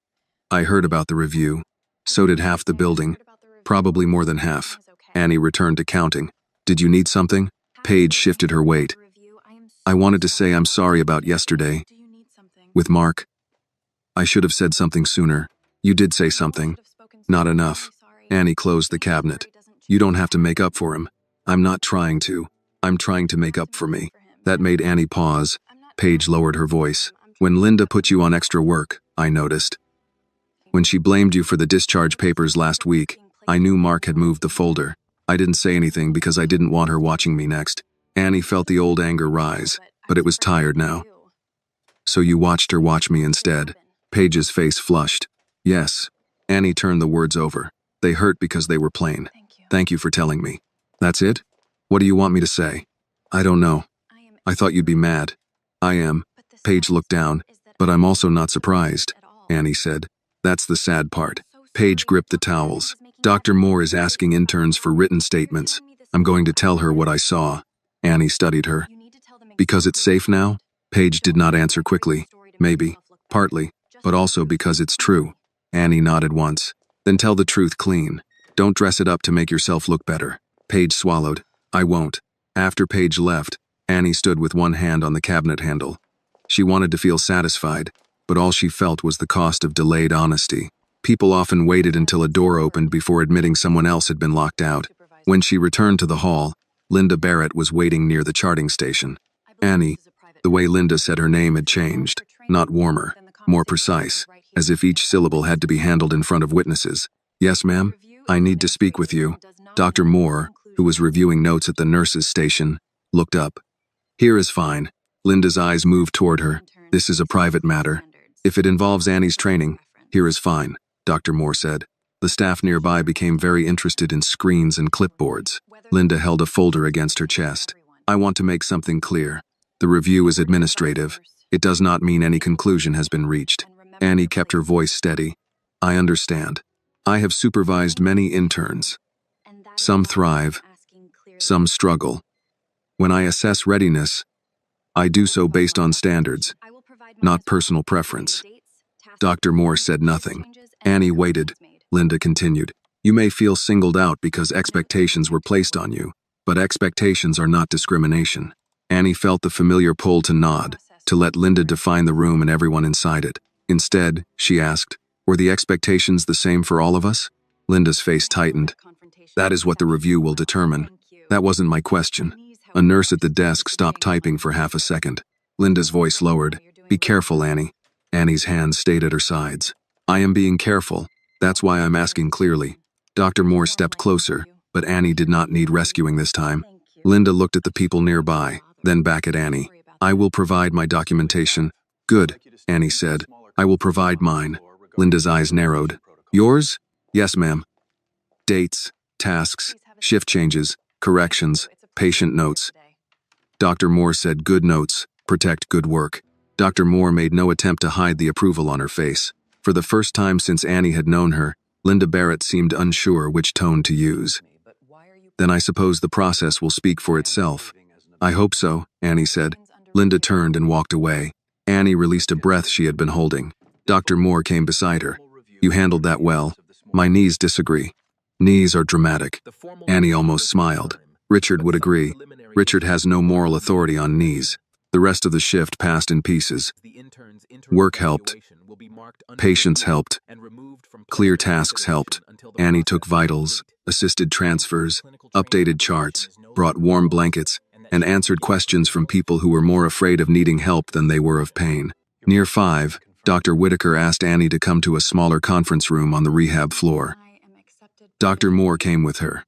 Speaker 1: "I heard about the review. So did half the building. Probably more than half." Annie returned to counting. "Did you need something?" Paige shifted her weight. "I wanted to say I'm sorry about yesterday. With Mark. I should have said something sooner. You did say something. Not enough." Annie closed the cabinet. "You don't have to make up for him. I'm not trying to. I'm trying to make up for me." That made Annie pause. Paige lowered her voice. "When Linda put you on extra work, I noticed. When she blamed you for the discharge papers last week, I knew Mark had moved the folder. I didn't say anything because I didn't want her watching me next." Annie felt the old anger rise, but it was tired now. "So you watched her watch me instead?" Paige's face flushed. "Yes." Annie turned the words over. They hurt because they were plain. "Thank you for telling me." "That's it? What do you want me to say?" "I don't know. I thought you'd be mad." "I am." Paige looked down. "But I'm also not surprised," Annie said. "That's the sad part." Paige gripped the towels. "Dr. Moore is asking interns for written statements. I'm going to tell her what I saw." Annie studied her. "Because it's safe now?" Paige did not answer quickly. "Maybe. Partly. But also because it's true." Annie nodded once. "Then tell the truth clean. Don't dress it up to make yourself look better." Paige swallowed. "I won't." After Paige left, Annie stood with one hand on the cabinet handle. She wanted to feel satisfied, but all she felt was the cost of delayed honesty. People often waited until a door opened before admitting someone else had been locked out. When she returned to the hall, Linda Barrett was waiting near the charting station. Annie, the way Linda said her name had changed, not warmer, more precise, as if each syllable had to be handled in front of witnesses. "Yes, ma'am? I need to speak with you." Dr. Moore, who was reviewing notes at the nurses' station, looked up. "Here is fine." Linda's eyes moved toward her. "This is a private matter. If it involves Annie's training, here is fine," Dr. Moore said. The staff nearby became very interested in screens and clipboards. Linda held a folder against her chest. "I want to make something clear. The review is administrative. It does not mean any conclusion has been reached." Annie kept her voice steady. "I understand. I have supervised many interns. Some thrive, some struggle. When I assess readiness, I do so based on standards, not personal preference." Dr. Moore said nothing. Annie waited. Linda continued. "You may feel singled out because expectations were placed on you, but expectations are not discrimination." Annie felt the familiar pull to nod, to let Linda define the room and everyone inside it. Instead, she asked, "Were the expectations the same for all of us?" Linda's face tightened. "That is what the review will determine." "That wasn't my question." A nurse at the desk stopped typing for half a second. Linda's voice lowered. "Be careful, Annie." Annie's hands stayed at her sides. "I am being careful. That's why I'm asking clearly." Dr. Moore stepped closer, but Annie did not need rescuing this time. Linda looked at the people nearby, then back at Annie. "I will provide my documentation." "Good," Annie said. "I will provide mine." Linda's eyes narrowed. "Yours?" "Yes, ma'am." "Dates, tasks, shift changes, corrections, patient notes." Dr. Moore said, "Good notes, protect good work." Dr. Moore made no attempt to hide the approval on her face. For the first time since Annie had known her, Linda Barrett seemed unsure which tone to use. Then I suppose the process will speak for itself. I hope so, Annie said. Linda turned and walked away. Annie released a breath she had been holding. Dr. Moore came beside her. You handled that well. My knees disagree. Knees are dramatic. Annie almost smiled. Richard would agree. Richard has no moral authority on knees. The rest of the shift passed in pieces. Work helped. Patients helped. Clear tasks helped. Annie took vitals, assisted transfers, updated charts, brought warm blankets, and answered questions from people who were more afraid of needing help than they were of pain. Near 5, Dr. Whitaker asked Annie to come to a smaller conference room on the rehab floor. Dr. Moore came with her.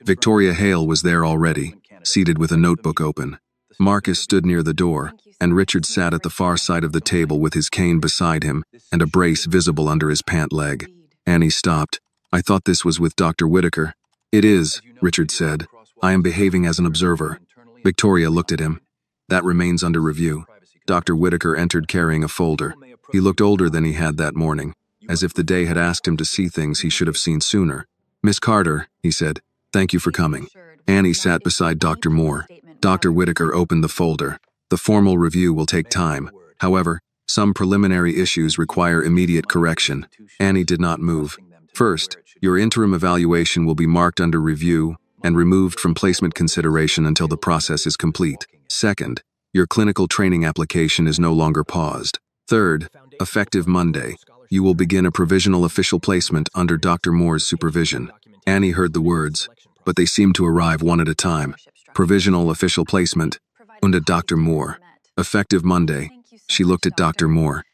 Speaker 1: Victoria Hale was there already, seated with a notebook open. Marcus stood near the door, and Richard sat at the far side of the table with his cane beside him and a brace visible under his pant leg. Annie stopped. I thought this was with Dr. Whitaker. It is, Richard said. I am behaving as an observer. Victoria looked at him. That remains under review. Dr. Whitaker entered carrying a folder. He looked older than he had that morning, as if the day had asked him to see things he should have seen sooner. Miss Carter, he said, thank you for coming. Annie sat beside Dr. Moore. Dr. Whitaker opened the folder. The formal review will take time. However, some preliminary issues require immediate correction. Annie did not move. First, your interim evaluation will be marked under review and removed from placement consideration until the process is complete. Second, your clinical training application is no longer paused. Third, effective Monday, you will begin a provisional official placement under Dr. Moore's supervision. Annie heard the words, but they seemed to arrive one at a time. Provisional official placement under Dr. Moore. Effective Monday. She looked at Dr. Moore.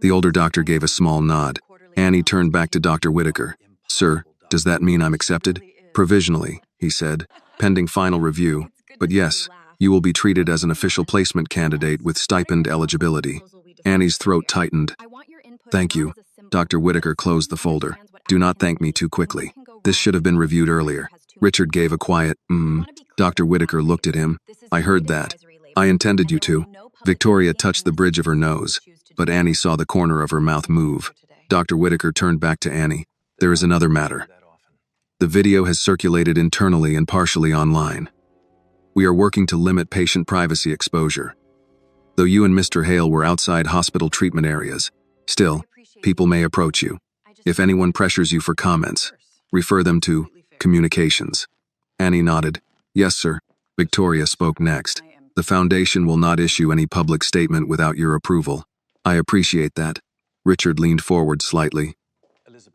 Speaker 1: The older doctor gave a small nod. Annie turned back to Dr. Whitaker. Sir, does that mean I'm accepted? Provisionally, he said, pending final review. But yes, you will be treated as an official placement candidate with stipend eligibility. Annie's throat tightened. Thank you. Dr. Whitaker closed the folder. Do not thank me too quickly. This should have been reviewed earlier. Richard gave a quiet, Dr. Whitaker looked at him. I heard that. I intended you to. Victoria touched the bridge of her nose, but Annie saw the corner of her mouth move. Dr. Whitaker turned back to Annie. There is another matter. The video has circulated internally and partially online. We are working to limit patient privacy exposure. Though you and Mr. Hale were outside hospital treatment areas, still, people may approach you. If anyone pressures you for comments, refer them to communications. Annie nodded. Yes, sir. Victoria spoke next. The Foundation will not issue any public statement without your approval. I appreciate that. Richard leaned forward slightly.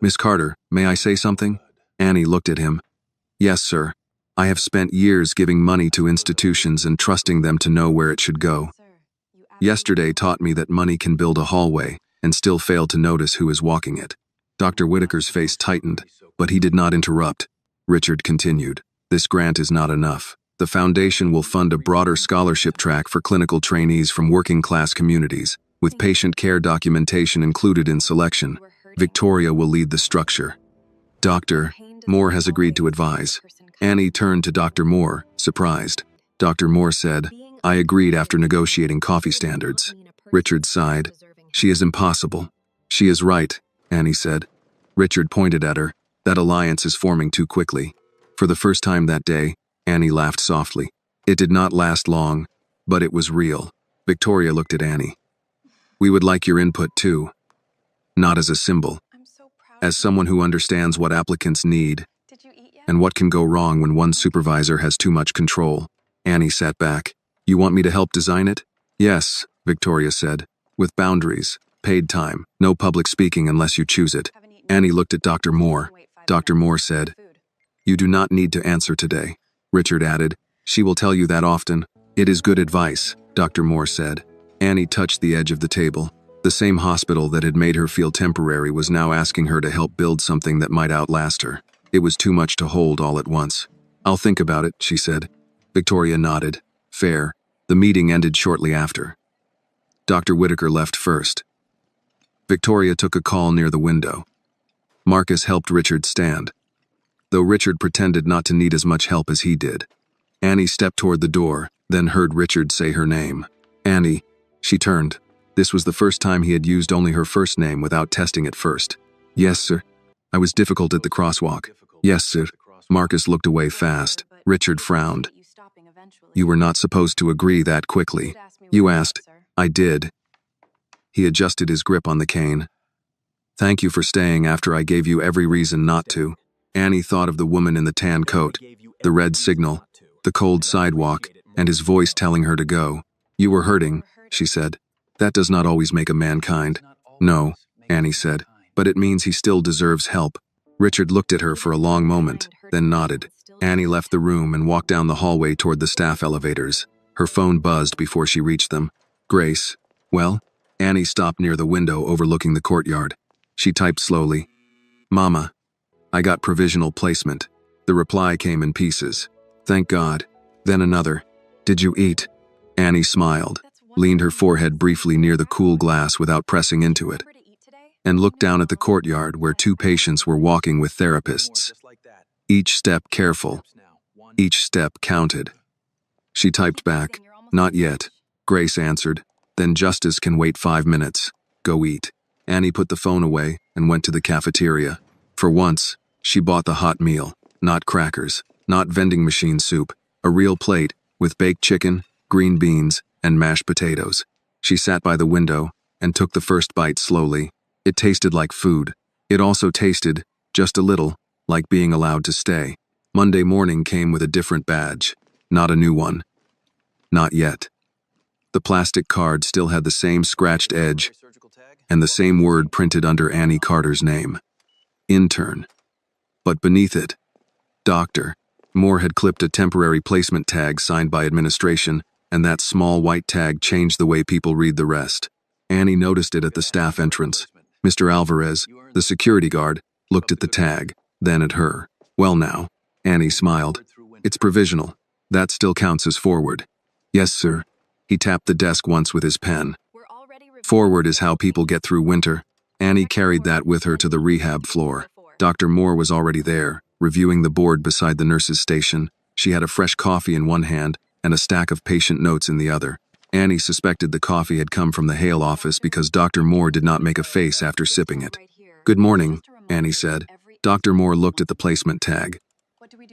Speaker 1: Miss Carter, may I say something? Annie looked at him. Yes, sir. I have spent years giving money to institutions and trusting them to know where it should go. Yesterday taught me that money can build a hallway and still fail to notice who is walking it. Dr. Whitaker's face tightened, but he did not interrupt. Richard continued. This grant is not enough. The Foundation will fund a broader scholarship track for clinical trainees from working-class communities, with patient care documentation included in selection. Victoria will lead the structure. Dr. Moore has agreed to advise. Annie turned to Dr. Moore, surprised. Dr. Moore said, I agreed after negotiating coffee standards. Richard sighed. She is impossible. She is right, Annie said. Richard pointed at her. That alliance is forming too quickly. For the first time that day, Annie laughed softly. It did not last long, but it was real. Victoria looked at Annie. We would like your input too. Not as a symbol. As someone who understands what applicants need and what can go wrong when one supervisor has too much control. Annie sat back. You want me to help design it? Yes, Victoria said. With boundaries, paid time, no public speaking unless you choose it. Annie looked at Dr. Moore. Dr. Moore said, You do not need to answer today. Richard added, She will tell you that often. It is good advice, Dr. Moore said. Annie touched the edge of the table. The same hospital that had made her feel temporary was now asking her to help build something that might outlast her. It was too much to hold all at once. I'll think about it, she said. Victoria nodded. Fair. The meeting ended shortly after. Dr. Whitaker left first. Victoria took a call near the window. Marcus helped Richard stand, though Richard pretended not to need as much help as he did. Annie stepped toward the door, then heard Richard say her name. Annie. She turned. This was the first time he had used only her first name without testing it first. Yes, sir. I was difficult at the crosswalk. Yes, sir. Marcus looked away fast. Richard frowned. You were not supposed to agree that quickly. You asked. I did. He adjusted his grip on the cane. Thank you for staying after I gave you every reason not to. Annie thought of the woman in the tan coat, the red signal, the cold sidewalk, and his voice telling her to go. You were hurting, she said. That does not always make a man kind. No, Annie said, but it means he still deserves help. Richard looked at her for a long moment, then nodded. Annie left the room and walked down the hallway toward the staff elevators. Her phone buzzed before she reached them. Grace. Well? Annie stopped near the window overlooking the courtyard. She typed slowly. Mama. I got provisional placement. The reply came in pieces. Thank God. Then another. Did you eat? Annie smiled, leaned her forehead briefly near the cool glass without pressing into it, and looked down at the courtyard where two patients were walking with therapists. Each step careful. Each step counted. She typed back, Not yet. Grace answered, Then Justice can wait 5 minutes. Go eat. Annie put the phone away and went to the cafeteria. For once, she bought the hot meal, not crackers, not vending machine soup, a real plate with baked chicken, green beans, and mashed potatoes. She sat by the window and took the first bite slowly. It tasted like food. It also tasted, just a little, like being allowed to stay. Monday morning came with a different badge. Not a new one. Not yet. The plastic card still had the same scratched edge and the same word printed under Annie Carter's name. Intern. But beneath it, Doctor. Moore had clipped a temporary placement tag signed by administration, and that small white tag changed the way people read the rest. Annie noticed it at the staff entrance. Mr. Alvarez, the security guard, looked at the tag, then at her. Well now, Annie smiled. It's provisional. That still counts as forward. Yes, sir. He tapped the desk once with his pen. Forward is how people get through winter. Annie carried that with her to the rehab floor. Dr. Moore was already there, reviewing the board beside the nurse's station. She had a fresh coffee in one hand and a stack of patient notes in the other. Annie suspected the coffee had come from the Hale office because Dr. Moore did not make a face after sipping it. Good morning, Annie said. Dr. Moore looked at the placement tag.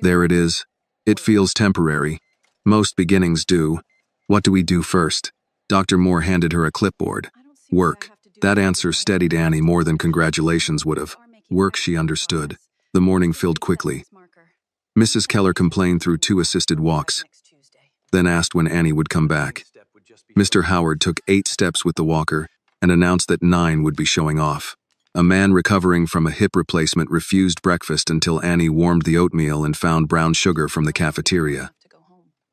Speaker 1: There it is. It feels temporary. Most beginnings do. What do we do first? Dr. Moore handed her a clipboard. Work. That answer steadied Annie more than congratulations would have. Work, she understood. The morning filled quickly. Mrs. Keller complained through 2 assisted walks, then asked when Annie would come back. Mr. Howard took 8 steps with the walker and announced that 9 would be showing off. A man recovering from a hip replacement refused breakfast until Annie warmed the oatmeal and found brown sugar from the cafeteria.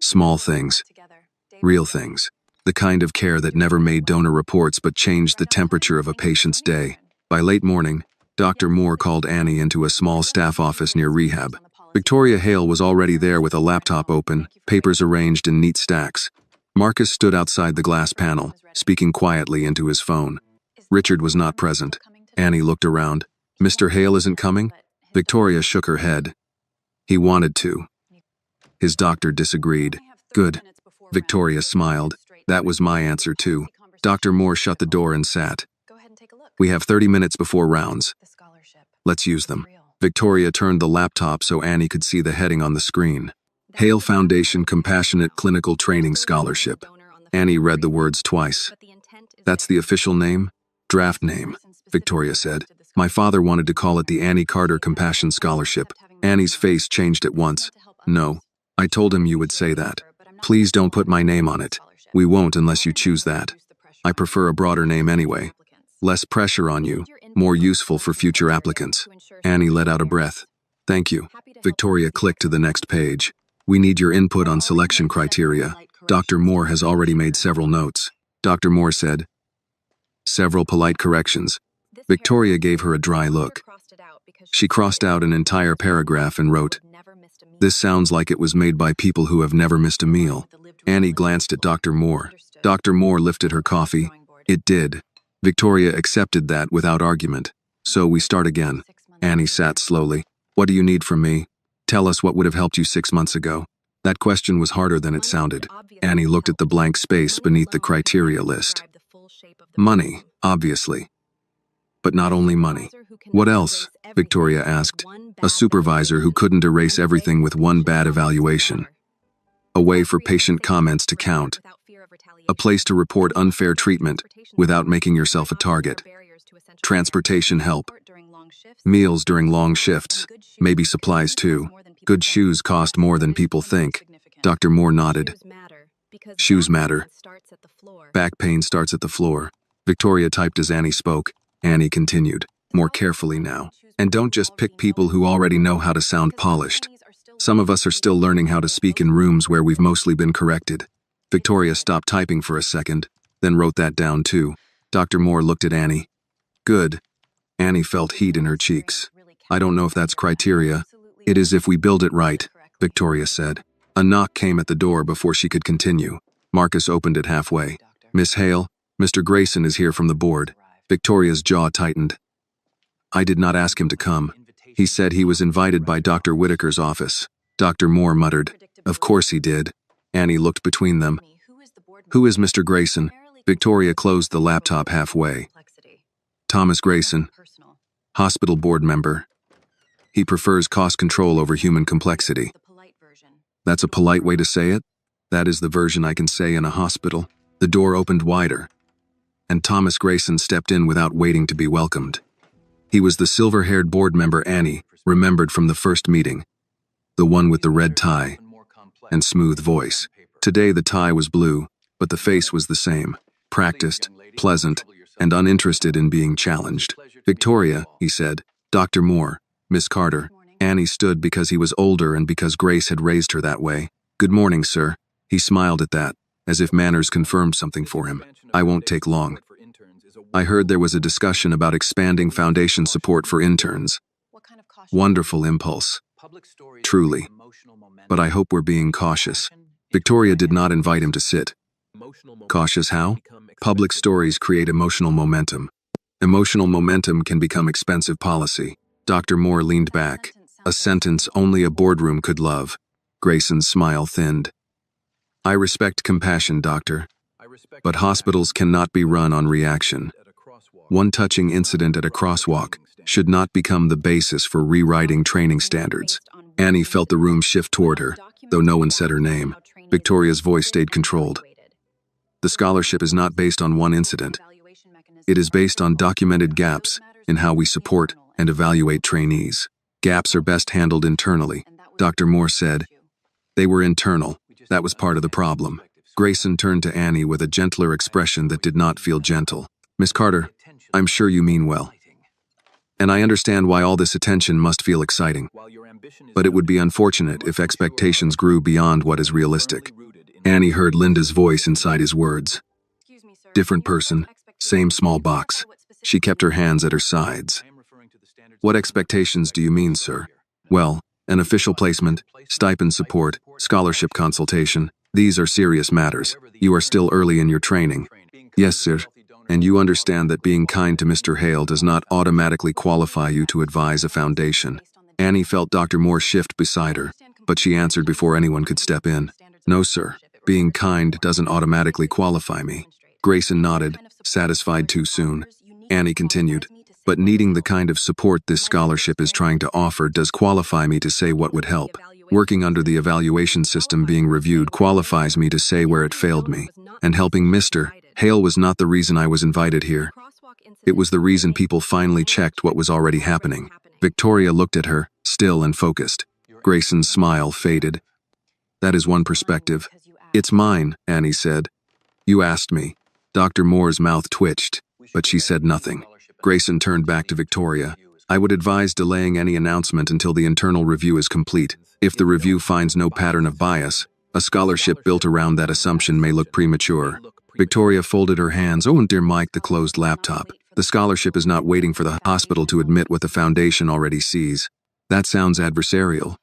Speaker 1: Small things. Real things. The kind of care that never made donor reports but changed the temperature of a patient's day. By late morning, Dr. Moore called Annie into a small staff office near rehab. Victoria Hale was already there with a laptop open, papers arranged in neat stacks. Marcus stood outside the glass panel, speaking quietly into his phone. Richard was not present. Annie looked around. Mr. Hale isn't coming? Victoria shook her head. He wanted to. His doctor disagreed. Good. Victoria smiled. That was my answer too. Dr. Moore shut the door and sat. We have 30 minutes before rounds. Let's use them. Victoria turned the laptop so Annie could see the heading on the screen. Hale Foundation Compassionate Clinical Training Scholarship. Annie read the words twice. That's the official name? Draft name, Victoria said. My father wanted to call it the Annie Carter Compassion Scholarship. Annie's face changed at once. No, I told him you would say that. Please don't put my name on it. We won't unless you choose that. I prefer a broader name anyway. Less pressure on you, more useful for future applicants. Annie let out a breath. Thank you. Victoria clicked to the next page. We need your input on selection criteria. Dr. Moore has already made several notes. Dr. Moore said, several polite corrections. Victoria gave her a dry look. She crossed out an entire paragraph and wrote, This sounds like it was made by people who have never missed a meal. Annie glanced at Dr. Moore. Dr. Moore lifted her coffee. It did. Victoria accepted that without argument. So we start again. Annie sat slowly. What do you need from me? Tell us what would have helped you 6 months ago. That question was harder than it sounded. Annie looked at the blank space beneath the criteria list. Money, obviously. But not only money. What else? Victoria asked. A supervisor who couldn't erase everything with one bad evaluation. A way for patient comments to count. A place to report unfair treatment without making yourself a target. Transportation help. Meals during long shifts. Maybe supplies too. Good shoes cost more than people think. Dr. Moore nodded. Shoes matter. Back pain starts at the floor. Victoria typed as Annie spoke. Annie continued, more carefully now. And don't just pick people who already know how to sound polished. Some of us are still learning how to speak in rooms where we've mostly been corrected. Victoria stopped typing for a second, then wrote that down too. Dr. Moore looked at Annie. Good. Annie felt heat in her cheeks. I don't know if that's criteria. It is if we build it right, Victoria said. A knock came at the door before she could continue. Marcus opened it halfway. Miss Hale, Mr. Grayson is here from the board. Victoria's jaw tightened. I did not ask him to come. He said he was invited by Dr. Whitaker's office. Dr. Moore muttered. Of course he did. Annie looked between them. Who is Mr. Grayson? Victoria closed the laptop halfway. Thomas Grayson, hospital board member. He prefers cost control over human complexity. That's a polite way to say it? That is the version I can say in a hospital. The door opened wider, and Thomas Grayson stepped in without waiting to be welcomed. He was the silver-haired board member Annie remembered from the first meeting, the one with the red tie and smooth voice. Today the tie was blue, but the face was the same, practiced, pleasant, and uninterested in being challenged. Victoria, he said. Dr. Moore, Miss Carter. Annie stood because he was older and because Grace had raised her that way. Good morning, sir. He smiled at that, as if manners confirmed something for him. I won't take long. I heard there was a discussion about expanding foundation support for interns. Wonderful impulse. Truly. But I hope we're being cautious. Victoria did not invite him to sit. Cautious how? Public stories create emotional momentum. Emotional momentum can become expensive policy. Dr. Moore leaned back. A sentence only a boardroom could love. Grayson's smile thinned. I respect compassion, doctor. But hospitals cannot be run on reaction. One touching incident at a crosswalk should not become the basis for rewriting training standards. Annie felt the room shift toward her, though no one said her name. Victoria's voice stayed controlled. The scholarship is not based on one incident. It is based on documented gaps in how we support and evaluate trainees. Gaps are best handled internally, Dr. Moore said. They were internal. That was part of the problem. Grayson turned to Annie with a gentler expression that did not feel gentle. Miss Carter, I'm sure you mean well. And I understand why all this attention must feel exciting. But it would be unfortunate if expectations grew beyond what is realistic. Annie heard Linda's voice inside his words. Different person, same small box. She kept her hands at her sides. What expectations do you mean, sir? Well, an official placement, stipend support, scholarship consultation. These are serious matters. You are still early in your training. Yes, sir. And you understand that being kind to Mr. Hale does not automatically qualify you to advise a foundation. Annie felt Dr. Moore shift beside her, but she answered before anyone could step in. No, sir. Being kind doesn't automatically qualify me. Grayson nodded, satisfied too soon. Annie continued. But needing the kind of support this scholarship is trying to offer does qualify me to say what would help. Working under the evaluation system being reviewed qualifies me to say where it failed me. And helping Mr. Hale was not the reason I was invited here. It was the reason people finally checked what was already happening. Victoria looked at her, still and focused. Grayson's smile faded. That is one perspective. It's mine, Annie said. You asked me. Dr. Moore's mouth twitched, but she said nothing. Grayson turned back to Victoria. I would advise delaying any announcement until the internal review is complete. If the review finds no pattern of bias, a scholarship built around that assumption may look premature. Victoria folded her hands. Oh, and dear Mike, the closed laptop. The scholarship is not waiting for the hospital to admit what the foundation already sees. That sounds adversarial.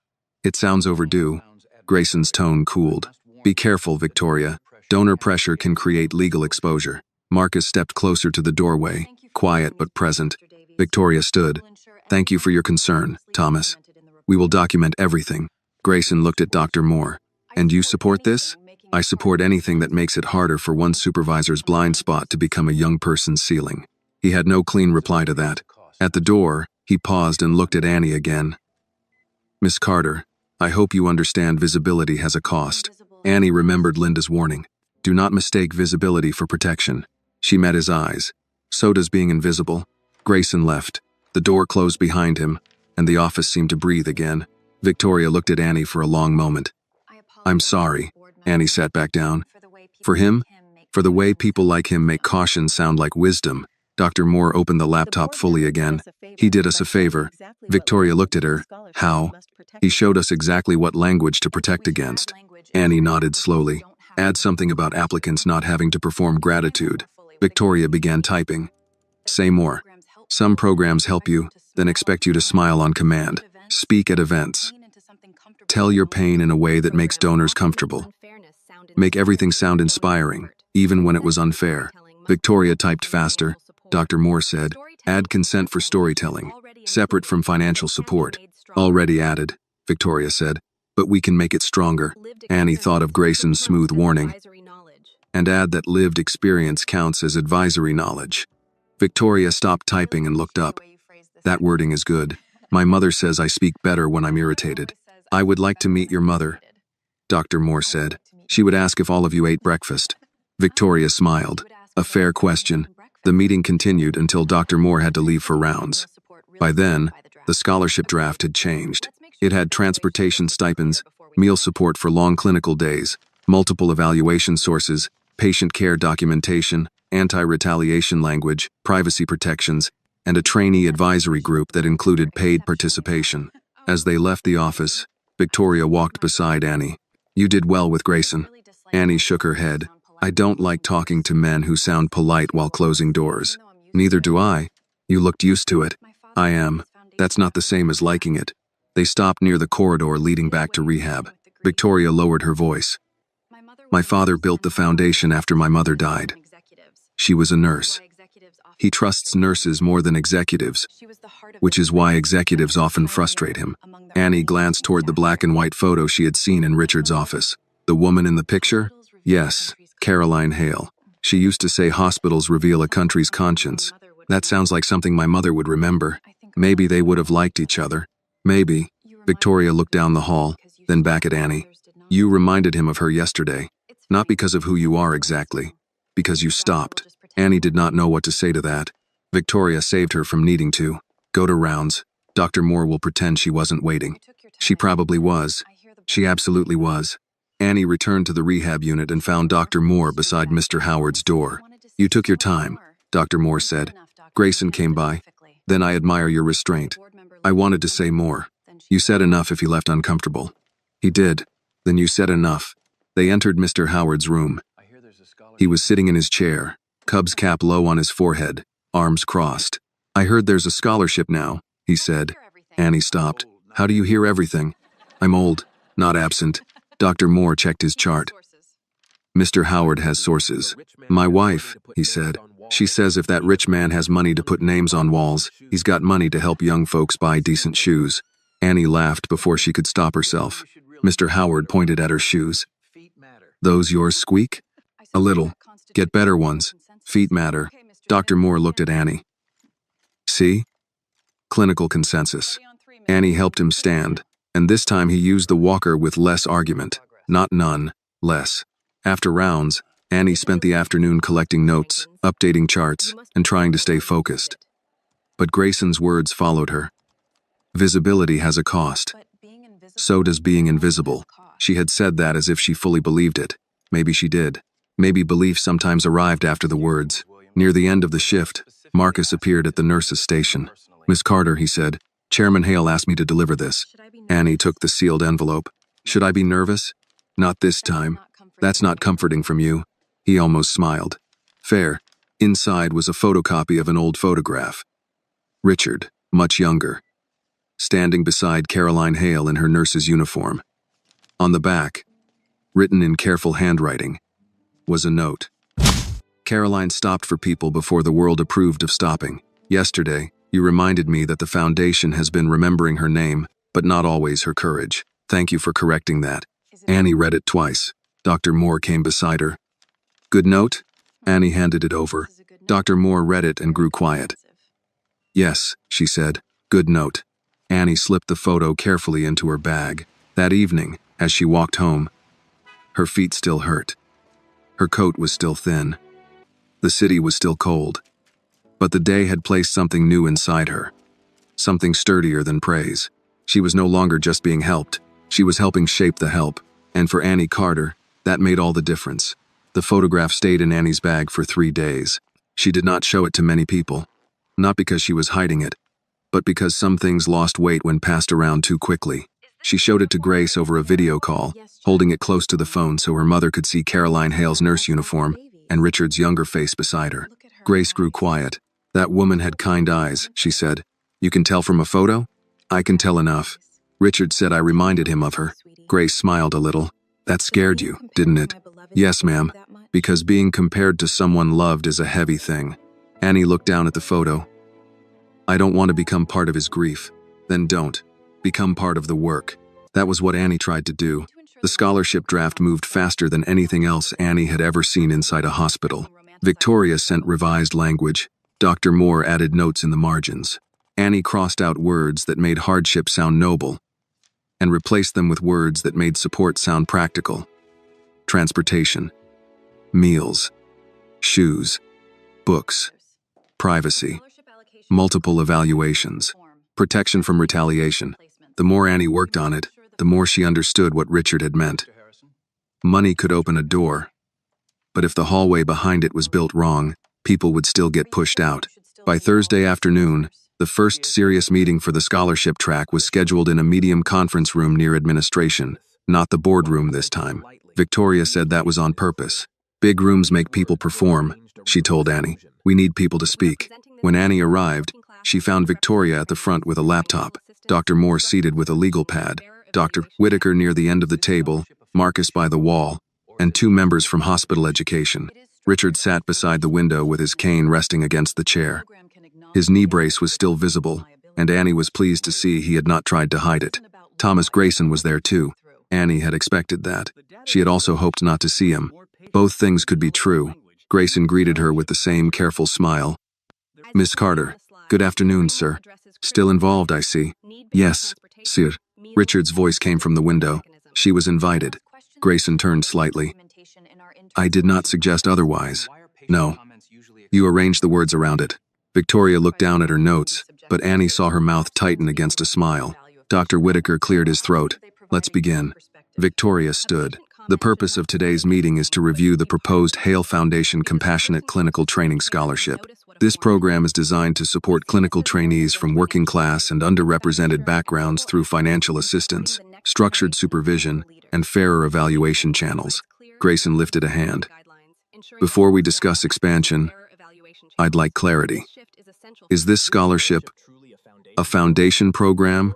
Speaker 1: It sounds overdue. Grayson's tone cooled. Be careful, Victoria. Donor pressure can create legal exposure. Marcus stepped closer to the doorway, quiet but present. Victoria stood. Thank you for your concern, Thomas. We will document everything. Grayson looked at Dr. Moore. And you support this? I support anything that makes it harder for one supervisor's blind spot to become a young person's ceiling. He had no clean reply to that. At the door, he paused and looked at Annie again. Miss Carter, I hope you understand visibility has a cost. Annie remembered Linda's warning. Do not mistake visibility for protection. She met his eyes. So does being invisible. Grayson left. The door closed behind him, and the office seemed to breathe again. Victoria looked at Annie for a long moment. I'm sorry. Annie sat back down. For him? For the way people like him make caution sound like wisdom. Dr. Moore opened the laptop fully again. He did us a favor. Victoria looked at her. How? He showed us exactly what language to protect against. Annie nodded slowly. Add something about applicants not having to perform gratitude. Victoria began typing. Say more. Some programs help you, then expect you to smile on command. Speak at events. Tell your pain in a way that makes donors comfortable. Make everything sound inspiring, even when it was unfair. Victoria typed faster. Dr. Moore said, add consent for storytelling, separate from financial support. Already added, Victoria said, but we can make it stronger. Annie thought of Grayson's smooth warning. And add that lived experience counts as advisory knowledge. Victoria stopped typing and looked up. That wording is good. My mother says I speak better when I'm irritated. I would like to meet your mother, Dr. Moore said. She would ask if all of you ate breakfast. Victoria smiled. A fair question. The meeting continued until Dr. Moore had to leave for rounds. By then, the scholarship draft had changed. It had transportation stipends, meal support for long clinical days, multiple evaluation sources, patient care documentation, anti-retaliation language, privacy protections, and a trainee advisory group that included paid participation. As they left the office, Victoria walked beside Annie. You did well with Grayson. Annie shook her head. I don't like talking to men who sound polite while closing doors. Neither do I. You looked used to it. I am. That's not the same as liking it. They stopped near the corridor leading back to rehab. Victoria lowered her voice. My father built the foundation after my mother died. She was a nurse. He trusts nurses more than executives, which is why executives often frustrate him. Annie glanced toward the black and white photo she had seen in Richard's office. The woman in the picture? Yes, Caroline Hale. She used to say hospitals reveal a country's conscience. That sounds like something my mother would remember. Maybe they would have liked each other. Maybe. Victoria looked down the hall, then back at Annie. You reminded him of her yesterday. Not because of who you are exactly. Because you stopped. Annie did not know what to say to that. Victoria saved her from needing to. Go to rounds. Dr. Moore will pretend she wasn't waiting. She probably was. She absolutely was. Annie returned to the rehab unit and found Dr. Moore beside Mr. Howard's door. You took your time, Dr. Moore said. Grayson came by. Then I admire your restraint. I wanted to say more. You said enough if he left uncomfortable. He did. Then you said enough. They entered Mr. Howard's room. He was sitting in his chair, Cubs cap low on his forehead, arms crossed. I heard there's a scholarship now, he said. Annie stopped. How do you hear everything? I'm old, not absent. Dr. Moore checked his chart. Mr. Howard has sources. My wife, he said. She says if that rich man has money to put names on walls, he's got money to help young folks buy decent shoes. Annie laughed before she could stop herself. Mr. Howard pointed at her shoes. Those yours squeak? A little. Get better ones. Feet matter. Dr. Moore looked at Annie. See? Clinical consensus. Annie helped him stand, and this time he used the walker with less argument. Not none, less. After rounds, Annie spent the afternoon collecting notes, updating charts, and trying to stay focused. But Grayson's words followed her. Visibility has a cost. So does being invisible. She had said that as if she fully believed it. Maybe she did. Maybe belief sometimes arrived after the words. Near the end of the shift, Marcus appeared at the nurse's station. Miss Carter, he said, Chairman Hale asked me to deliver this. Annie took the sealed envelope. Should I be nervous? Not this time. That's not comforting from you. He almost smiled. Fair. Inside was a photocopy of an old photograph. Richard, much younger, standing beside Caroline Hale in her nurse's uniform. On the back, written in careful handwriting, was a note. Caroline stopped for people before the world approved of stopping. Yesterday, you reminded me that the Foundation has been remembering her name, but not always her courage. Thank you for correcting that. Annie read it twice. Dr. Moore came beside her. Good note? Annie handed it over. Dr. Moore read it and grew quiet. Yes, she said. Good note. Annie slipped the photo carefully into her bag. That evening, as she walked home, her feet still hurt. Her coat was still thin. The city was still cold. But the day had placed something new inside her. Something sturdier than praise. She was no longer just being helped. She was helping shape the help. And for Annie Carter, that made all the difference. The photograph stayed in Annie's bag for 3 days. She did not show it to many people. Not because she was hiding it, but because some things lost weight when passed around too quickly. She showed it to Grace over a video call, holding it close to the phone so her mother could see Caroline Hale's nurse uniform and Richard's younger face beside her. Grace grew quiet. That woman had kind eyes, she said. You can tell from a photo? I can tell enough. Richard said I reminded him of her. Grace smiled a little. That scared you, didn't it? Yes, ma'am. Because being compared to someone loved is a heavy thing. Annie looked down at the photo. I don't want to become part of his grief. Then don't. Become part of the work. That was what Annie tried to do. The scholarship draft moved faster than anything else Annie had ever seen inside a hospital. Victoria sent revised language. Dr. Moore added notes in the margins. Annie crossed out words that made hardship sound noble and replaced them with words that made support sound practical. Transportation, meals, shoes, books, privacy, multiple evaluations, protection from retaliation. The more Annie worked on it, the more she understood what Richard had meant. Money could open a door, but if the hallway behind it was built wrong, people would still get pushed out. By Thursday afternoon, the first serious meeting for the scholarship track was scheduled in a medium conference room near administration, not the boardroom this time. Victoria said that was on purpose. Big rooms make people perform, she told Annie. We need people to speak. When Annie arrived, she found Victoria at the front with a laptop, Dr. Moore seated with a legal pad, Dr. Whitaker near the end of the table, Marcus by the wall, and 2 members from hospital education. Richard sat beside the window with his cane resting against the chair. His knee brace was still visible, and Annie was pleased to see he had not tried to hide it. Thomas Grayson was there too. Annie had expected that. She had also hoped not to see him. Both things could be true. Grayson greeted her with the same careful smile. Miss Carter, good afternoon, sir. Still involved, I see. Yes, sir. Richard's voice came from the window. She was invited. Grayson turned slightly. I did not suggest otherwise. No. You arranged the words around it. Victoria looked down at her notes, but Annie saw her mouth tighten against a smile. Dr. Whitaker cleared his throat. Let's begin. Victoria stood. The purpose of today's meeting is to review the proposed Hale Foundation Compassionate Clinical Training Scholarship. This program is designed to support clinical trainees from working class and underrepresented backgrounds through financial assistance, structured supervision, and fairer evaluation channels. Grayson lifted a hand. Before we discuss expansion, I'd like clarity. Is this scholarship a foundation program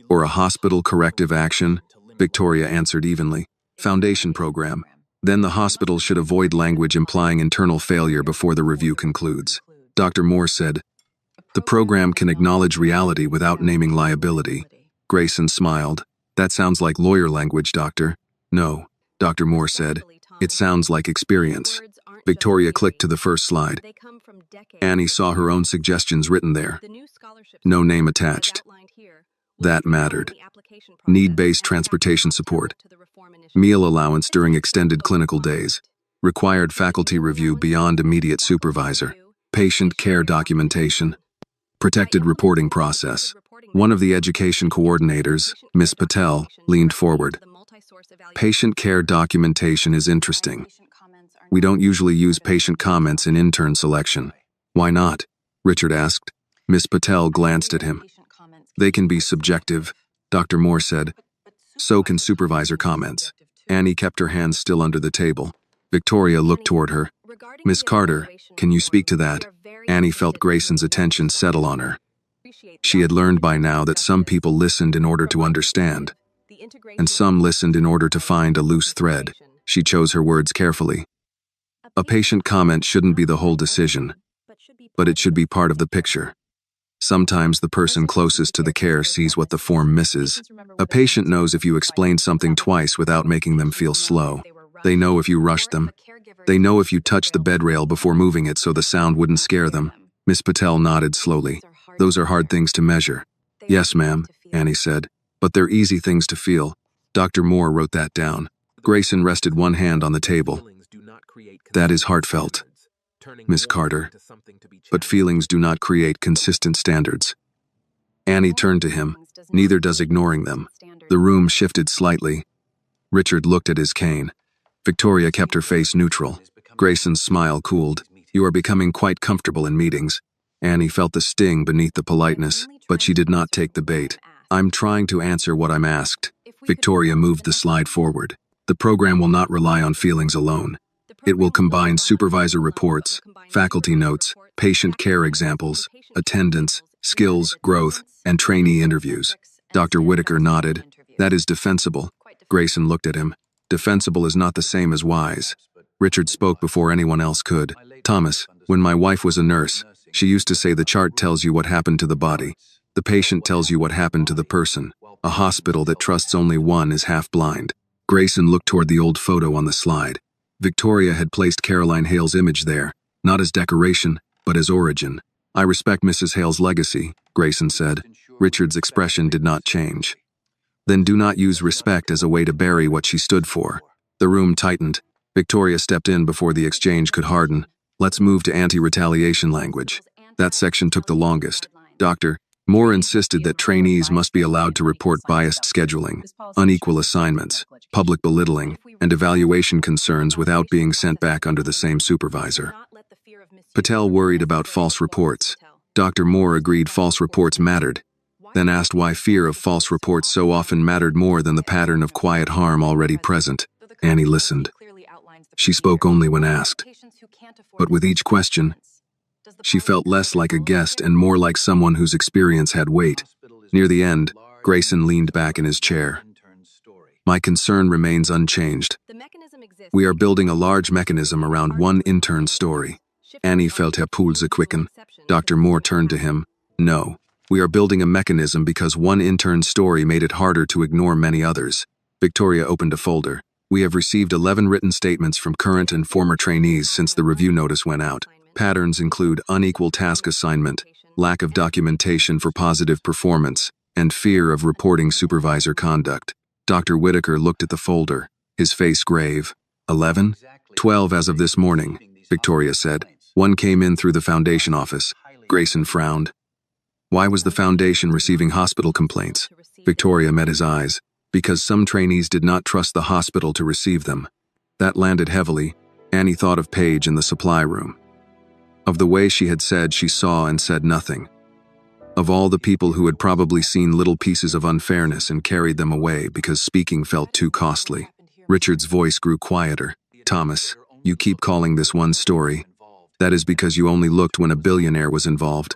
Speaker 1: or a hospital corrective action? Victoria answered evenly. Foundation program. Then the hospital should avoid language implying internal failure before the review concludes. Dr. Moore said, the program can acknowledge reality without naming liability. Grayson smiled. That sounds like lawyer language, doctor. No, Dr. Moore said. It sounds like experience. Victoria clicked to the first slide. Annie saw her own suggestions written there. No name attached. That mattered. Need-based transportation support. Meal allowance during extended clinical days. Required faculty review beyond immediate supervisor. Patient care documentation. Protected reporting process. One of the education coordinators, Ms. Patel, leaned forward. Patient care documentation is interesting. We don't usually use patient comments in intern selection. Why not? Richard asked. Ms. Patel glanced at him. They can be subjective, Dr. Moore said. So can supervisor comments. Annie kept her hands still under the table. Victoria looked toward her. Miss Carter, can you speak to that? Annie felt Grayson's attention settle on her. She had learned by now that some people listened in order to understand, and some listened in order to find a loose thread. She chose her words carefully. A patient comment shouldn't be the whole decision, but it should be part of the picture. Sometimes the person closest to the care sees what the form misses. A patient knows if you explain something twice without making them feel slow. They know if you rushed them. They know if you touched the bed rail before moving it so the sound wouldn't scare them. Miss Patel nodded slowly. Those are hard things to measure. Yes, ma'am, Annie said. But they're easy things to feel. Dr. Moore wrote that down. Grayson rested one hand on the table. That is heartfelt, Miss Carter. But feelings do not create consistent standards. Annie turned to him. Neither does ignoring them. The room shifted slightly. Richard looked at his cane. Victoria kept her face neutral. Grayson's smile cooled. You are becoming quite comfortable in meetings. Annie felt the sting beneath the politeness, but she did not take the bait. I'm trying to answer what I'm asked. Victoria moved the slide forward. The program will not rely on feelings alone. It will combine supervisor reports, faculty notes, patient care examples, attendance, skills, growth, and trainee interviews. Dr. Whitaker nodded. That is defensible. Grayson looked at him. Defensible is not the same as wise. Richard spoke before anyone else could. Thomas, when my wife was a nurse, she used to say the chart tells you what happened to the body. The patient tells you what happened to the person. A hospital that trusts only one is half blind. Grayson looked toward the old photo on the slide. Victoria had placed Caroline Hale's image there, not as decoration, but as origin. I respect Mrs. Hale's legacy, Grayson said. Richard's expression did not change. Then do not use respect as a way to bury what she stood for. The room tightened. Victoria stepped in before the exchange could harden. Let's move to anti-retaliation language. That section took the longest. Dr. Moore insisted that trainees must be allowed to report biased scheduling, unequal assignments, public belittling, and evaluation concerns without being sent back under the same supervisor. Patel worried about false reports. Dr. Moore agreed false reports mattered, then asked why fear of false reports so often mattered more than the pattern of quiet harm already present. Annie listened. She spoke only when asked. But with each question, she felt less like a guest and more like someone whose experience had weight. Near the end, Grayson leaned back in his chair. My concern remains unchanged. We are building a large mechanism around one intern story. Annie felt her pulse quicken. Dr. Moore turned to him. No. We are building a mechanism because one intern's story made it harder to ignore many others. Victoria opened a folder. We have received 11 written statements from current and former trainees since the review notice went out. Patterns include unequal task assignment, lack of documentation for positive performance, and fear of reporting supervisor conduct. Dr. Whitaker looked at the folder, his face grave. 11? 12 as of this morning, Victoria said. One came in through the foundation office. Grayson frowned. Why was the foundation receiving hospital complaints? Victoria met his eyes. Because some trainees did not trust the hospital to receive them. That landed heavily. Annie thought of Paige in the supply room. Of the way she had said she saw and said nothing. Of all the people who had probably seen little pieces of unfairness and carried them away because speaking felt too costly. Richard's voice grew quieter. Thomas, you keep calling this one story. That is because you only looked when a billionaire was involved.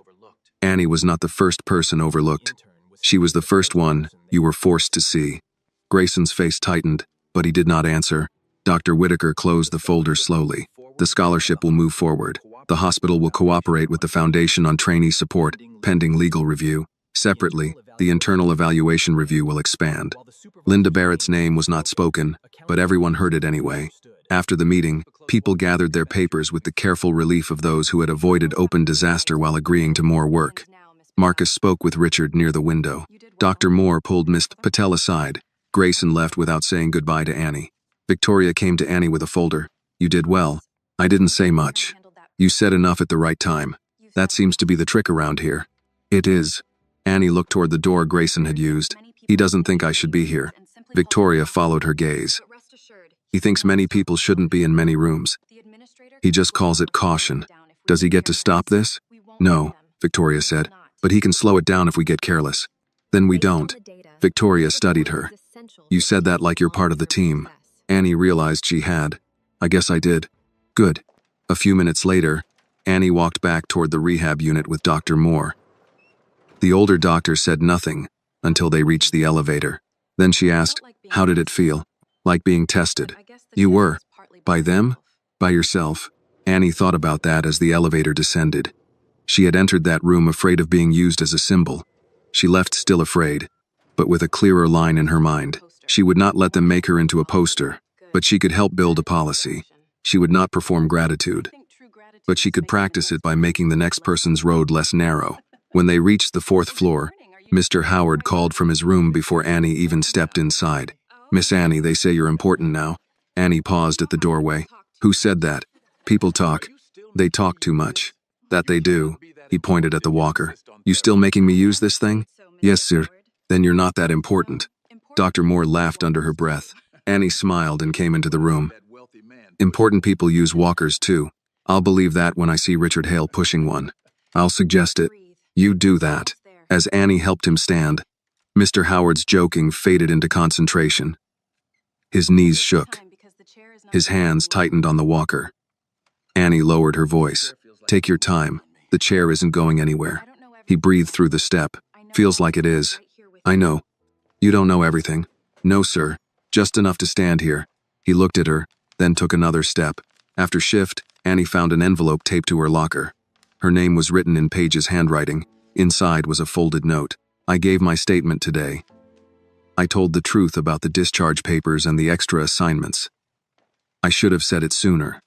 Speaker 1: Annie was not the first person overlooked. She was the first one you were forced to see. Grayson's face tightened, but he did not answer. Dr. Whitaker closed the folder slowly. The scholarship will move forward. The hospital will cooperate with the Foundation on trainee support, pending legal review. Separately, the internal evaluation review will expand. Linda Barrett's name was not spoken, but everyone heard it anyway. After the meeting, people gathered their papers with the careful relief of those who had avoided open disaster while agreeing to more work. Marcus spoke with Richard near the window. Dr. Moore pulled Miss Patel aside. Grayson left without saying goodbye to Annie. Victoria came to Annie with a folder. You did well. I didn't say much. You said enough at the right time. That seems to be the trick around here. It is. Annie looked toward the door Grayson had used. He doesn't think I should be here. Victoria followed her gaze. He thinks many people shouldn't be in many rooms. He just calls it caution. Does he get to stop this? No, Victoria said. But he can slow it down if we get careless. Then we don't. Victoria studied her. You said that like you're part of the team. Annie realized she had. I guess I did. Good. A few minutes later, Annie walked back toward the rehab unit with Dr. Moore. The older doctor said nothing until they reached the elevator. Then she asked, how did it feel? Like being tested. You were. By them? By yourself. Annie thought about that as the elevator descended. She had entered that room afraid of being used as a symbol. She left still afraid, but with a clearer line in her mind. She would not let them make her into a poster, but But she could help build a policy. She would not perform gratitude, but she could practice it by making the next person's road less narrow. When they reached the 4th floor, Mr. Howard called from his room before Annie even stepped inside. "Miss Annie, they say you're important now." Annie paused at the doorway. "Who said that?" "People talk. They talk too much." "That they do." He pointed at the walker. "You still making me use this thing?" "Yes, sir." "Then you're not that important." Dr. Moore laughed under her breath. Annie smiled and came into the room. "Important people use walkers too. I'll believe that when I see Richard Hale pushing one. I'll suggest it. You do that." As Annie helped him stand, Mr. Howard's joking faded into concentration. His knees shook. His hands tightened on the walker. Annie lowered her voice. "Take your time. The chair isn't going anywhere." He breathed through the step. "Feels like it is." "I know. You don't know everything." "No, sir. Just enough to stand here." He looked at her, then took another step. After shift, Annie found an envelope taped to her locker. Her name was written in Paige's handwriting. Inside was a folded note. "I gave my statement today. I told the truth about the discharge papers and the extra assignments. I should have said it sooner.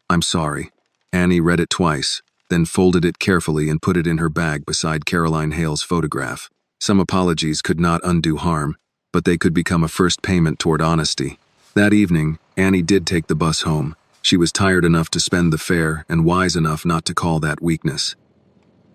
Speaker 1: I'm sorry." Annie read it twice, then folded it carefully and put it in her bag beside Caroline Hale's photograph. Some apologies could not undo harm, but they could become a first payment toward honesty. That evening, Annie did take the bus home. She was tired enough to spend the fare and wise enough not to call that weakness.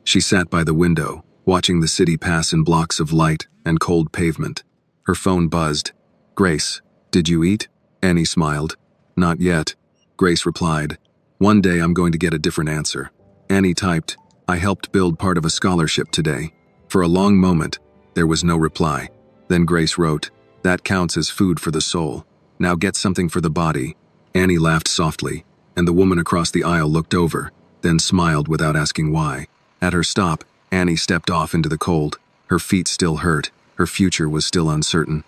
Speaker 1: She sat by the window, watching the city pass in blocks of light and cold pavement. Her phone buzzed. "Grace, did you eat?" Annie smiled. "Not yet." Grace replied, "One day I'm going to get a different answer." Annie typed, "I helped build part of a scholarship today." For a long moment, there was no reply. Then Grace wrote, "That counts as food for the soul. Now get something for the body." Annie laughed softly, and the woman across the aisle looked over, then smiled without asking why. At her stop, Annie stepped off into the cold. Her feet still hurt. Her future was still uncertain.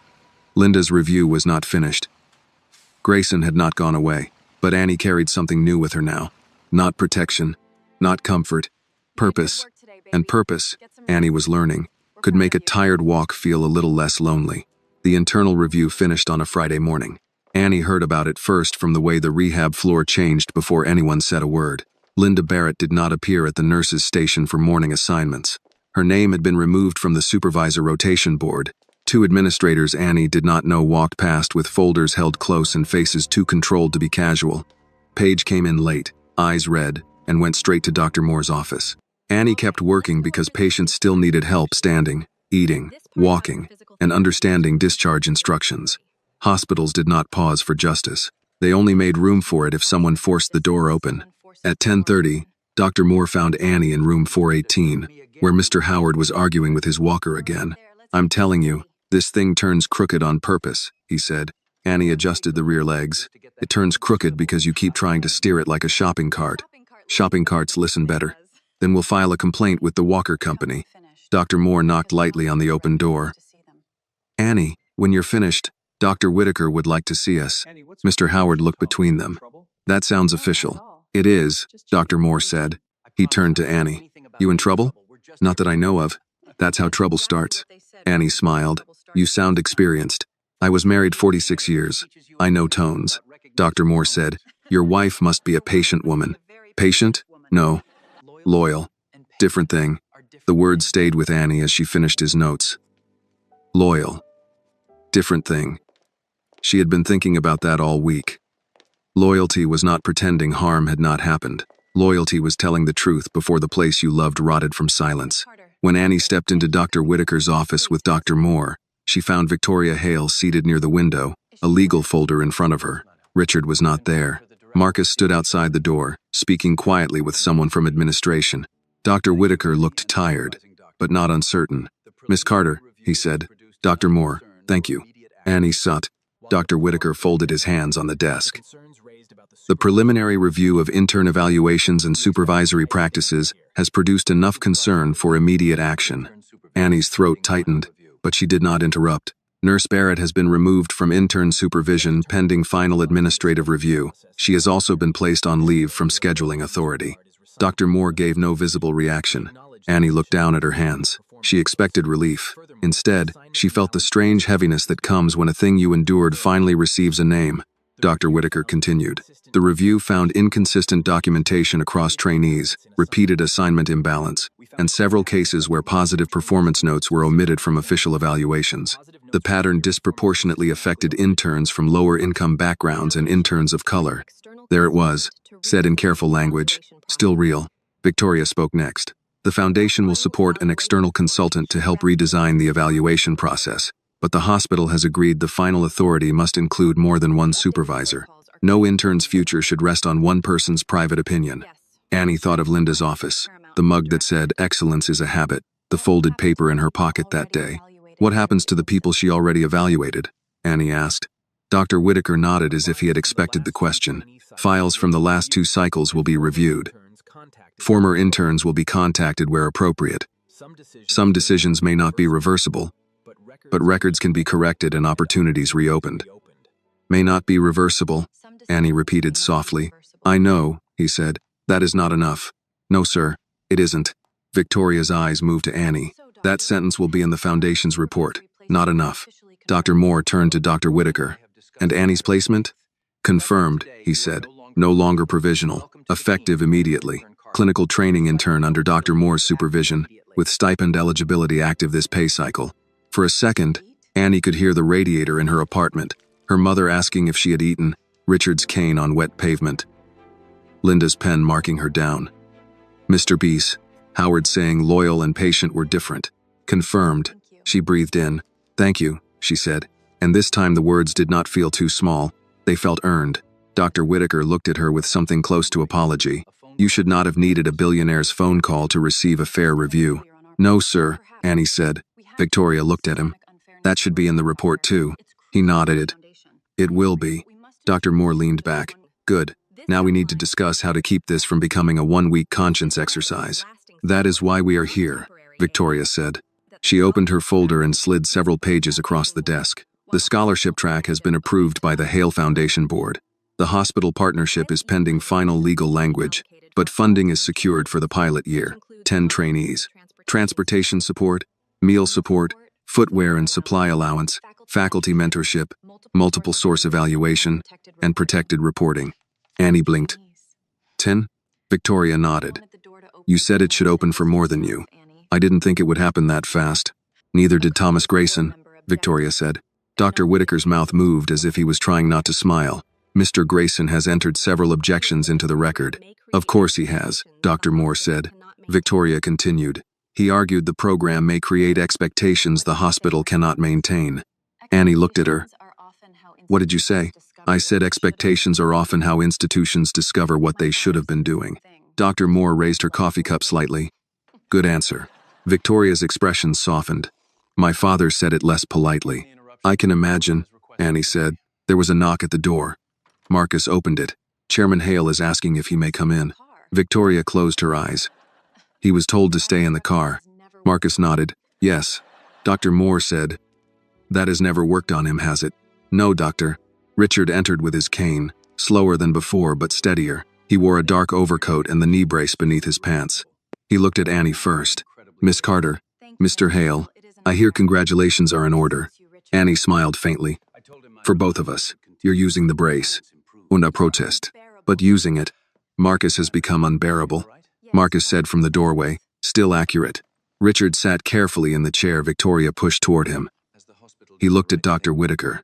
Speaker 1: Linda's review was not finished. Grayson had not gone away, but Annie carried something new with her now. Not protection, not comfort, purpose. And purpose, Annie was learning, could make a tired walk feel a little less lonely. The internal review finished on a Friday morning. Annie heard about it first from the way the rehab floor changed before anyone said a word. Linda Barrett did not appear at the nurses' station for morning assignments. Her name had been removed from the supervisor rotation board. 2 administrators Annie did not know walked past with folders held close and faces too controlled to be casual. Paige came in late, eyes red, and went straight to Dr. Moore's office. Annie kept working because patients still needed help standing, eating, walking, and understanding discharge instructions. Hospitals did not pause for justice. They only made room for it if someone forced the door open. At 10:30, Dr. Moore found Annie in room 418, where Mr. Howard was arguing with his walker again. "I'm telling you, this thing turns crooked on purpose," he said. Annie adjusted the rear legs. "It turns crooked because you keep trying to steer it like a shopping cart. Shopping carts listen better. Then we'll file a complaint with the Walker Company." Dr. Moore knocked lightly on the open door. "Annie, when you're finished, Dr. Whitaker would like to see us." Mr. Howard looked between them. "That sounds official." "It is," Dr. Moore said. He turned to Annie. "You in trouble?" "Not that I know of. That's how trouble starts." Annie smiled. "You sound experienced." "I was married 46 years. I know tones." Dr. Moore said, "Your wife must be a patient woman." "Patient? No. Loyal. Different thing." The word stayed with Annie as she finished his notes. Loyal. Different thing. She had been thinking about that all week. Loyalty was not pretending harm had not happened. Loyalty was telling the truth before the place you loved rotted from silence. When Annie stepped into Dr. Whitaker's office with Dr. Moore, she found Victoria Hale seated near the window, a legal folder in front of her. Richard was not there. Marcus stood outside the door, speaking quietly with someone from administration. Dr. Whitaker looked tired, but not uncertain. "Miss Carter," he said. "Dr. Moore, thank you." Annie sat. Dr. Whitaker folded his hands on the desk. "The preliminary review of intern evaluations and supervisory practices has produced enough concern for immediate action." Annie's throat tightened, but she did not interrupt. "Nurse Barrett has been removed from intern supervision pending final administrative review. She has also been placed on leave from scheduling authority." Dr. Moore gave no visible reaction. Annie looked down at her hands. She expected relief. Instead, she felt the strange heaviness that comes when a thing you endured finally receives a name. Dr. Whitaker continued. The review found inconsistent documentation across trainees, repeated assignment imbalance, and several cases where positive performance notes were omitted from official evaluations. The pattern disproportionately affected interns from lower-income backgrounds and interns of color. There it was, said in careful language, still real. Victoria spoke next. The foundation will support an external consultant to help redesign the evaluation process, but the hospital has agreed the final authority must include more than one supervisor. No intern's future should rest on one person's private opinion. Annie thought of Linda's office, the mug that said, "Excellence is a habit," the folded paper in her pocket that day. What happens to the people she already evaluated? Annie asked. Dr. Whitaker nodded as if he had expected the question. Files from the last 2 cycles will be reviewed. Former interns will be contacted where appropriate. Some decisions may not be reversible, but records can be corrected and opportunities reopened. May not be reversible, Annie repeated softly. I know, he said. That is not enough. No, sir, it isn't. Victoria's eyes moved to Annie. That sentence will be in the Foundation's report. Not enough. Dr. Moore turned to Dr. Whitaker. And Annie's placement? Confirmed, he said. No longer provisional. Effective immediately. Clinical training intern under Dr. Moore's supervision, with stipend eligibility active this pay cycle. For a second, Annie could hear the radiator in her apartment, her mother asking if she had eaten, Richard's cane on wet pavement. Linda's pen marking her down. Mr. Beese, Howard saying loyal and patient were different. Confirmed, she breathed in. Thank you, she said, and this time the words did not feel too small, they felt earned. Dr. Whitaker looked at her with something close to apology. You should not have needed a billionaire's phone call to receive a fair review. No, sir, Annie said. Victoria looked at him. That should be in the report too. He nodded. It will be. Dr. Moore leaned back. Good. Now we need to discuss how to keep this from becoming a one-week conscience exercise. That is why we are here, Victoria said. She opened her folder and slid several pages across the desk. The scholarship track has been approved by the Hale Foundation Board. The hospital partnership is pending final legal language, but funding is secured for the pilot year. 10 trainees. Transportation support, meal support, footwear and supply allowance, faculty mentorship, multiple source evaluation, and protected reporting. Annie blinked. 10? Victoria nodded. You said it should open for more than you. I didn't think it would happen that fast. Neither did Thomas Grayson, Victoria said. Dr. Whitaker's mouth moved as if he was trying not to smile. Mr. Grayson has entered several objections into the record. Of course he has, Dr. Moore said. Victoria continued. He argued the program may create expectations the hospital cannot maintain. Annie looked at her. What did you say? I said expectations are often how institutions discover what they should have been doing. Dr. Moore raised her coffee cup slightly. Good answer. Victoria's expression softened. My father said it less politely. I can imagine, Annie said. There was a knock at the door. Marcus opened it. Chairman Hale is asking if he may come in. Victoria closed her eyes. He was told to stay in the car. Marcus nodded. Yes. Dr. Moore said, That has never worked on him, has it? No, doctor. Richard entered with his cane, slower than before but steadier. He wore a dark overcoat and the knee brace beneath his pants. He looked at Annie first. Miss Carter, Mr. Hale, I hear congratulations are in order. Annie smiled faintly. For both of us, you're using the brace. Una protest. But using it, Marcus has become unbearable. Marcus said from the doorway, still accurate. Richard sat carefully in the chair Victoria pushed toward him. He looked at Dr. Whitaker.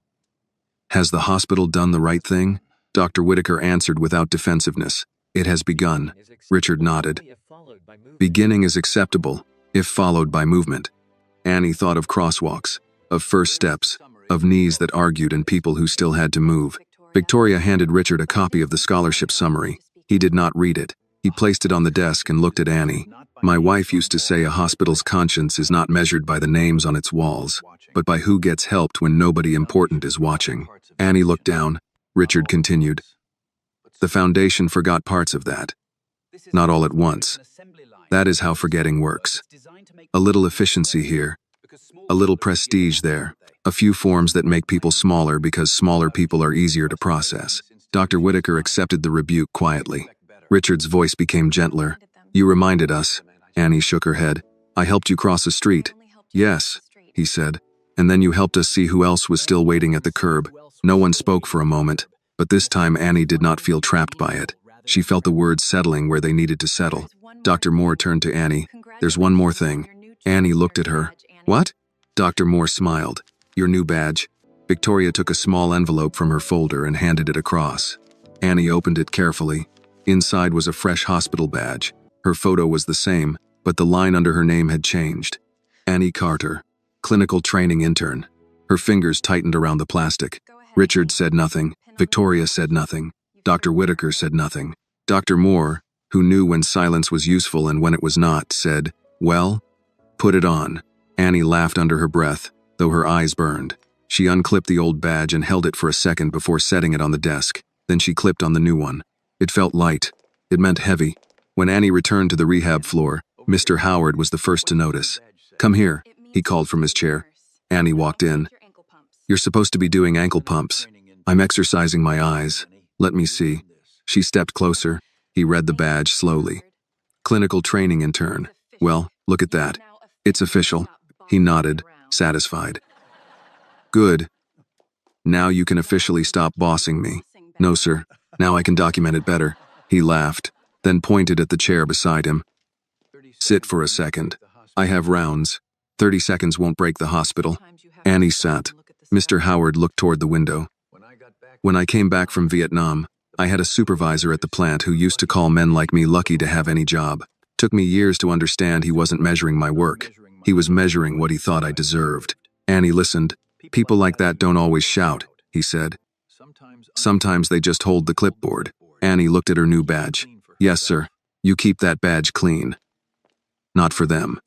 Speaker 1: Has the hospital done the right thing? Dr. Whitaker answered without defensiveness. It has begun. Richard nodded. Beginning is acceptable, if followed by movement. Annie thought of crosswalks, of first steps, of knees that argued and people who still had to move. Victoria handed Richard a copy of the scholarship summary. He did not read it. He placed it on the desk and looked at Annie. My wife used to say a hospital's conscience is not measured by the names on its walls, but by who gets helped when nobody important is watching. Annie looked down. Richard continued. The foundation forgot parts of that. Not all at once. That is how forgetting works. A little efficiency here. A little prestige there. A few forms that make people smaller because smaller people are easier to process. Dr. Whitaker accepted the rebuke quietly. Richard's voice became gentler. You reminded us. Annie shook her head. I helped you cross a street. Yes, he said. And then you helped us see who else was still waiting at the curb. No one spoke for a moment, But this time Annie did not feel trapped by it. She felt the words settling where they needed to settle. Dr. Moore turned to Annie. "There's one more thing." Annie looked at her. "What?" Dr. Moore smiled. "Your new badge." Victoria took a small envelope from her folder and handed it across. Annie opened it carefully. Inside was a fresh hospital badge. Her photo was the same, but the line under her name had changed. Annie Carter, clinical training intern. Her fingers tightened around the plastic. Richard said nothing. Victoria said nothing. Dr. Whitaker said nothing. Dr. Moore, who knew when silence was useful and when it was not, said, "Well, put it on." Annie laughed under her breath, though her eyes burned. She unclipped the old badge and held it for a second before setting it on the desk. Then she clipped on the new one. It felt light. It meant heavy. When Annie returned to the rehab floor, Mr. Howard was the first to notice. "Come here," he called from his chair. Annie walked in. "You're supposed to be doing ankle pumps." "I'm exercising my eyes. Let me see." She stepped closer. He read the badge slowly. "Clinical training intern. Well, look at that. It's official." He nodded, satisfied. "Good. Now you can officially stop bossing me." "No, sir. Now I can document it better." He laughed, then pointed at the chair beside him. "Sit for a second. I have rounds. 30 seconds won't break the hospital." Annie sat. Mr. Howard looked toward the window. "When I came back from Vietnam, I had a supervisor at the plant who used to call men like me lucky to have any job. Took me years to understand he wasn't measuring my work. He was measuring what he thought I deserved." Annie listened. "People like that don't always shout," he said. "Sometimes they just hold the clipboard." Annie looked at her new badge. "Yes, sir. You keep that badge clean." "Not for them.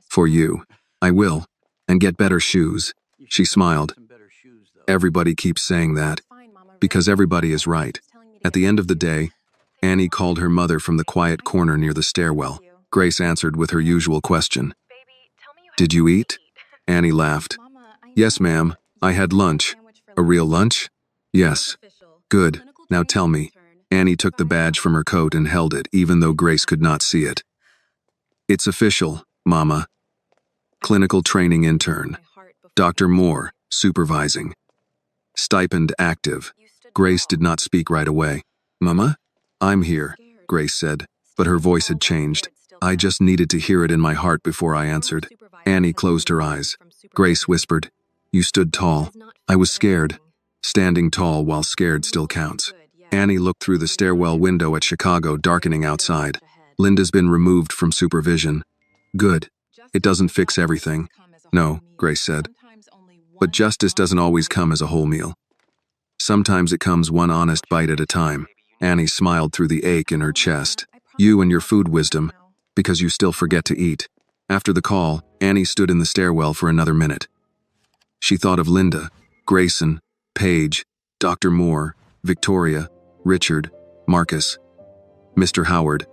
Speaker 1: For you. I will. And get better shoes." She smiled. "Everybody keeps saying that. Because everybody is right." At the end of the day, Annie called her mother from the quiet corner near the stairwell. Grace answered with her usual question. "Did you eat?" Annie laughed. "Yes, ma'am. I had lunch." "A real lunch?" "Yes." "Good. Now tell me." Annie took the badge from her coat and held it, even though Grace could not see it. "It's official, Mama. Clinical training intern. Dr. Moore, supervising. Stipend active." Grace did not speak right away. "Mama? I'm here," Grace said, but her voice had changed. "I just needed to hear it in my heart before I answered." Annie closed her eyes. Grace whispered, "You stood tall. I was scared." Standing tall while scared still counts. Annie looked through the stairwell window at Chicago darkening outside. Linda's been removed from supervision. "Good. It doesn't fix everything." "No," Grace said. "But justice doesn't always come as a whole meal. Sometimes it comes one honest bite at a time." Annie smiled through the ache in her chest. "You and your food wisdom, because you still forget to eat." After the call, Annie stood in the stairwell for another minute. She thought of Linda, Grayson, Paige, Dr. Moore, Victoria, Richard, Marcus, Mr. Howard,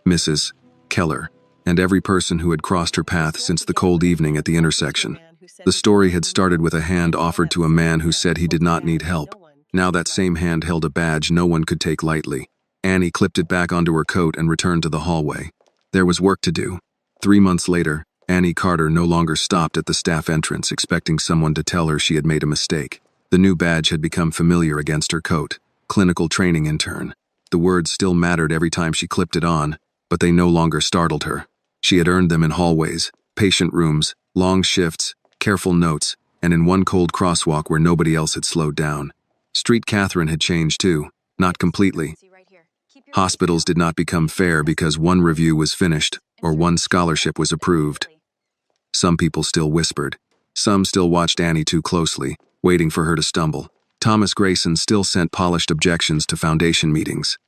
Speaker 1: Mrs. Keller, and every person who had crossed her path since the cold evening at the intersection. The story had started with a hand offered to a man who said he did not need help. Now that same hand held a badge no one could take lightly. Annie clipped it back onto her coat and returned to the hallway. There was work to do. 3 months later, Annie Carter no longer stopped at the staff entrance expecting someone to tell her she had made a mistake. The new badge had become familiar against her coat. Clinical training intern. The words still mattered every time she clipped it on, but they no longer startled her. She had earned them in hallways, patient rooms, long shifts, careful notes, and in one cold crosswalk where nobody else had slowed down. Street Catherine had changed too, not completely. Hospitals did not become fair because one review was finished or one scholarship was approved. Some people still whispered. Some still watched Annie too closely, waiting for her to stumble. Thomas Grayson still sent polished objections to foundation meetings.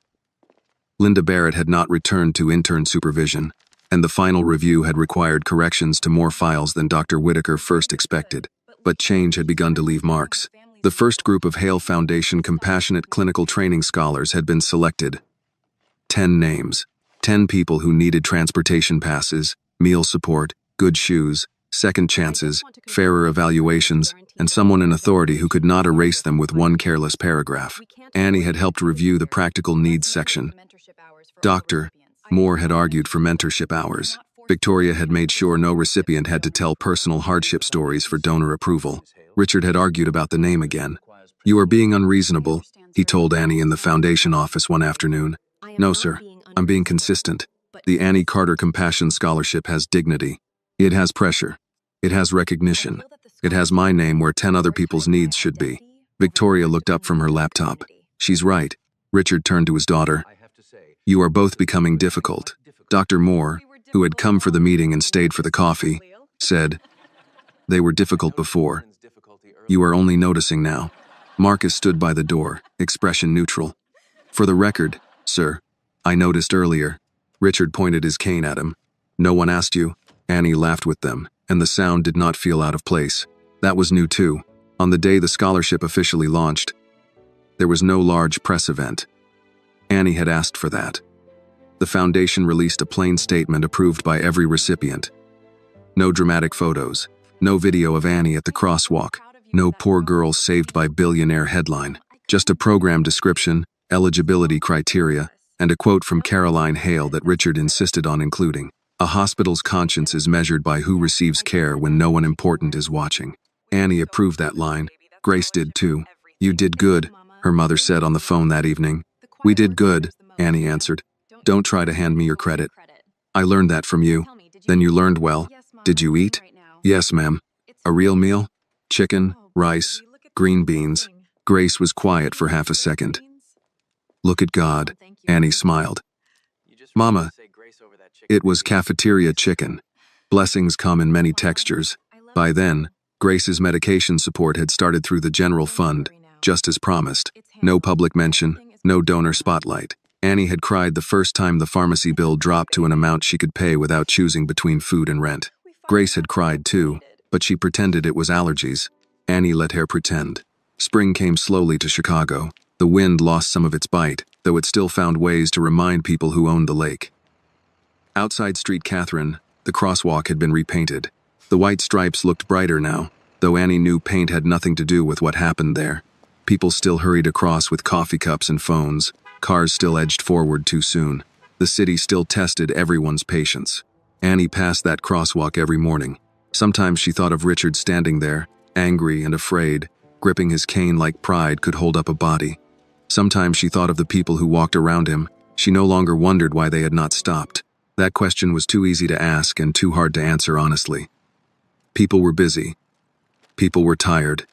Speaker 1: Linda Barrett had not returned to intern supervision, and the final review had required corrections to more files than Dr. Whitaker first expected. But change had begun to leave marks. The first group of Hale Foundation compassionate clinical training scholars had been selected. 10 names. 10 people who needed transportation passes, meal support, good shoes, second chances, fairer evaluations, and someone in authority who could not erase them with one careless paragraph. Annie had helped review the practical needs section. Dr. Moore had argued for mentorship hours. Victoria had made sure no recipient had to tell personal hardship stories for donor approval. Richard had argued about the name again. You are being unreasonable, he told Annie in the foundation office one afternoon. No, sir. I'm being consistent. The Annie Carter Compassion Scholarship has dignity. It has pressure. It has recognition. It has my name where 10 other people's needs should be. Victoria looked up from her laptop. She's right. Richard turned to his daughter. You are both becoming difficult. Dr. Moore, who had come for the meeting and stayed for the coffee, said, they were difficult before. You are only noticing now. Marcus stood by the door, expression neutral. For the record, sir, I noticed earlier. Richard pointed his cane at him. No one asked you. Annie laughed with them, and the sound did not feel out of place. That was new too. On the day the scholarship officially launched, there was no large press event. Annie had asked for that. The foundation released a plain statement approved by every recipient. No dramatic photos, no video of Annie at the crosswalk, no poor girl saved by billionaire headline, just a program description, eligibility criteria, and a quote from Caroline Hale that Richard insisted on including. A hospital's conscience is measured by who receives care when no one important is watching. Annie approved that line. Grace did too. You did good, her mother said on the phone that evening. We did good, Annie answered. Don't try to hand me your credit. I learned that from you. Then you learned well. Did you eat? Yes, ma'am. A real meal? Chicken, rice, green beans. Grace was quiet for half a second. Look at God, Annie smiled. Mama, it was cafeteria chicken. Blessings come in many textures. By then, Grace's medication support had started through the general fund, just as promised. No public mention, no donor spotlight. Annie had cried the first time the pharmacy bill dropped to an amount she could pay without choosing between food and rent. Grace had cried too, but she pretended it was allergies. Annie let her pretend. Spring came slowly to Chicago. The wind lost some of its bite, though it still found ways to remind people who owned the lake. Outside Street Catherine, the crosswalk had been repainted. The white stripes looked brighter now, though Annie knew paint had nothing to do with what happened there. People still hurried across with coffee cups and phones. Cars still edged forward too soon. The city still tested everyone's patience. Annie passed that crosswalk every morning. Sometimes she thought of Richard standing there, angry and afraid, gripping his cane like pride could hold up a body. Sometimes she thought of the people who walked around him. She no longer wondered why they had not stopped. That question was too easy to ask and too hard to answer honestly. People were busy. People were tired.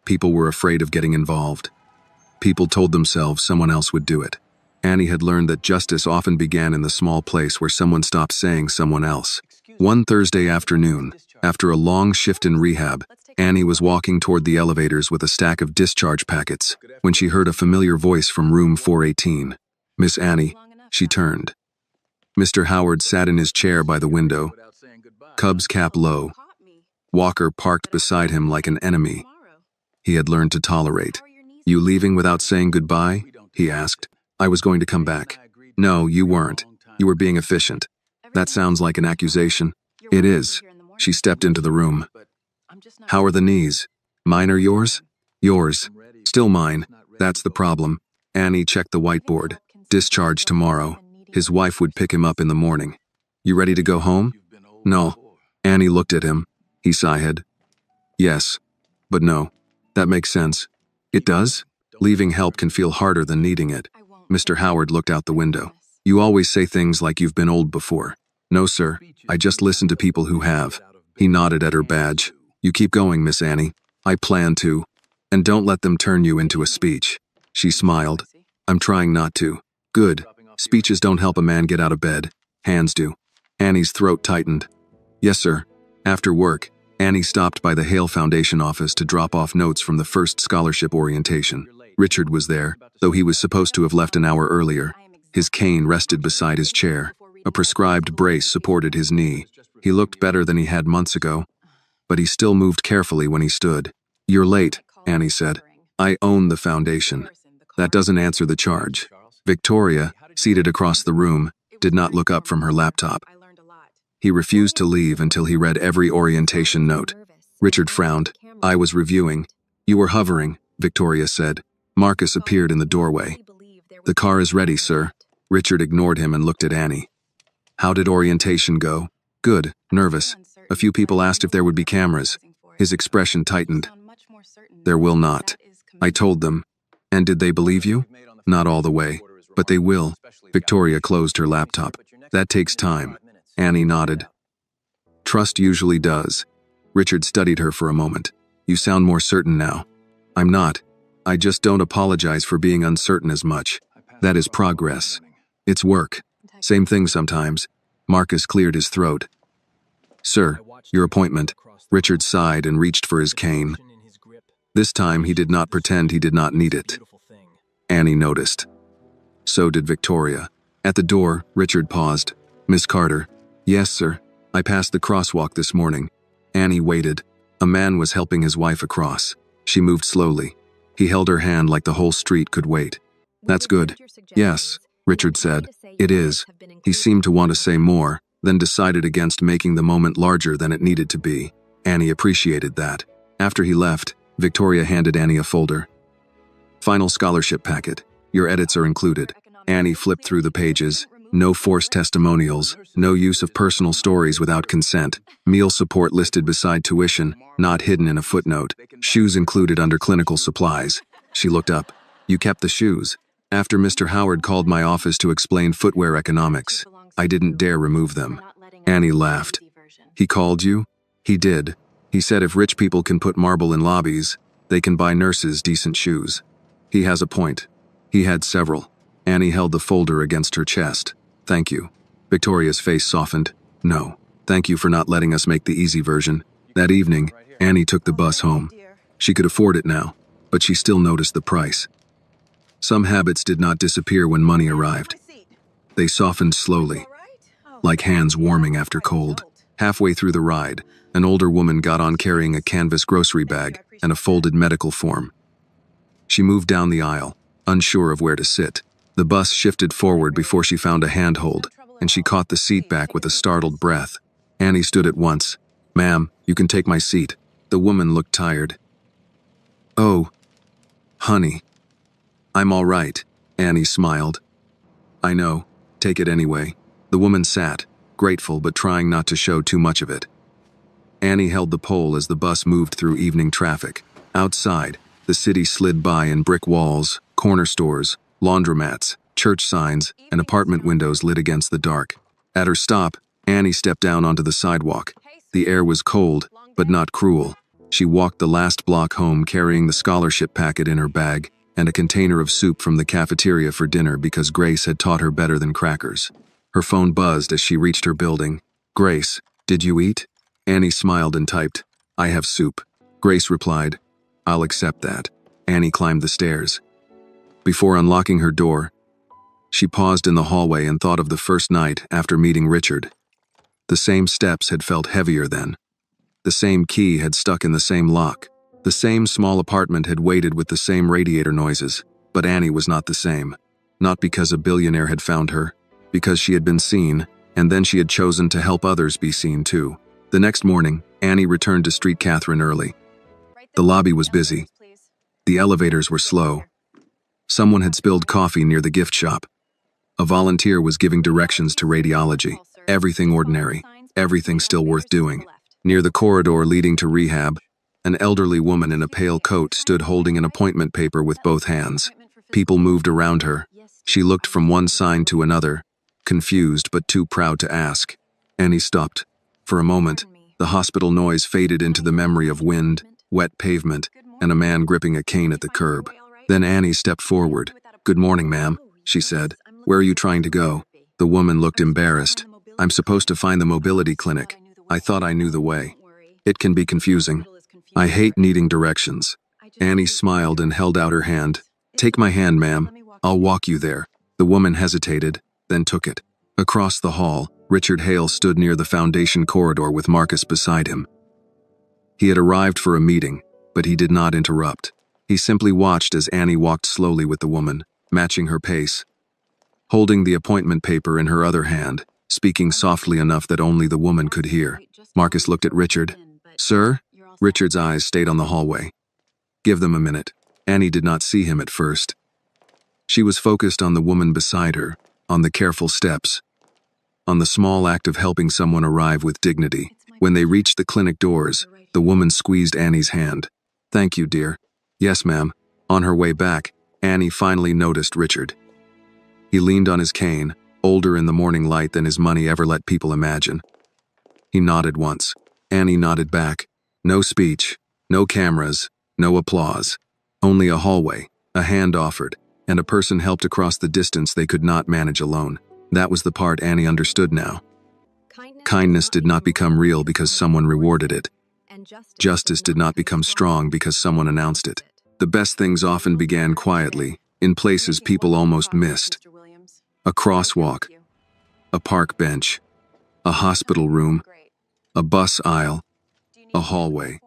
Speaker 1: People were afraid of getting involved. People told themselves someone else would do it. Annie had learned that justice often began in the small place where someone stopped saying someone else. One Thursday afternoon, after a long shift in rehab, Annie was walking toward the elevators with a stack of discharge packets when she heard a familiar voice from room 418. Miss Annie, she turned. Mr. Howard sat in his chair by the window, Cub's cap low. Walker parked beside him like an enemy he had learned to tolerate. You leaving without saying goodbye? He asked. I was going to come back. No, you weren't. You were being efficient. That sounds like an accusation. It is. She stepped into the room. How are the knees? Mine or yours? Yours. Still mine. That's the problem. Annie checked the whiteboard. Discharge tomorrow. His wife would pick him up in the morning. You ready to go home? No. Annie looked at him. He sighed. Yes. But no. That makes sense. It does? Leaving help can feel harder than needing it. Mr. Howard looked out the window. You always say things like you've been old before. No, sir. I just listen to people who have. He nodded at her badge. You keep going, Miss Annie. I plan to. And don't let them turn you into a speech. She smiled. I'm trying not to. Good. Speeches don't help a man get out of bed. Hands do. Annie's throat tightened. Yes, sir. After work, Annie stopped by the Hale Foundation office to drop off notes from the first scholarship orientation. Richard was there, though he was supposed to have left an hour earlier. His cane rested beside his chair. A prescribed brace supported his knee. He looked better than he had months ago, but he still moved carefully when he stood. You're late, Annie said. I own the foundation. That doesn't answer the charge. Victoria, seated across the room, did not look up from her laptop. He refused to leave until he read every orientation note. Richard frowned. I was reviewing. You were hovering, Victoria said. Marcus appeared in the doorway. The car is ready, sir. Richard ignored him and looked at Annie. How did orientation go? Good, nervous. A few people asked if there would be cameras. His expression tightened. There will not. I told them. And did they believe you? Not all the way, but they will. Victoria closed her laptop. That takes time. Annie nodded. Trust usually does. Richard studied her for a moment. You sound more certain now. I'm not. I just don't apologize for being uncertain as much. That is progress. It's work. Same thing sometimes. Marcus cleared his throat. Sir, your appointment. Richard sighed and reached for his cane. This time he did not pretend he did not need it. Annie noticed. So did Victoria. At the door, Richard paused. Miss Carter. Yes, sir. I passed the crosswalk this morning. Annie waited. A man was helping his wife across. She moved slowly. He held her hand like the whole street could wait. That's good. Yes, Richard said. It is. He seemed to want to say more, then decided against making the moment larger than it needed to be. Annie appreciated that. After he left, Victoria handed Annie a folder. Final scholarship packet. Your edits are included. Annie flipped through the pages. No forced testimonials, no use of personal stories without consent, meal support listed beside tuition, not hidden in a footnote, shoes included under clinical supplies. She looked up. You kept the shoes. After Mr. Howard called my office to explain footwear economics, I didn't dare remove them. Annie laughed. He called you? He did. He said if rich people can put marble in lobbies, they can buy nurses decent shoes. He has a point. He had several. Annie held the folder against her chest. Thank you. Victoria's face softened. No. Thank you for not letting us make the easy version. That evening, Annie took the bus home. She could afford it now, but she still noticed the price. Some habits did not disappear when money arrived. They softened slowly, like hands warming after cold. Halfway through the ride, an older woman got on carrying a canvas grocery bag and a folded medical form. She moved down the aisle, unsure of where to sit. The bus shifted forward before she found a handhold, and she caught the seat back with a startled breath. Annie stood at once. Ma'am, you can take my seat. The woman looked tired. Oh, honey. I'm all right, Annie smiled. I know. Take it anyway. The woman sat, grateful but trying not to show too much of it. Annie held the pole as the bus moved through evening traffic. Outside, the city slid by in brick walls, corner stores, laundromats, church signs, and apartment windows lit against the dark. At her stop, Annie stepped down onto the sidewalk. The air was cold, but not cruel. She walked the last block home carrying the scholarship packet in her bag and a container of soup from the cafeteria for dinner because Grace had taught her better than crackers. Her phone buzzed as she reached her building. Grace, did you eat? Annie smiled and typed, I have soup. Grace replied, I'll accept that. Annie climbed the stairs. Before unlocking her door, she paused in the hallway and thought of the first night after meeting Richard. The same steps had felt heavier then. The same key had stuck in the same lock. The same small apartment had waited with the same radiator noises, but Annie was not the same. Not because a billionaire had found her, because she had been seen, and then she had chosen to help others be seen too. The next morning, Annie returned to Street Catherine early. The lobby was busy. The elevators were slow. Someone had spilled coffee near the gift shop. A volunteer was giving directions to radiology. Everything ordinary, everything still worth doing. Near the corridor leading to rehab, an elderly woman in a pale coat stood holding an appointment paper with both hands. People moved around her. She looked from one sign to another, confused but too proud to ask. Annie stopped. For a moment, the hospital noise faded into the memory of wind, wet pavement, and a man gripping a cane at the curb. Then Annie stepped forward. Good morning, ma'am, she said. Where are you trying to go? The woman looked embarrassed. I'm supposed to find the mobility clinic. I thought I knew the way. It can be confusing. I hate needing directions. Annie smiled and held out her hand. Take my hand, ma'am. I'll walk you there. The woman hesitated, then took it. Across the hall, Richard Hale stood near the foundation corridor with Marcus beside him. He had arrived for a meeting, but he did not interrupt. He simply watched as Annie walked slowly with the woman, matching her pace. Holding the appointment paper in her other hand, speaking softly enough that only the woman could hear, Marcus looked at Richard. Sir? Richard's eyes stayed on the hallway. Give them a minute. Annie did not see him at first. She was focused on the woman beside her, on the careful steps, on the small act of helping someone arrive with dignity. When they reached the clinic doors, the woman squeezed Annie's hand. Thank you, dear. Yes, ma'am. On her way back, Annie finally noticed Richard. He leaned on his cane, older in the morning light than his money ever let people imagine. He nodded once. Annie nodded back. No speech, no cameras, no applause. Only a hallway, a hand offered, and a person helped across the distance they could not manage alone. That was the part Annie understood now. Kindness did not become real because someone rewarded it. Justice did not become strong because someone announced it. The best things often began quietly, in places people almost missed. A crosswalk, a park bench, a hospital room, a bus aisle, a hallway.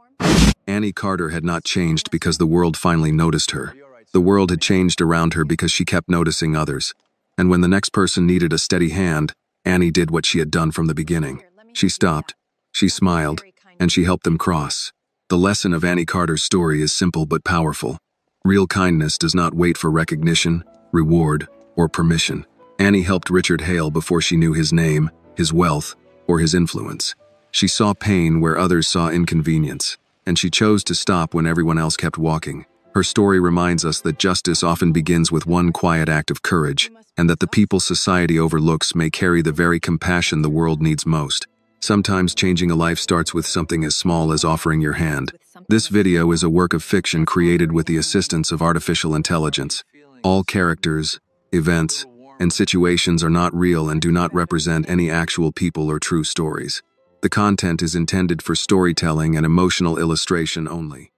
Speaker 1: Annie Carter had not changed because the world finally noticed her. The world had changed around her because she kept noticing others. And when the next person needed a steady hand, Annie did what she had done from the beginning. She stopped, she smiled, and she helped them cross. The lesson of Annie Carter's story is simple but powerful. Real kindness does not wait for recognition, reward, or permission. Annie helped Richard Hale before she knew his name, his wealth, or his influence. She saw pain where others saw inconvenience, and she chose to stop when everyone else kept walking. Her story reminds us that justice often begins with one quiet act of courage, and that the people society overlooks may carry the very compassion the world needs most. Sometimes changing a life starts with something as small as offering your hand. This video is a work of fiction created with the assistance of artificial intelligence. All characters, events, and situations are not real and do not represent any actual people or true stories. The content is intended for storytelling and emotional illustration only.